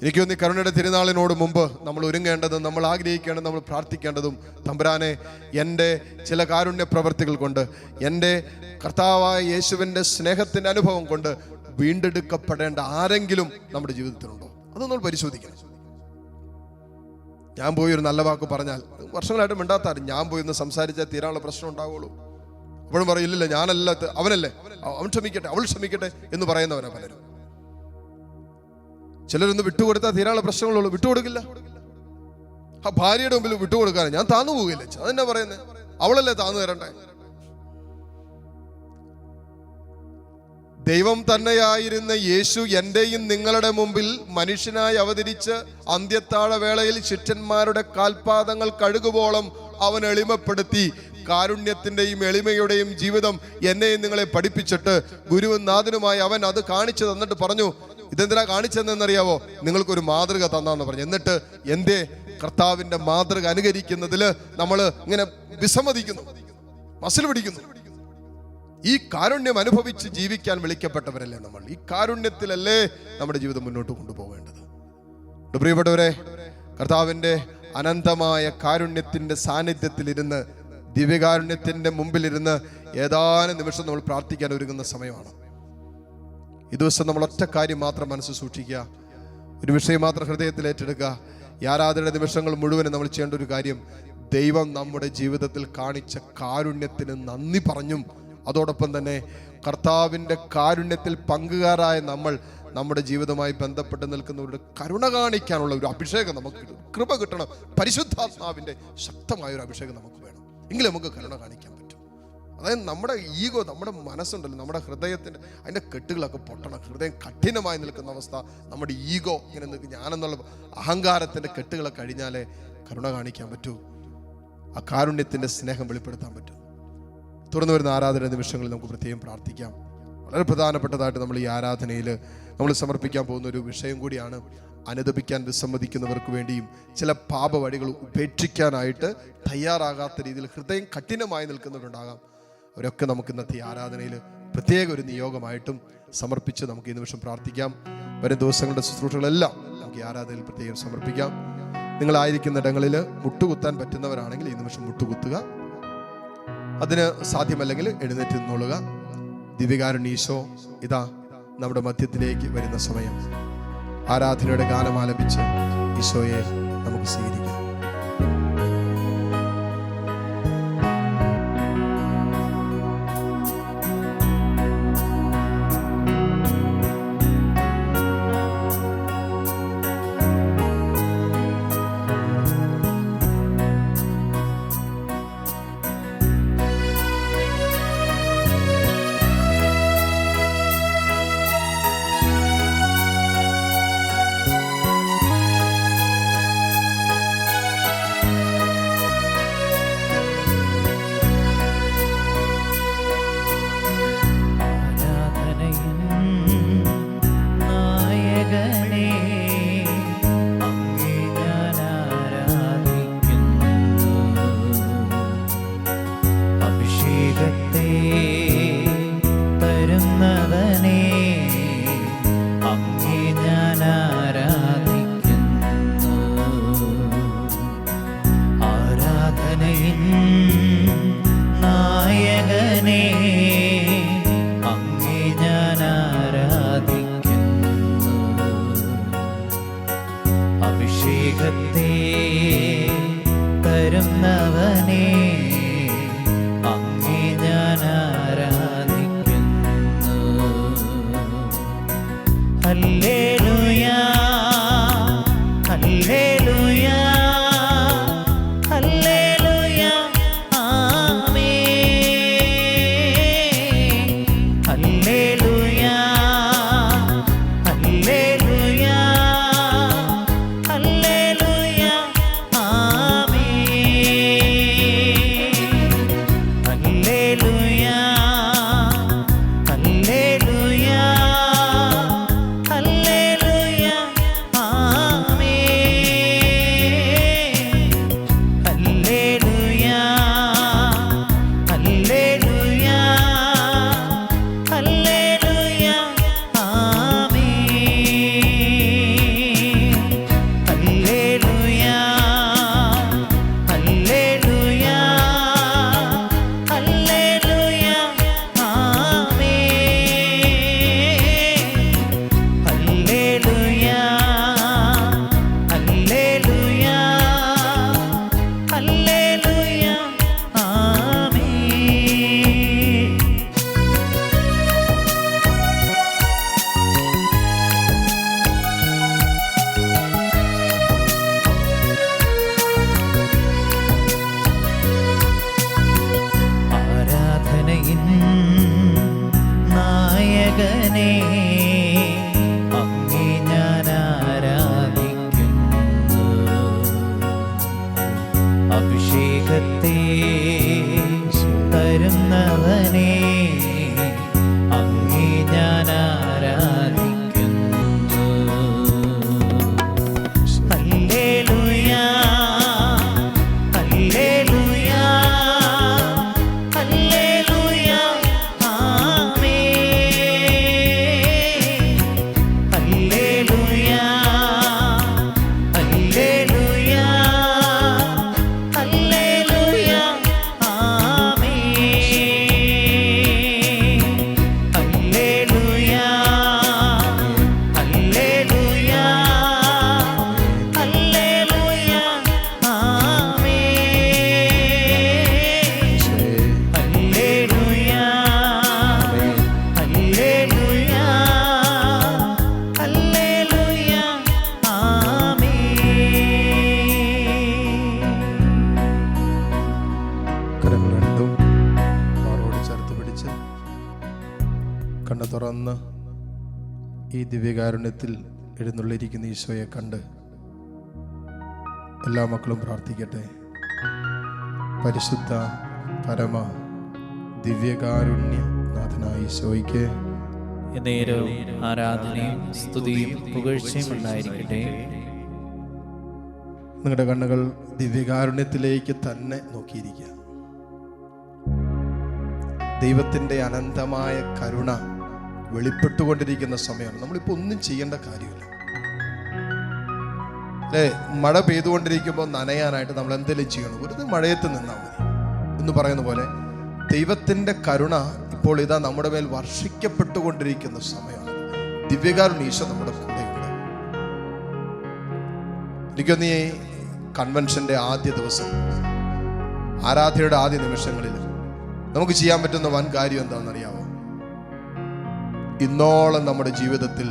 എനിക്ക് തോന്നി കരുണയുടെ തിരുനാളിനോട് മുമ്പ് നമ്മൾ ഒരുങ്ങേണ്ടതും നമ്മൾ ആഗ്രഹിക്കേണ്ടതും നമ്മൾ പ്രാർത്ഥിക്കേണ്ടതും, തമ്പുരാനെ എൻ്റെ ചില കാരുണ്യ പ്രവർത്തികൾ കൊണ്ട്, എൻ്റെ കർത്താവായ യേശുവിൻ്റെ സ്നേഹത്തിൻ്റെ അനുഭവം കൊണ്ട് വീണ്ടെടുക്കപ്പെടേണ്ട ആരെങ്കിലും നമ്മുടെ ജീവിതത്തിലുണ്ടോ? അതൊന്നും നമ്മൾ പരിശോധിക്കണം. ഞാൻ പോയി ഒരു നല്ല വാക്ക് പറഞ്ഞാൽ, വർഷങ്ങളായിട്ട് മിണ്ടാത്താരും, ഞാൻ പോയി ഒന്ന് സംസാരിച്ചാൽ തീരാനുള്ള പ്രശ്നം ഉണ്ടാവുള്ളൂ. അപ്പോഴും പറയും ഇല്ലില്ല ഞാനല്ല, അവനല്ലേ, അവൻ ക്ഷമിക്കട്ടെ, അവൾ ക്ഷമിക്കട്ടെ എന്ന് പറയുന്നവരാ പലരും. ചിലരൊന്ന് വിട്ടുകൊടുത്താൽ തീരാനുള്ള പ്രശ്നങ്ങളുള്ളൂ, വിട്ടുകൊടുക്കില്ല. ആ ഭാര്യയുടെ മുമ്പിൽ വിട്ടുകൊടുക്കാൻ ഞാൻ താന്നു പോകില്ല, അതെന്നാ പറയുന്നത്? അവളല്ലേ താന്നു തരണ്ടേ? ദൈവം തന്നെയായിരുന്ന യേശു എന്റെയും നിങ്ങളുടെ മുമ്പിൽ മനുഷ്യനായി അവതരിച്ച് അന്ത്യത്താഴ വേളയിൽ ശിഷ്യന്മാരുടെ കാൽപാദങ്ങൾ കഴുകുവോളം അവൻ എളിമപ്പെടുത്തി കാരുണ്യത്തിന്റെയും എളിമയുടെയും ജീവിതം എന്നെയും നിങ്ങളെ പഠിപ്പിച്ചിട്ട് ഗുരുവും നാഥനുമായി അവൻ അത് കാണിച്ചു തന്നിട്ട് പറഞ്ഞു, ഇതെന്തിനാ കാണിച്ചതെന്നറിയാവോ? നിങ്ങൾക്കൊരു മാതൃക തന്നാന്ന് പറഞ്ഞു. എന്നിട്ട് എന്തേ കർത്താവിന്റെ മാതൃക അനുകരിക്കുന്നതിൽ നമ്മൾ ഇങ്ങനെ വിസമ്മതിക്കുന്നു, മസിൽ പിടിക്കുന്നു. ഈ കാരുണ്യം അനുഭവിച്ച് ജീവിക്കാൻ വിളിക്കപ്പെട്ടവരല്ലേ നമ്മൾ? ഈ കാരുണ്യത്തിലല്ലേ നമ്മുടെ ജീവിതം മുന്നോട്ട് കൊണ്ടുപോകേണ്ടത്? പ്രിയപ്പെട്ടവരെ, കർത്താവിന്റെ അനന്തമായ കാരുണ്യത്തിന്റെ സാന്നിധ്യത്തിലിരുന്ന്, ദിവ്യകാരുണ്യത്തിന്റെ മുമ്പിലിരുന്ന് ഏതാനും നിമിഷം നമ്മൾ പ്രാർത്ഥിക്കാൻ ഒരുങ്ങുന്ന സമയമാണ്. ഈ ദിവസം നമ്മൾ ഒറ്റ കാര്യം മാത്രം മനസ്സ് സൂക്ഷിക്കുക, ഒരു വിഷയം മാത്രം ഹൃദയത്തിൽ ഏറ്റെടുക്കുക. ഈ ആരാധന നിമിഷങ്ങൾ മുഴുവനും നമ്മൾ ചെയ്യേണ്ട ഒരു കാര്യം, ദൈവം നമ്മുടെ ജീവിതത്തിൽ കാണിച്ച കാരുണ്യത്തിന് നന്ദി പറഞ്ഞും അതോടൊപ്പം തന്നെ കർത്താവിൻ്റെ കാരുണ്യത്തിൽ പങ്കുകാരായ നമ്മൾ നമ്മുടെ ജീവിതവുമായി ബന്ധപ്പെട്ട് നിൽക്കുന്നവരുടെ കരുണ കാണിക്കാനുള്ള ഒരു അഭിഷേകം നമുക്ക് കിട്ടും. കൃപ കിട്ടണം, പരിശുദ്ധാത്മാവിൻ്റെ ശക്തമായൊരു അഭിഷേകം നമുക്ക് വേണം, എങ്കിലും നമുക്ക് കരുണ കാണിക്കാൻ പറ്റും. അതായത് നമ്മുടെ ഈഗോ, നമ്മുടെ മനസ്സുണ്ടല്ലോ, നമ്മുടെ ഹൃദയത്തിൻ്റെ അതിൻ്റെ കെട്ടുകളൊക്കെ പൊട്ടണം. ഹൃദയം കഠിനമായി നിൽക്കുന്ന അവസ്ഥ, നമ്മുടെ ഈഗോ ഇങ്ങനെ നിൽക്കും, ഞാനെന്നുള്ള അഹങ്കാരത്തിൻ്റെ കെട്ടുകളൊക്കെ കഴിഞ്ഞാലേ കരുണ കാണിക്കാൻ പറ്റൂ, ആ കാരുണ്യത്തിൻ്റെ സ്നേഹം വെളിപ്പെടുത്താൻ പറ്റും. തുറന്നു വരുന്ന ആരാധന നിമിഷങ്ങളിൽ നമുക്ക് പ്രത്യേകം പ്രാർത്ഥിക്കാം. വളരെ പ്രധാനപ്പെട്ടതായിട്ട് നമ്മൾ ഈ ആരാധനയിൽ നമ്മൾ സമർപ്പിക്കാൻ പോകുന്ന ഒരു വിഷയം കൂടിയാണ്. അനുദപിക്കാൻ വിസമ്മതിക്കുന്നവർക്ക് വേണ്ടിയും ചില പാപവഴികൾ ഉപേക്ഷിക്കാനായിട്ട് തയ്യാറാകാത്ത രീതിയിൽ ഹൃദയം കഠിനമായി നിൽക്കുന്നവരുണ്ടാകാം. അവരൊക്കെ നമുക്ക് ഇന്നത്തെ ആരാധനയിൽ പ്രത്യേക ഒരു നിയോഗമായിട്ടും സമർപ്പിച്ച് നമുക്ക് ഈ നിമിഷം പ്രാർത്ഥിക്കാം. വരും ദിവസങ്ങളുടെ ശുശ്രൂഷകളെല്ലാം നമുക്ക് ഈ ആരാധനയിൽ പ്രത്യേകം സമർപ്പിക്കാം. നിങ്ങളായിരിക്കുന്ന ഇടങ്ങളിൽ മുട്ടുകുത്താൻ പറ്റുന്നവരാണെങ്കിൽ ഈ നിമിഷം മുട്ടുകുത്തുക. അതിന് സാധ്യമല്ലെങ്കിൽ എഴുന്നേറ്റ് നിന്നോളുക. ദിവ്യകാരുണ്യ ഈശോ ഇതാ നമ്മുടെ മധ്യത്തിലേക്ക് വരുന്ന സമയം. ആരാധനയുടെ ഗാനം ആലപിച്ച് ഈശോയെ നമുക്ക് സ്വീകരിക്കാം. അഭിഷേകത്തെ തരുന്നവനെ അങ്ങേ ഞാൻ ആരാധിക്കുന്നു. ഹല്ലേലൂയ ഹല്ലേലൂയ ഹല്ലേലൂയ ആമേൻ. ഹല്ലേലൂയ ഹല്ലേലൂയ ഹല്ലേലൂയ ആമേൻ. ഹല്ലേലൂയ ഹല്ലേലൂയ ഹല്ലേലൂയ ആമേൻ. ഹല്ലേലൂയ ഹല്ലേലൂയ ഹല്ലേലൂയ ആമേൻ. ഹല്ലേലൂയ ഹല്ലേലൂയ ഹല്ലേലൂയ ആമേൻ. ഹല്ലേലൂയ ഹല്ലേലൂയ ഹല്ലേലൂയ ആമേൻ. ആരാധനയിൻ നായകനെ അങ്ങേ ഞാൻ ആരാധിക്കുന്നു. അഭിഷേകത്തെ തരുന്നവനെ അങ്ങേ ഞാൻ ആരാധിക്കുന്നു. ഹല്ലേലൂയ ഹല്ലേലൂയ ഹല്ലേലൂയ ആമേൻ. ഹല്ലേലൂയ ഹല്ലേലൂയ ഹല്ലേലൂയ ആമേൻ. ഹല്ലേലൂയ ഹല്ലേലൂയ ഹല്ലേലൂയ ആമേൻ. ഹല്ലേലൂയ ഹല്ലേലൂയ ഹല്ലേലൂയ ആമേൻ. കരങ്ങൾ രണ്ടും മാറോട് ചേർത്ത് പിടിച്ച് കണ്ണ് തുറന്ന് ഈ ദിവ്യകാരുണ്യത്തിൽ എഴുന്നള്ളിയിരിക്കുന്ന ഈശോയെ കണ്ട് എല്ലാ മക്കളും പ്രാർത്ഥിക്കട്ടെ. പരിശുദ്ധ പരമ ദിവ്യകാരുണ്യ നാഥനായ ഈശോയ്ക്ക് എന്നേരവും ആരാധനയും സ്തുതിയും പുകഴ്ചയും ഉണ്ടായിരിക്കട്ടെ. നിങ്ങളുടെ കണ്ണുകൾ ദിവ്യകാരുണ്യത്തിലേക്ക് തന്നെ നോക്കിയിരിക്കുക. ദൈവത്തിൻ്റെ അനന്തമായ കരുണ വെളിപ്പെട്ടുകൊണ്ടിരിക്കുന്ന സമയമാണ്. നമ്മളിപ്പോൾ ഒന്നും ചെയ്യേണ്ട കാര്യമില്ല അല്ലേ? മഴ പെയ്തുകൊണ്ടിരിക്കുമ്പോൾ നനയാനായിട്ട് നമ്മൾ എന്തെങ്കിലും ചെയ്യണം? വെറുതെ മഴയത്ത് നിന്നാൽ മതി എന്ന് പറയുന്ന പോലെ ദൈവത്തിൻ്റെ കരുണ ഇപ്പോൾ ഇതാ നമ്മുടെ മേൽ വർഷിക്കപ്പെട്ടുകൊണ്ടിരിക്കുന്ന സമയമാണ്. ദിവ്യകാരുണ്യ ഈശോ നമ്മുടെ കൂടെയുണ്ട്. എനിക്കൊന്ന് ഈ കൺവെൻഷൻ്റെ ആദ്യ ദിവസം, ആരാധനയുടെ ആദ്യ നിമിഷങ്ങളിൽ നമുക്ക് ചെയ്യാൻ പറ്റുന്ന വൻ കാര്യം എന്താണെന്നറിയാമോ? ഇന്നോളം നമ്മുടെ ജീവിതത്തിൽ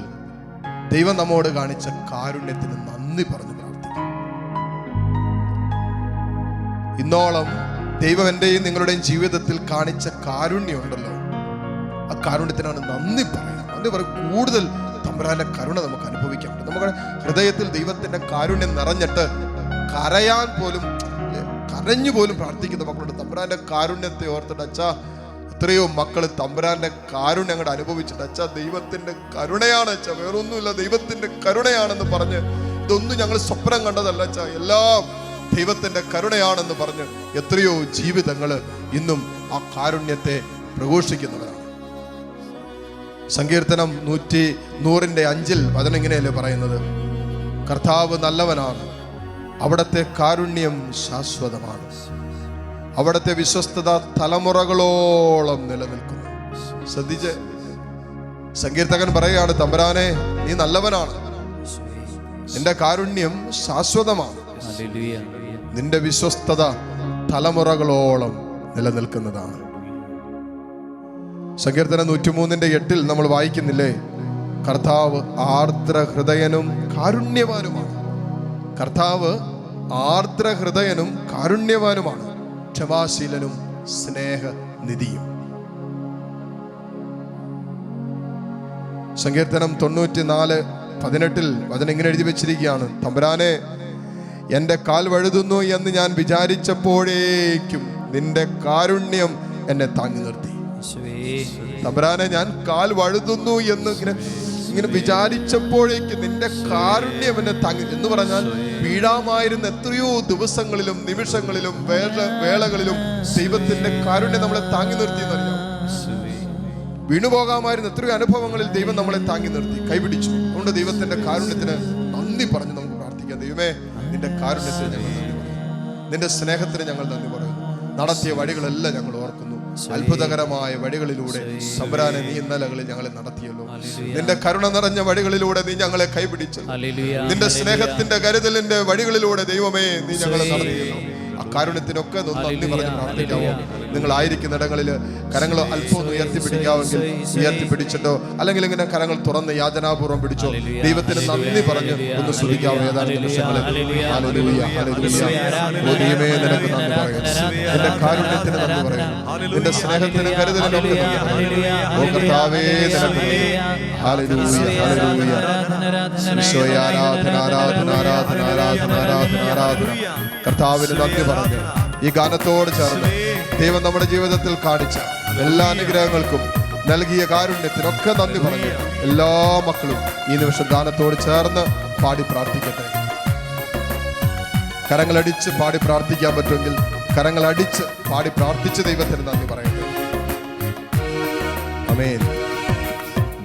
ദൈവം നമ്മോട് കാണിച്ച കാരുണ്യത്തിന് നന്ദി പറഞ്ഞു പ്രാർത്ഥിക്കും. ഇന്നോളം ദൈവം എൻ്റെയും നിങ്ങളുടെയും ജീവിതത്തിൽ കാണിച്ച കാരുണ്യമുണ്ടല്ലോ, ആ കാരുണ്യത്തിനാണ് നന്ദി പറയുക. നന്ദി പറയും. കൂടുതൽ തമ്പുരാന്റെ കരുണ നമുക്ക് അനുഭവിക്കാൻ പറ്റും. നമ്മുടെ ഹൃദയത്തിൽ ദൈവത്തിന്റെ കാരുണ്യം നിറഞ്ഞിട്ട് കരയാൻ പോലും, കരഞ്ഞു പോലും പ്രാർത്ഥിക്കുന്ന മക്കളുണ്ട്. തമ്പുരാന്റെ കാരുണ്യത്തെ ഓർത്തിട്ട്, അച്ഛാ എത്രയോ മക്കള് തമ്പുരാന്റെ കാരുണ്യം അങ്ങോട്ട് അനുഭവിച്ചിട്ട്, അച്ഛാ ദൈവത്തിന്റെ കരുണയാണ് അച്ഛാ, വേറൊന്നുമില്ല, ദൈവത്തിന്റെ കരുണയാണെന്ന് പറഞ്ഞ്, ഇതൊന്നും ഞങ്ങൾ സ്വപ്നം കണ്ടതല്ല അച്ഛാ, എല്ലാം ദൈവത്തിന്റെ കരുണയാണെന്ന് പറഞ്ഞ് എത്രയോ ജീവിതങ്ങള് ഇന്നും ആ കാരുണ്യത്തെ പ്രഘോഷിക്കുന്നവരാണ്. സങ്കീർത്തനം 105 വചനം ഇങ്ങനെയല്ലേ പറയുന്നത്? കർത്താവ് നല്ലവനാണ്, അവിടുത്തെ കാരുണ്യം ശാശ്വതമാണ്, അവിടുത്തെ വിശ്വസ്തത തലമുറകളോളം നിലനിൽക്കുന്നു. ശ്രദ്ധിച്ച് സങ്കീർത്തകൻ പറയുകയാണ്, തമ്പുരാനെ നീ നല്ലവനാണ്, നിന്റെ കാരുണ്യം ശാശ്വതമാണ്, നിന്റെ വിശ്വസ്തത തലമുറകളോളം നിലനിൽക്കുന്നതാണ്. സങ്കീർത്തനം 103:8 നമ്മൾ വായിക്കുന്നില്ലേ? കർത്താവ് ആർദ്ര ഹൃദയനും കാരുണ്യവാനുമാണ്. കർത്താവ് ആർദ്ര ഹൃദയനും കാരുണ്യവാനുമാണ്, ക്ഷമാശീലനും സ്നേഹനിധിയും. സങ്കീർത്തനം 94:18 വചനം ഇങ്ങനെ എഴുതി വെച്ചിരിക്കുകയാണ്, തമ്പുരാനെ എൻ്റെ കാൽ വഴുതുന്നു എന്ന് ഞാൻ വിചാരിച്ചപ്പോഴേക്കും നിന്റെ കാരുണ്യം എന്നെ താങ്ങി നിർത്തി. തമ്പുരാനെ ഞാൻ കാൽ വഴുതുന്നു എന്ന് ഇങ്ങനെ വിചാരിച്ചപ്പോഴേക്കും നിന്റെ കാരുണ്യം എന്നെ താങ്ങി എന്ന് പറഞ്ഞാൽ, വീഴാമായിരുന്ന എത്രയോ ദിവസങ്ങളിലും നിമിഷങ്ങളിലും വേളകളിലും ദൈവത്തിന്റെ കാരുണ്യം നമ്മളെ താങ്ങി നിർത്തി എന്നറിയാം. വീണുപോകാമായിരുന്ന എത്രയോ അനുഭവങ്ങളിൽ ദൈവം നമ്മളെ താങ്ങി നിർത്തി, കൈപിടിച്ചു. അതുകൊണ്ട് ദൈവത്തിന്റെ കാരുണ്യത്തിന് നന്ദി പറഞ്ഞ് നമുക്ക് പ്രാർത്ഥിക്കാം. ദൈവമേ, നിന്റെ കാരുണ്യത്തിന് ഞങ്ങൾ നന്ദി പറയുന്നു, നിന്റെ സ്നേഹത്തിന് ഞങ്ങൾ നന്ദി പറയുന്നു. നടത്തിയ വഴികളെല്ലാം ഞങ്ങൾ ഓർക്കുന്നു. അത്ഭുതകരമായ വഴികളിലൂടെ തമ്പുരാനെ നീ ഇന്നലകളിൽ ഞങ്ങളെ നടത്തിയല്ലോ. നിന്റെ കരുണ നിറഞ്ഞ വഴികളിലൂടെ നീ ഞങ്ങളെ കൈപിടിച്ചു. നിന്റെ സ്നേഹത്തിന്റെ കരുതലിന്റെ വഴികളിലൂടെ ദൈവമേ നീ ഞങ്ങളെ നടത്തിയല്ലോ. ആ കാരുണ്യത്തിനൊക്കെ നന്ദി പറഞ്ഞ് പ്രാർത്ഥിക്കാവോ? നിങ്ങൾ ഇടങ്ങളിൽ കരങ്ങൾ അല്പം ഒന്ന് ഉയർത്തിപ്പിടിക്കാമെങ്കിൽ ഉയർത്തിപ്പിടിച്ചിട്ടോ, അല്ലെങ്കിൽ ഇങ്ങനെ കരങ്ങൾ തുറന്ന് യാചനാപൂർവ്വം പിടിച്ചോ, ദൈവത്തിന് നന്ദി പറഞ്ഞ് ഒന്ന് ശ്രദ്ധിക്കാവോ? ഏതാനും നിമിഷങ്ങളിൽ ഹല്ലേലൂയ ഹല്ലേലൂയ. ദൈവമേ നിനക്ക് നന്ദി പറയുന്നു, നിന്റെ കാരുണ്യത്തിന് നന്ദി പറയുന്നു, നിന്റെ സ്നേഹത്തിന് കരുതലിനൊക്കെ നന്ദി പറയുന്നു. ഓ കർത്താവേ നിനക്ക് ഹല്ലേലൂയ ഹല്ലേലൂയ. ഈശോയെ ആരാധന ആരാധന ആരാധന ആരാധന ആരാധന ആരാധന. കർത്താവിന് നന്ദി പറഞ്ഞ് ഈ ഗാനത്തോട് ചേർന്ന് ദൈവം നമ്മുടെ ജീവിതത്തിൽ കാണിച്ച എല്ലാ അനുഗ്രഹങ്ങൾക്കും നൽകിയ കാരുണ്യത്തിനൊക്കെ നന്ദി പറഞ്ഞ് എല്ലാ മക്കളും ഈ നിമിഷം ഗാനത്തോട് ചേർന്ന് പാടി പ്രാർത്ഥിക്കട്ടെ. കരങ്ങളടിച്ച് പാടി പ്രാർത്ഥിക്കാൻ പറ്റുമെങ്കിൽ കരങ്ങളടിച്ച് പാടി പ്രാർത്ഥിച്ച് ദൈവത്തിന് നന്ദി പറയട്ടെ. ആമേൻ.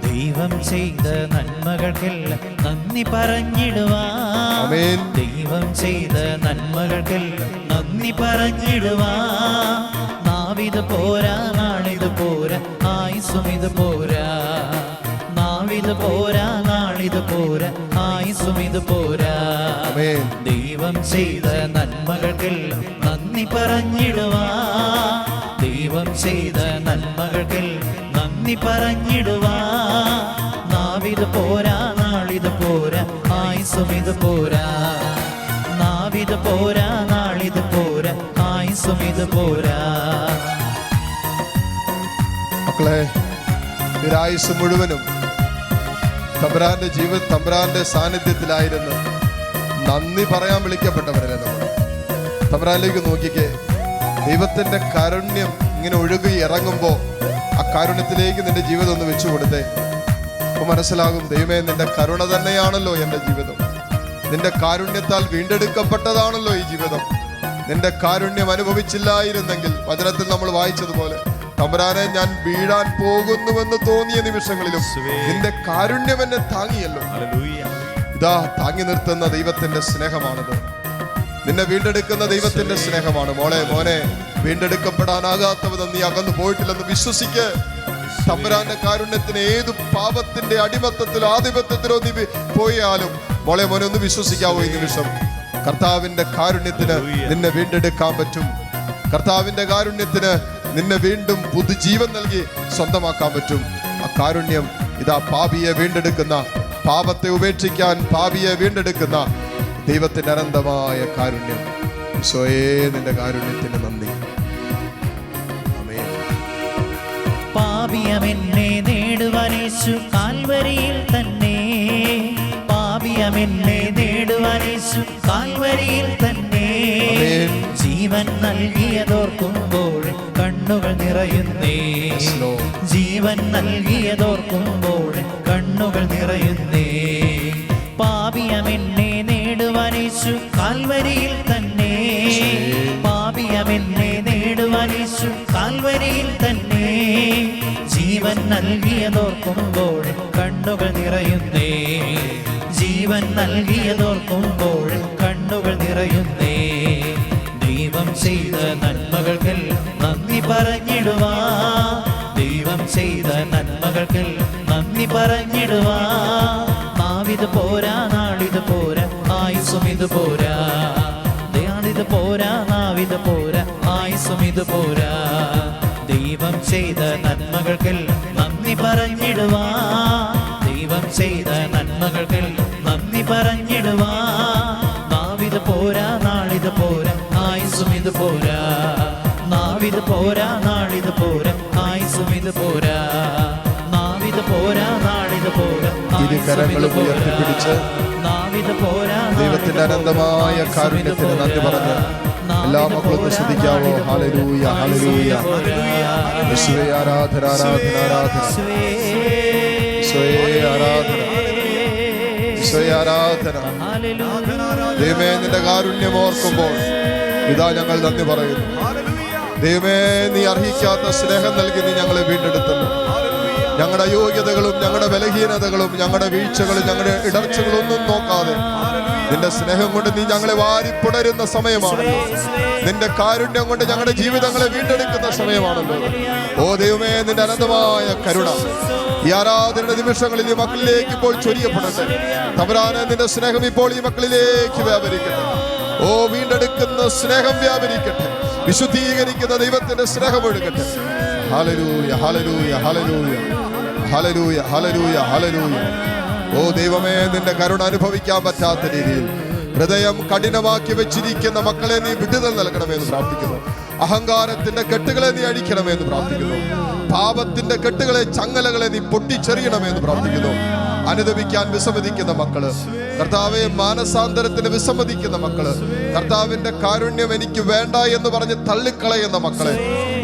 ദൈവം ചെയ്ത നന്മകൾക്കെല്ലാം നന്ദി പറഞ്ഞിടുവാൻ, ദൈവം ചെയ്ത നന്മകൾക്കെല്ലാം നന്ദി പറഞ്ഞിടുവാൻ. നാവിത് പോരാ, നാളിത് പോരാ, ആയുസ്സും ഇത് പോരാ. നാവിത് പോരാ, നാളിത് പോരാ, ആയുസ്സും ഇത് പോരാ. ദൈവം ചെയ്ത നന്മകൾക്കെല്ലാം നന്ദി പറഞ്ഞിടുവാൻ, ദൈവം ചെയ്ത നന്മകൾക്കെല്ലാം നന്ദി പറഞ്ഞിടുവാൻ. നാവിത് പോരാ, നാളിത് പോരാ, ആയുസ്സും ഇത് പോരാ. നാവിത് പോരാ, നാളിത് പോരാ, ആയുസ്സും ഇത് പോരാ. മക്കളെ, ഒരായുസ് മുഴുവനും തമ്പുരാന്റെ സാന്നിധ്യത്തിലായിരുന്നു നന്ദി പറയാൻ വിളിക്കപ്പെട്ടവരല്ലേ നമ്മൾ. തമ്പുരാനിലേക്ക് നോക്കിക്കേ, ദൈവത്തിന്റെ കാരുണ്യം ഇങ്ങനെ ഒഴുകി ഇറങ്ങുമ്പോൾ ആ കാരുണ്യത്തിലേക്ക് നിന്റെ ജീവിതം ഒന്ന് വെച്ചു കൊടുത്തേ. അപ്പൊ മനസ്സിലാകും, ദൈവമേ നിന്റെ കരുണ തന്നെയാണല്ലോ എൻ്റെ ജീവിതം, നിന്റെ കാരുണ്യത്താൽ വീണ്ടെടുക്കപ്പെട്ടതാണല്ലോ ഈ ജീവിതം. നിന്റെ കാരുണ്യം അനുഭവിച്ചില്ലായിരുന്നെങ്കിൽ, വചനത്തിൽ നമ്മൾ വായിച്ചതുപോലെ, തമ്പുരാനെ ഞാൻ വീഴാൻ പോകുന്നുവെന്ന് തോന്നിയ നിമിഷങ്ങളിലും നിന്റെ കാരുണ്യം എന്നെ താങ്ങിയല്ലോ. ഇതാ താങ്ങി നിർത്തുന്ന ദൈവത്തിന്റെ സ്നേഹമാണത്, നിന്നെ വീണ്ടെടുക്കുന്ന ദൈവത്തിന്റെ സ്നേഹമാണ്. മോളെ മോനെ, വീണ്ടെടുക്കപ്പെടാനാകാത്തവനും നീ അകന്നു പോയിട്ടില്ലെന്ന് വിശ്വസിക്ക്. തമ്പുരാന്റെ കാരുണ്യത്തിന് ഏത് പാപത്തിന്റെ അടിമത്തത്തിലോ ആധിപത്യത്തിലോ നീ പോയാലും മോളെ മോനെ ഒന്ന് വിശ്വസിക്കാവോ? ഈ നിമിഷം കർത്താവിന്റെ കാരുണ്യത്തിന് നിന്നെ വീണ്ടെടുക്കാൻ പറ്റും. കർത്താവിന്റെ കാരുണ്യത്തിന് നിന്നെ വീണ്ടും പുതുജീവൻ നൽകി സ്വന്തമാക്കാൻ പറ്റും. ആ കാരുണ്യം ഇതാ പാപിയെ വീണ്ടെടുക്കുന്ന, പാപത്തെ ഉപേക്ഷിക്കാൻ പാപിയെ വീണ്ടെടുക്കുന്ന ദൈവത്തിന്റെ അനന്തമായ കാരുണ്യം. ഈശോയേ, നിന്റെ കാരുണ്യത്തിന് നന്ദി. ആമേൻ. പാപിയമെന്നെ നേടുവാൻ യേശു കാൽവരിയിൽ തന്നെ, പാപിയമെന്നെ നേടുവാൻ യേശു കാൽവരിയിൽ തന്നെ. ജീവൻ നൽകിയതോർക്കുമ്പോൾ കണ്ണുകൾ നിറയുന്നേ, ജീവൻ നൽകിയതോർക്കുമ്പോൾ കണ്ണുകൾ നിറയുന്നേ. പാപിയമെന്നെ നേടുവാൻ യേശു കാൽവരിയിൽ തന്നെ, പാപിയമെന്നെ നേടുവാൻ യേശു കാൽവരിയിൽ തന്നെ. ജീവൻ നൽകിയതോർക്കുമ്പോൾ കണ്ണുകൾ നിറയുന്നേ, ജീവൻ നൽകിയതോർക്കുമ്പോൾ കണ്ണുകൾ നിറയുന്നേ. ദൈവം ചെയ്ത നന്മകൾക്കെല്ലാം നന്ദി പറഞ്ഞിടുവാ, ദൈവം ചെയ്ത നന്മകൾക്കെല്ലാം നന്ദി പറഞ്ഞിടുവാ. നാവിത് പോരാ, നാളിത് പോരാ, ആയുസ്സും ഇത് പോരാ. ദയാണിത് പോരാ, നാവിത് പോരാ, ആയുസ്സും ഇത് പോരാ. ദൈവം ചെയ്ത നന്മകൾക്കെല്ലാം നന്ദി പറഞ്ഞിടുവാ, ദൈവം ചെയ്ത നന്മകൾക്കെല്ലാം നന്ദി പറഞ്ഞിടുവാ. നാവിത് പോരാ, നാളിത് പോരാ, ആയുസ്സും ഇത് പോരാ. നാവിത് പോരാ, നാളിത് പോരാ, ആയുസ്സും ഇത് പോരാ. നാവിത് പോരാ, നാളിത് പോരാ, ഇരുകരങ്ങളും ഉയർത്തിപ്പിടിച്ച് ദൈവത്തിന്റെ അനന്തമായ കാരുണ്യത്തിന് നന്ദി പറഞ്ഞ് എല്ലാ മക്കളും ശ്രദ്ധിക്കാവോ. Hallelujah, hallelujah. യേശുവേ ആരാധന, ആരാധന, ആരാധന. യേശുവേ ആരാധന, യേശുവേ ആരാധന. ദൈവമേ, നിന്റെ കാരുണ്യം ഓർക്കുമ്പോൾ ഇതാ ഞങ്ങൾ നന്ദി പറയുന്നു. ദൈവമേ, നീ അർഹിക്കാത്ത സ്നേഹം നൽകി നീ ഞങ്ങളെ വീണ്ടെടുത്തല്ലോ. ഞങ്ങളുടെ അയോഗ്യതകളും ഞങ്ങളുടെ ബലഹീനതകളും ഞങ്ങളുടെ വീഴ്ചകളും ഞങ്ങളുടെ ഇടർച്ചകളും ഒന്നും നോക്കാതെ നിന്റെ സ്നേഹം കൊണ്ട് നീ ഞങ്ങളെ വാരിപ്പുണരുന്ന സമയമാണല്ലോ. നിന്റെ കാരുണ്യം കൊണ്ട് ഞങ്ങളുടെ ജീവിതങ്ങളെ വീണ്ടെടുക്കുന്ന സമയമാണല്ലോ. ഓ ദൈവമേ, നിന്റെ അനന്തമായ കരുണ ഈ ആരാധന നിമിഷങ്ങളിൽ ഈ മക്കളിലേക്ക് ഇപ്പോൾ ചൊരിയപ്പെടട്ടെ. തമ്പുരാനെ, നിന്റെ സ്നേഹം ഇപ്പോൾ ഈ മക്കളിലേക്ക് വ്യാപരിക്കട്ടെ. ഓ, വീണ്ടെടുക്കുന്ന സ്നേഹം വ്യാപരിക്കട്ടെ. വിശുദ്ധീകരിക്കുന്ന ദൈവത്തിന്റെ സ്നേഹം ഒഴുകട്ടെ. ഹല്ലേലൂയ, ഹല്ലേലൂയ, ഹല്ലേലൂയ, ഹല്ലേലൂയ, ഹല്ലേലൂയ, ഹല്ലേലൂയ. ഓ ദൈവമേ, നിന്റെ കരുണ അനുഭവിക്കാൻ പറ്റാത്ത രീതിയിൽ ഹൃദയം കഠിനമാക്കി വെച്ചിരിക്കുന്ന മക്കളെ നീ വിടുതൽ നൽകണമെന്ന് പ്രാർത്ഥിക്കുന്നു. അഹങ്കാരത്തിന്റെ കെട്ടുകളെ നീ അഴിക്കണമെന്ന് പ്രാർത്ഥിക്കുന്നു. പാപത്തിന്റെ കെട്ടുകളെ, ചങ്ങലകളെ നീ പൊട്ടിച്ചെറിയണമെന്ന് പ്രാർത്ഥിക്കുന്നു. അനുദപിക്കാൻ വിസമ്മതിക്കുന്ന മക്കള്, കർത്താവെ, മാനസാന്തരത്തിന് വിസമ്മതിക്കുന്ന മക്കള്, കർത്താവിന്റെ കാരുണ്യം എനിക്ക് വേണ്ട എന്ന് പറഞ്ഞ് തള്ളിക്കളയുന്ന മക്കളെ,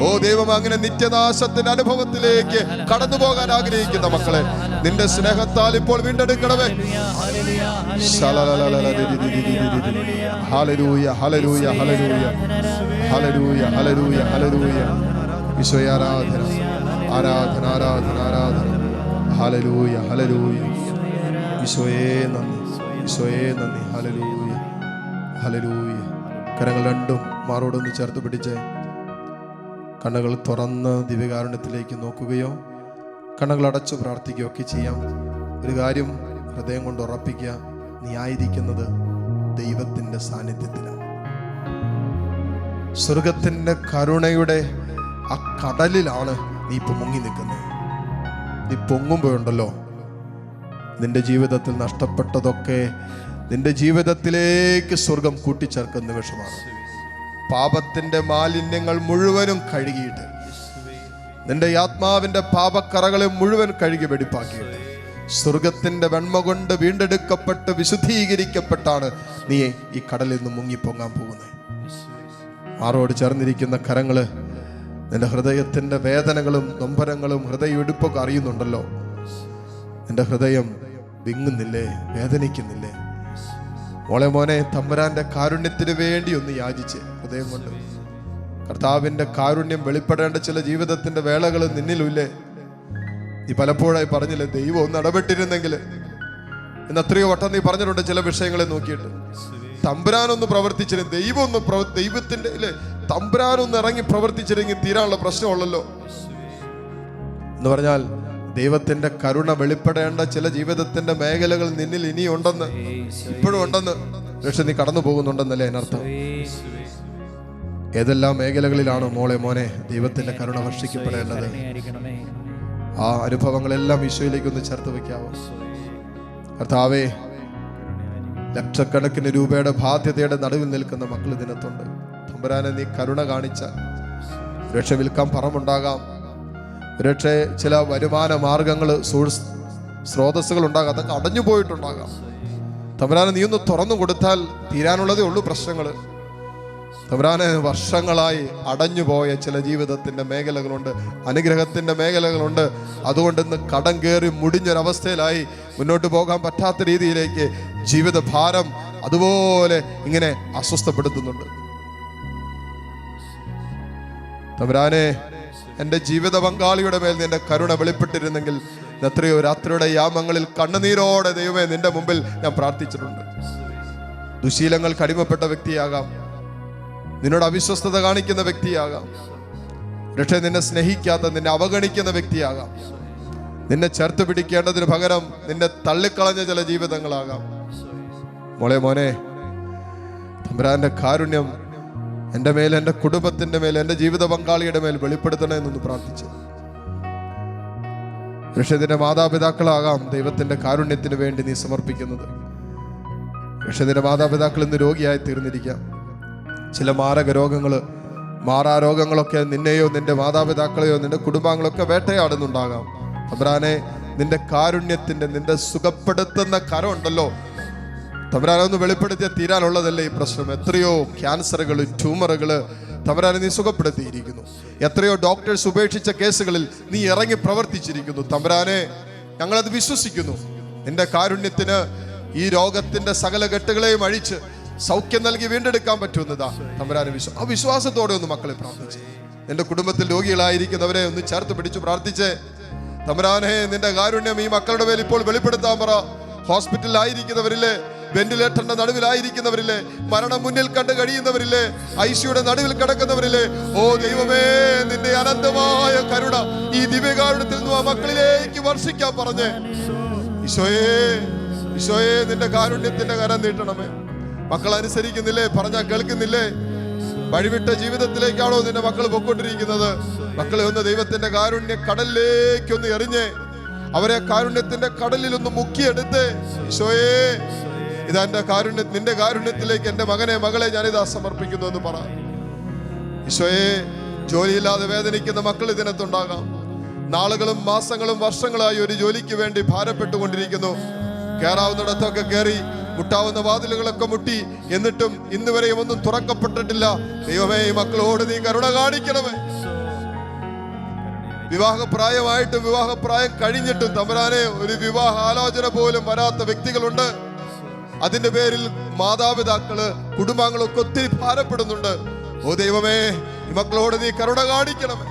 ഓ ദൈവം, അങ്ങനെ നിത്യനാശത്തിന്റെ അനുഭവത്തിലേക്ക് കടന്നു പോകാൻ ആഗ്രഹിക്കുന്ന മക്കളെ നിന്റെ സ്നേഹത്താൽ ഇപ്പോൾ വീണ്ടെടുക്കണമേ. ഹല്ലേലൂയ, ഹല്ലേലൂയ, ഹല്ലേലൂയ, ഹല്ലേലൂയ, ഹല്ലേലൂയ, ഹല്ലേലൂയ. ഈശോയെ ആരാധന, ആരാധന, ആരാധന, ആരാധന. ഹല്ലേലൂയ, ഹല്ലേലൂയ. ഈശോയെ നന്ദി, ഈശോയെ നന്ദി. ഹല്ലേലൂയ, ഹല്ലേലൂയ. കരങ്ങൾ രണ്ടും മാറോടൊന്ന് ചേർത്ത് പിടിച്ച് കണ്ണുകൾ തുറന്ന് ദിവ്യകാരുണ്യത്തിലേക്ക് നോക്കുകയോ കണ്ണുകൾ അടച്ചു പ്രാർത്ഥിക്കുകയോ ഒക്കെ ചെയ്യാം. ഒരു കാര്യം ഹൃദയം കൊണ്ട് ഉറപ്പിക്കുക, നീ ആയിരിക്കുന്നത് ദൈവത്തിൻ്റെ സാന്നിധ്യത്തിലാണ്. സ്വർഗത്തിൻ്റെ കരുണയുടെ ആ കടലിലാണ് നീ ഇപ്പൊ മുങ്ങി നിൽക്കുന്നത്. നീ പൊങ്ങുമ്പോഴുണ്ടല്ലോ, നിന്റെ ജീവിതത്തിൽ നഷ്ടപ്പെട്ടതൊക്കെ നിന്റെ ജീവിതത്തിലേക്ക് സ്വർഗം കൂട്ടിച്ചേർക്കുന്ന നിമിഷമാണ്. പാപത്തിന്റെ മാലിന്യങ്ങൾ മുഴുവനും കഴുകിയിട്ട്, നിന്റെ ആത്മാവിന്റെ പാപക്കറകളെ മുഴുവൻ കഴുകി വെടിപ്പാക്കിയിട്ട്, സ്വർഗത്തിന്റെ വെണ്മ കൊണ്ട് വീണ്ടെടുക്കപ്പെട്ട് വിശുദ്ധീകരിക്കപ്പെട്ടാണ് നീ ഈ കടലിൽ നിന്ന് മുങ്ങിപ്പൊങ്ങാൻ പോകുന്നത്. ആറോട് ചേർന്നിരിക്കുന്ന കരങ്ങള് നിന്റെ ഹൃദയത്തിന്റെ വേദനകളും നൊമ്പരങ്ങളും ഹൃദയമെടുപ്പൊക്കെ അറിയുന്നുണ്ടല്ലോ. നിന്റെ ഹൃദയം വിങ്ങുന്നില്ലേ, വേദനിക്കുന്നില്ലേ? മോളെ, മോനെ, തമ്പുരാന്റെ കാരുണ്യത്തിന് വേണ്ടി ഒന്ന് യാചിച്ച് ഹൃദയം കൊണ്ട്. കർത്താവിന്റെ കാരുണ്യം വെളിപ്പെടേണ്ട ചില ജീവിതത്തിന്റെ വേളകൾ നിന്നിലില്ലേ? നീ പലപ്പോഴായി പറഞ്ഞില്ലേ, ദൈവം ഒന്ന് ഇടപെട്ടിരുന്നെങ്കിൽ എന്ന്. എത്രയോ വട്ടം നീ പറഞ്ഞിട്ടുണ്ട് ചില വിഷയങ്ങളെ നോക്കിയിട്ട്. തമ്പുരാനൊന്ന് പ്രവർത്തിച്ചിരുന്നു, ദൈവത്തിന്റെ ഇല്ലേ, തമ്പുരാനൊന്ന് ഇറങ്ങി പ്രവർത്തിച്ചിരുന്നെങ്കിൽ തീരാനുള്ള പ്രശ്നമുള്ളല്ലോ എന്ന് പറഞ്ഞാൽ, ദൈവത്തിന്റെ കരുണ വെളിപ്പെടേണ്ട ചില ജീവിതത്തിന്റെ മേഖലകൾ നിന്നിൽ ഇനിയും ഉണ്ടെന്ന്, ഇപ്പോഴും ഉണ്ടെന്ന്. രക്ഷ നീ കടന്നു പോകുന്നുണ്ടെന്നല്ലേ അതിനർത്ഥം. ഏതെല്ലാം മേഖലകളിലാണോ മോനെ ദൈവത്തിന്റെ കരുണ വർഷിക്കപ്പെടേണ്ടത്, ആ അനുഭവങ്ങളെല്ലാം ഈശോയിലേക്ക് ഒന്ന് ചേർത്ത് വെക്കാവോ. കർത്താവേ, ലക്ഷക്കണക്കിന് രൂപയുടെ ബാധ്യതയുടെ നടുവിൽ നിൽക്കുന്ന മക്കൾ ഇതിനകത്തുണ്ട്. തമ്പുരാനെ നീ കരുണ കാണിച്ചാൽ രക്ഷ വിൽക്കാൻ പറമ്പുണ്ടാകാം, രക്ഷ ചില വരുമാന മാർഗങ്ങൾ സ്രോതസ്സുകൾ ഉണ്ടാകാം, അതൊക്കെ അടഞ്ഞു പോയിട്ടുണ്ടാകാം. തമ്പുരാനെ നീ ഒന്ന് തുറന്നു കൊടുത്താൽ തീരാനുള്ളതേ ഉള്ളൂ പ്രശ്നങ്ങൾ. തമ്പുരാനെ വർഷങ്ങളായി അടഞ്ഞുപോയ ചില ജീവിതത്തിന്റെ മേഖലകളുണ്ട്, അനുഗ്രഹത്തിന്റെ മേഖലകളുണ്ട്. അതുകൊണ്ട് ഇന്ന് കടം കയറി മുടിഞ്ഞൊരവസ്ഥയിലായി മുന്നോട്ട് പോകാൻ പറ്റാത്ത രീതിയിലേക്ക് ജീവിത ഭാരം അതുപോലെ ഇങ്ങനെ അസ്വസ്ഥപ്പെടുത്തുന്നുണ്ട്. തമ്പുരാനെ, എൻ്റെ ജീവിത പങ്കാളിയുടെ മേൽ നിന്റെ കരുണ വെളിപ്പെട്ടിരുന്നെങ്കിൽ എത്രയോ രാത്രിയുടെ യാമങ്ങളിൽ കണ്ണുനീരോടെ ദൈവമേ നിന്റെ മുമ്പിൽ ഞാൻ പ്രാർത്ഥിച്ചിട്ടുണ്ട്. ദുശീലങ്ങൾക്ക് അടിമപ്പെട്ട വ്യക്തിയാകാം, നിന്നോട് അവിശ്വസ്തത കാണിക്കുന്ന വ്യക്തിയാകാം, പക്ഷേ നിന്നെ സ്നേഹിക്കാത്ത, നിന്നെ അവഗണിക്കുന്ന വ്യക്തിയാകാം, നിന്നെ ചേർത്ത് പിടിക്കേണ്ടതിന് പകരം നിന്നെ തള്ളിക്കളഞ്ഞ ചില ജീവിതങ്ങളാകാം. മോനെ, തമ്പുരാന്റെ കാരുണ്യം എൻ്റെ മേൽ, എൻ്റെ കുടുംബത്തിന്റെ മേൽ, എൻ്റെ ജീവിത പങ്കാളിയുടെ മേൽ വെളിപ്പെടുത്തണേ എന്നൊന്ന് പ്രാർത്ഥിച്ചു. പക്ഷേ നിന്റെ മാതാപിതാക്കളാകാം ദൈവത്തിന്റെ കാരുണ്യത്തിന് വേണ്ടി നീ സമർപ്പിക്കുന്നത്. പക്ഷേ നിന്റെ മാതാപിതാക്കൾ ഇന്ന് രോഗിയായി തീർന്നിരിക്കാം. ചില മാരക രോഗങ്ങൾ, മാറാരോഗങ്ങളൊക്കെ നിന്നെയോ നിന്റെ മാതാപിതാക്കളെയോ നിന്റെ കുടുംബാംഗങ്ങളൊക്കെ വേട്ടയാടുന്നുണ്ടാകാം. തമ്പുരാനെ, നിന്റെ കാരുണ്യത്തിന്റെ, നിന്റെ സുഖപ്പെടുത്തുന്ന കരം ഉണ്ടല്ലോ, തമ്പുരാനെ ഒന്ന് വെളിപ്പെടുത്തിയ തീരാനുള്ളതല്ലേ ഈ പ്രശ്നം. എത്രയോ ക്യാൻസറുകൾ, ട്യൂമറുകൾ തമ്പുരാനെ നീ സുഖപ്പെടുത്തിയിരിക്കുന്നു. എത്രയോ ഡോക്ടേഴ്സ് ഉപേക്ഷിച്ച കേസുകളിൽ നീ ഇറങ്ങി പ്രവർത്തിച്ചിരിക്കുന്നു. തമ്പുരാനെ, ഞങ്ങളത് വിശ്വസിക്കുന്നു. നിന്റെ കാരുണ്യത്തിന് ഈ രോഗത്തിന്റെ സകല കെട്ടുകളെയും അഴിച്ച് സൗഖ്യം നൽകി വീണ്ടെടുക്കാൻ പറ്റുന്നതാ തമ്പുരാനെ. ആ വിശ്വാസത്തോടെ ഒന്ന് മക്കളെ പ്രാർത്ഥിച്ച്, എന്റെ കുടുംബത്തിൽ രോഗികളായിരിക്കുന്നവരെ ഒന്ന് ചേർത്ത് പിടിച്ചു പ്രാർത്ഥിച്ചേ. തമ്പുരാനെ, നിന്റെ കാരുണ്യം ഈ മക്കളുടെ മേൽ ഇപ്പോൾ വെളിപ്പെടുത്താൻ പറ. ഹോസ്പിറ്റലിലായിരിക്കുന്നവരില്ലേ, വെന്റിലേറ്ററിന്റെ നടുവിലായിരിക്കുന്നവരില്ലേ, മരണം മുന്നിൽ കണ്ട് കഴിയുന്നവരില്ലേ, ഐസിയുടെ നടുവിൽ കിടക്കുന്നവരില്ലേ, ഓ ദൈവമേ, നിന്റെ അനന്തമായ കരുണ ഈ ദിവ്യകാരുണ്യത്തിൽ നിന്നും ആ മക്കളിലേക്ക് വർഷിക്കാൻ പറഞ്ഞേ. ഈശോയെ, നിന്റെ കാരുണ്യത്തിന്റെ കരം നീട്ടണമേ. മക്കൾ അനുസരിക്കുന്നില്ലേ, പറഞ്ഞാൽ കേൾക്കുന്നില്ലേ? വഴിവിട്ട ജീവിതത്തിലേക്കാണോ നിന്റെ മക്കൾ പൊക്കോണ്ടിരിക്കുന്നത്? മക്കളെ ഒന്ന് ദൈവത്തിന്റെ കാരുണ്യ കടലിലേക്കൊന്ന് എറിഞ്ഞേ, അവരെ കാരുണ്യത്തിന്റെ കടലിൽ ഒന്ന് മുക്കിയെടുത്ത്, ഈശോയെ ഇതാ എന്റെ കാരുണ്യം, നിന്റെ കാരുണ്യത്തിലേക്ക് എന്റെ മകനെ മകളെ ഞാനിതാ സമർപ്പിക്കുന്നു എന്ന് പറ. ഈശോയെ, ജോലിയില്ലാതെ വേദനിക്കുന്ന മക്കൾ ഇതിനകത്തുണ്ടാകാം. നാളുകളും മാസങ്ങളും വർഷങ്ങളായി ഒരു ജോലിക്ക് വേണ്ടി ഭാരപ്പെട്ടുകൊണ്ടിരിക്കുന്നു. കയറാവുന്നിടത്തൊക്കെ കയറി, മുട്ടാവുന്ന വാതിലുകളൊക്കെ മുട്ടി, എന്നിട്ടും ഇന്ന് വരെയും ഒന്നും തുറക്കപ്പെട്ടിട്ടില്ല. ദൈവമേ, ഈ മക്കളോട് നീ കരുണ കാണിക്കണമേ. വിവാഹപ്രായമായിട്ടും വിവാഹപ്രായം കഴിഞ്ഞിട്ടും തമ്പുരാനെ ഒരു വിവാഹ ആലോചന പോലും വരാത്ത വ്യക്തികളുണ്ട്. അതിന്റെ പേരിൽ മാതാപിതാക്കള്, കുടുംബാംഗങ്ങളൊക്കെ ഒത്തിരി ഭാരപ്പെടുന്നുണ്ട്. ഓ ദൈവമേ, ഈ മക്കളോട് നീ കരുണ കാണിക്കണമേ.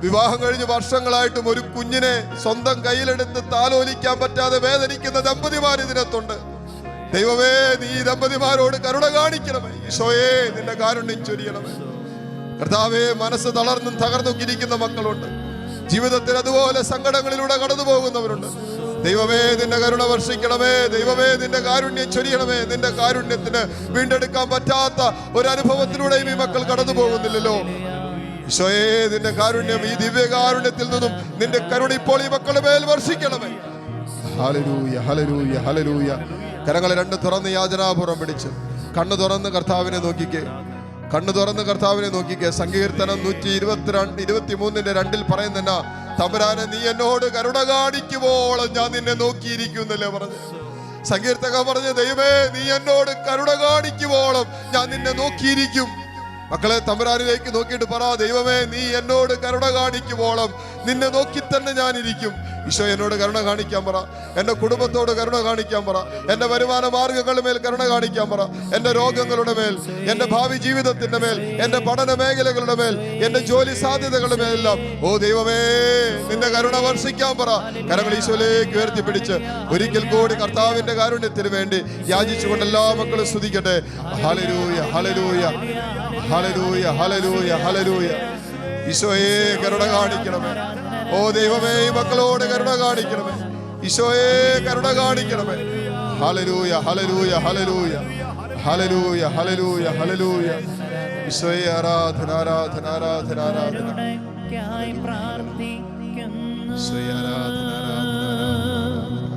വിവാഹം കഴിഞ്ഞ് വർഷങ്ങളായിട്ടും ഒരു കുഞ്ഞിനെ സ്വന്തം കയ്യിലെടുത്ത് താലോലിക്കാൻ പറ്റാതെ വേദനിക്കുന്ന ദമ്പതിമാർ ഇതിനകത്തുണ്ട്. ദൈവമേ, നീ ദമ്പതിമാരോട് കരുണ കാണിക്കണമേ. ഈശോയെ, നിന്റെ കാരുണ്യം ചൊരിയണമേ. കർത്താവേ, മനസ്സ് തളർന്നും തകർന്നും ഇരിക്കുന്ന മക്കളുണ്ട്. ജീവിതത്തിൽ അതുപോലെ സങ്കടങ്ങളിലൂടെ കടന്നു പോകുന്നവരുണ്ട്. ദൈവമേ, നിന്റെ കരുണ വർഷിക്കണമേ. ദൈവമേ, നിന്റെ കാരുണ്യം ചൊരിയണമേ. നിന്റെ കാരുണ്യത്തിന് വീണ്ടെടുക്കാൻ പറ്റാത്ത ഒരു അനുഭവത്തിലൂടെയും ഈ മക്കൾ കടന്നു പോകുന്നില്ലല്ലോ. ഈശോയെ, നിന്റെ കാരുണ്യം, ഈ ദിവ്യകാരുണ്യത്തിൽ നിന്നും നിന്റെ കരുണ ഇപ്പോൾ ഈ മക്കളുടെ മേൽ വർഷിക്കണമേ. ഹല്ലേലൂയ, ഹല്ലേലൂയ, ഹല്ലേലൂയ. കരങ്ങളെ രണ്ട് തുറന്ന് യാചനാപൂർവ്വം പിടിച്ച് കണ്ണു തുറന്ന് കർത്താവിനെ നോക്കിക്കേ. കണ്ണു തുറന്ന് കർത്താവിനെ നോക്കിക്കേ. സങ്കീർത്തനം 123:2 പറയുന്ന, തമ്പുരാനെ, നീ എന്നോട് കരുണ കാണിക്കുവോളം ഞാൻ നിന്നെ നോക്കിയിരിക്കുന്നല്ലേ പറഞ്ഞു. സങ്കീർത്തകൻ പറഞ്ഞ, ദൈവമേ, നീ എന്നോട് കരുണ കാണിക്കുവോളം ഞാൻ നിന്നെ നോക്കിയിരിക്കും. മക്കളെ, തമ്പുരാനിലേക്ക് നോക്കിയിട്ട് പറ, ദൈവമേ, നീ എന്നോട് കരുണ കാണിക്കുവോളം നിന്നെ നോക്കി തന്നെ ഞാനിരിക്കും. ഈശോ, എന്നോട് കരുണ കാണിക്കാൻ പറ. എൻ്റെ കുടുംബത്തോട് കരുണ കാണിക്കാൻ പറ. എൻ്റെ വരുമാന മാർഗങ്ങളുടെ മേൽ കരുണ കാണിക്കാൻ പറ. എൻ്റെ രോഗങ്ങളുടെ മേൽ, എൻ്റെ ഭാവി ജീവിതത്തിന്റെ മേൽ, എൻ്റെ പഠന മേഖലകളുടെ മേൽ, എൻ്റെ ജോലി സാധ്യതകളുടെ മേലെല്ലാം ഓ ദൈവമേ, നിന്റെ കരുണ വർഷിക്കാൻ പറ. കരങ്ങൾ ഈശോയിലേക്ക് ഉയർത്തിപ്പിടിച്ച് ഒരിക്കൽ കൂടി കർത്താവിന്റെ കാരുണ്യത്തിന് വേണ്ടി യാചിച്ചുകൊണ്ട് എല്ലാ മക്കളും സ്തുതിക്കട്ടെ. ഹല്ലേലൂയ, ഹല്ലേലൂയ, ഹല്ലേലൂയ, ഹല്ലേലൂയ, ഹല്ലേലൂയ. ഈശോയെ, കരുണ കാണിക്കണമേ. ഓ ദൈവമേ, ഈ മക്കളോട് കരുണ കാണിക്കണമേ. ഈശോയെ, കരുണ കാണിക്കണമേ. ഹല്ലേലൂയ ഹല്ലേലൂയ ഹല്ലേലൂയ ഹല്ലേലൂയ ഹല്ലേലൂയ ഹല്ലേലൂയ. ഈശോയെ ആരാധന ആരാധന ആരാധന ആരാധന. കരുണയ്ക്കായി പ്രാർത്ഥിക്കുന്നു. ഈശോയെ ആരാധന ആരാധന ആരാധന.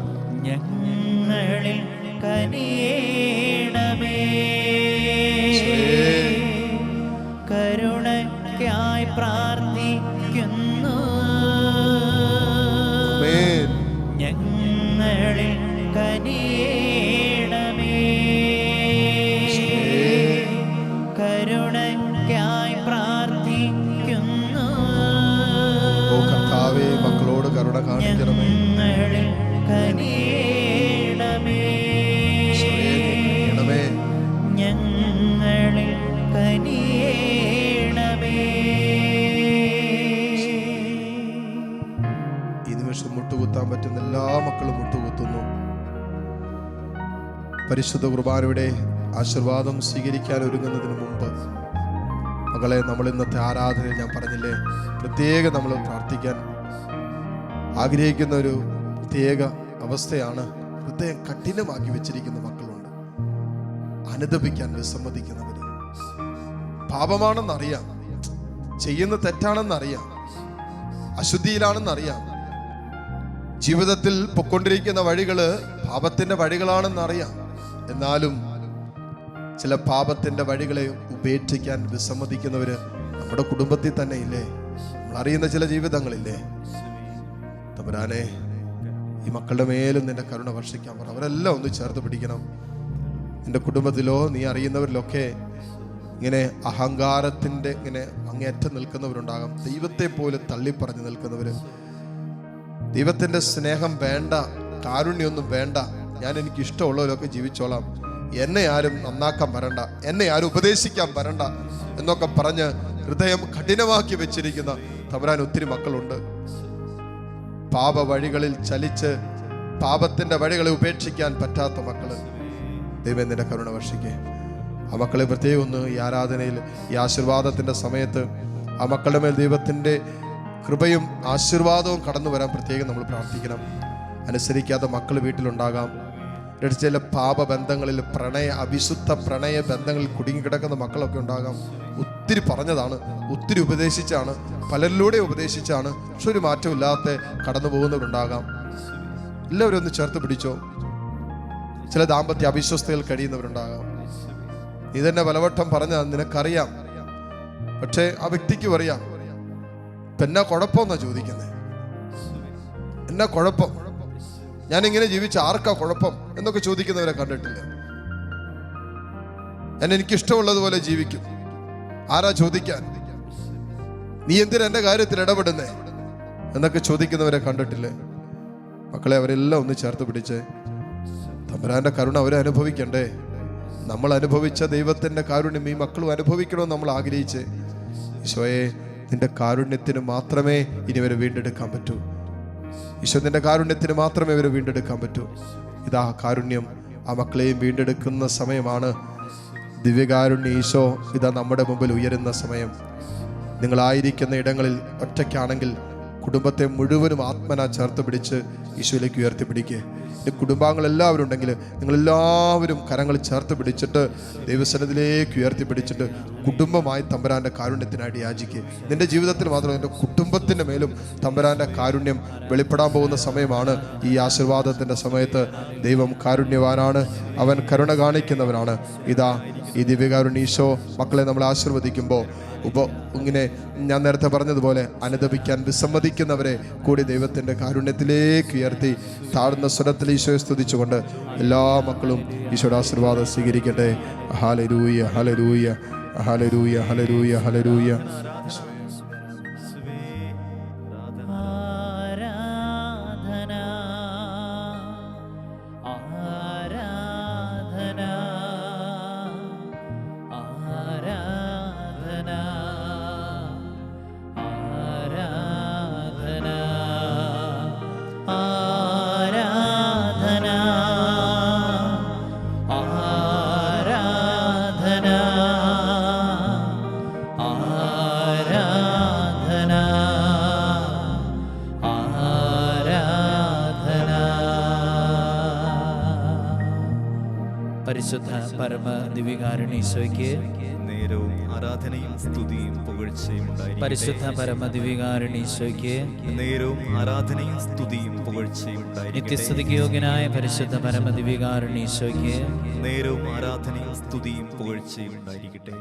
ഞങ്ങളിൽ കനിയേണമേ. കരുണയ്ക്കായി പ്രാർത്ഥിക്കുന്നു. ഞങ്ങളിൽ കനിയേണമേ. കരുണയ്ക്കായി പ്രാർത്ഥിക്കുന്നു. ഓ കർത്താവേ, മക്കളോട് കരുണ കാണിക്കണമേ. ഞങ്ങളിൽ കനിയേണമേ. ഞങ്ങളിൽ കനിയേണമേ. ഈ നിമിഷം മുട്ടുകുത്താൻ പറ്റുന്ന എല്ലാ മക്കളും മുട്ടുകുത്തുന്നു. പരിശുദ്ധ കുർബാനയുടെ ആശീർവാദം സ്വീകരിക്കാൻ ഒരുങ്ങുന്നതിന് മുമ്പ് മകളെ, നമ്മൾ ഇന്നത്തെ ആരാധനയിൽ ഞാൻ പറഞ്ഞില്ലേ, പ്രത്യേകം നമ്മൾ പ്രാർത്ഥിക്കാൻ ആഗ്രഹിക്കുന്ന ഒരു പ്രത്യേക അവസ്ഥയാണ്. ഹൃദയം കഠിനമാക്കി വെച്ചിരിക്കുന്ന മക്കളുണ്ട്. അനുദപിക്കാൻ വിസമ്മതിക്കുന്നവര്. പാപമാണെന്നറിയാം, ചെയ്യുന്ന തെറ്റാണെന്നറിയാം, അശുദ്ധിയിലാണെന്നറിയാം, ജീവിതത്തിൽ പൊക്കൊണ്ടിരിക്കുന്ന വഴികള് പാപത്തിന്റെ വഴികളാണെന്നറിയാം. എന്നാലും ചില പാപത്തിന്റെ വഴികളെ ഉപേക്ഷിക്കാൻ വിസമ്മതിക്കുന്നവര് നമ്മുടെ കുടുംബത്തിൽ തന്നെ ഇല്ലേ? നമ്മൾ അറിയുന്ന ചില ജീവിതങ്ങളില്ലേ? തമ്പുരാനെ, ഈ മക്കളുടെ മേലും നിന്റെ കരുണ വർഷിക്കാൻ പറ. അവരെല്ലാം ഒന്ന് ചേർത്ത് പിടിക്കണം. നിന്റെ കുടുംബത്തിലോ നീ അറിയുന്നവരിലൊക്കെ ഇങ്ങനെ അഹങ്കാരത്തിന്റെ ഇങ്ങനെ അങ്ങേറ്റം നിൽക്കുന്നവരുണ്ടാകാം. ദൈവത്തെ പോലെ തള്ളിപ്പറഞ്ഞു നിൽക്കുന്നവര്. ദൈവത്തിന്റെ സ്നേഹം വേണ്ട, കാരുണ്യൊന്നും വേണ്ട, ഞാൻ എനിക്ക് ഇഷ്ടമുള്ളവരൊക്കെ ജീവിച്ചോളാം, എന്നെ ആരും നന്നാക്കാൻ വരണ്ട, എന്നെ ആരും ഉപദേശിക്കാൻ വരണ്ട എന്നൊക്കെ പറഞ്ഞ് ഹൃദയം കഠിനമാക്കി വെച്ചിരിക്കുന്ന തമ്പുരാൻ ഒത്തിരി മക്കളുണ്ട്. പാപ വഴികളിൽ ചലിച്ച് പാപത്തിന്റെ വഴികളെ ഉപേക്ഷിക്കാൻ പറ്റാത്ത മക്കള്, ദൈവം നിന്റെ കരുണ വർഷിക്കേ. ആ മക്കളെ പ്രത്യേകം ഒന്ന് ഈ ആരാധനയിൽ, ഈ ആശീർവാദത്തിന്റെ സമയത്ത് ആ മക്കളുടെ മേൽ ദൈവത്തിന്റെ കൃപയും ആശീർവാദവും കടന്നു വരാൻ പ്രത്യേകം നമ്മൾ പ്രാർത്ഥിക്കണം. അനുസരിക്കാത്ത മക്കൾ വീട്ടിലുണ്ടാകാം. ചില പാപബന്ധങ്ങളിൽ, അവിശുദ്ധ പ്രണയ ബന്ധങ്ങളിൽ കുടുങ്ങിക്കിടക്കുന്ന മക്കളൊക്കെ ഉണ്ടാകാം. ഒത്തിരി പറഞ്ഞതാണ്, ഒത്തിരി ഉപദേശിച്ചാണ്, പലരിലൂടെ ഉപദേശിച്ചാണ്, പക്ഷെ ഒരു മാറ്റമില്ലാത്ത കടന്നു പോകുന്നവരുണ്ടാകാം. എല്ലാവരും ഒന്ന് ചേർത്ത് പിടിച്ചോ. ചില ദാമ്പത്യ അവിശ്വസ്തയിൽ കഴിയുന്നവരുണ്ടാകാം. നീ തന്നെ പലവട്ടം പറഞ്ഞ നിനക്കറിയാം, പക്ഷേ ആ വ്യക്തിക്കും അറിയാം. ഇപ്പൊ എന്നാ കുഴപ്പമെന്നാ ചോദിക്കുന്നത്? എന്നാ കുഴപ്പം? ഞാനിങ്ങനെ ജീവിച്ച ആർക്കാ കുഴപ്പം എന്നൊക്കെ ചോദിക്കുന്നവരെ കണ്ടിട്ടില്ല. ഞാൻ എനിക്കിഷ്ടമുള്ളതുപോലെ ജീവിക്കും, ആരാ ചോദിക്കാൻ? നീ എന്തിനാ എൻ്റെ കാര്യത്തിൽ ഇടപെടുന്നേ എന്നൊക്കെ ചോദിക്കുന്നവരെ കണ്ടിട്ടില്ലേ? മക്കളെ, അവരെല്ലാം ഒന്ന് ചേർത്ത് പിടിച്ച് തമ്പുരാന്റെ കരുണ അവരെ അനുഭവിക്കണ്ടേ? നമ്മൾ അനുഭവിച്ച ദൈവത്തിന്റെ കാരുണ്യം ഈ മക്കളും അനുഭവിക്കണമെന്ന് നമ്മൾ ആഗ്രഹിച്ച്, ഈശോയെ നിന്റെ കാരുണ്യത്തിന് മാത്രമേ ഇനി ഇവരെ വീണ്ടെടുക്കാൻ പറ്റൂ. ഈശോ നിന്റെ കാരുണ്യത്തിന് മാത്രമേ ഇവരെ വീണ്ടെടുക്കാൻ പറ്റൂ. ഇതാ കാരുണ്യം ആ മക്കളെയും വീണ്ടെടുക്കുന്ന സമയമാണ്. ദിവ്യകാരുണ്യ ഈശോ ഇതാ നമ്മുടെ മുമ്പിൽ ഉയരുന്ന സമയം. നിങ്ങളായിരിക്കുന്ന ഇടങ്ങളിൽ ഒറ്റയ്ക്കാണെങ്കിൽ കുടുംബത്തെ മുഴുവനും ആത്മന ചേർത്ത് പിടിച്ച് ഈശോയിലേക്ക് ഉയർത്തിപ്പിടിക്കുക. എൻ്റെ കുടുംബാംഗങ്ങളെല്ലാവരും ഉണ്ടെങ്കിൽ നിങ്ങളെല്ലാവരും കരങ്ങൾ ചേർത്ത് പിടിച്ചിട്ട് ദൈവസന്നിധിയിലേക്ക് ഉയർത്തിപ്പിടിച്ചിട്ട് കുടുംബമായി തമ്പുരാൻ്റെ കാരുണ്യത്തിനായിട്ട് യാചിക്കുക. നിൻ്റെ ജീവിതത്തിൽ മാത്രമല്ല, എൻ്റെ കുടുംബത്തിൻ്റെ മേലും തമ്പുരാൻ്റെ കാരുണ്യം വെളിപ്പെടാൻ പോകുന്ന സമയമാണ്. ഈ ആശീർവാദത്തിൻ്റെ സമയത്ത് ദൈവം കാരുണ്യവാനാണ്, അവൻ കരുണ കാണിക്കുന്നവനാണ്. ഇതാ ഈ ദിവ്യകാരുണ്യ ഈശോ മക്കളെ നമ്മൾ ആശീർവദിക്കുമ്പോൾ ഇങ്ങനെ ഞാൻ നേരത്തെ പറഞ്ഞതുപോലെ അനുദപിക്കാൻ വിസമ്മതിക്കുന്നവരെ കൂടി ദൈവത്തിൻ്റെ കാരുണ്യത്തിലേക്ക് ഉയർത്തി താഴ്ന്ന സ്വരത്തിൽ ഈശോയെ സ്തുതിച്ചുകൊണ്ട് എല്ലാ മക്കളും ഈശോയുടെ ആശീർവാദം സ്വീകരിക്കട്ടെ. ഹല്ലേലൂയ ഹല്ലേലൂയ ഹല്ലേലൂയ ഹല്ലേലൂയ ഹല്ലേലൂയ. ആരാധന പരിശുദ്ധ പരമ ദിവ്യകാരുണ്യീശോയ്ക്ക് നേരവും ആരാധനയും സ്തുതിയും പുകഴ്ചയും ഉണ്ടായിരിക്കട്ടെ. പരിശുദ്ധ പരമ ദിവ്യകാരുണ്യീശോയ്ക്ക് നേരവും ആരാധനയും സ്തുതിയും പുകഴ്ചയും ഉണ്ടായിരിക്കട്ടെ. നിത്യസ്തുതിക്ക് യോഗ്യനായ പരിശുദ്ധ പരമ ദിവ്യകാരുണ്യീശോയ്ക്ക് നേരവും ആരാധനയും സ്തുതിയും പുകഴ്ചയും ഉണ്ടായിരിക്കട്ടെ.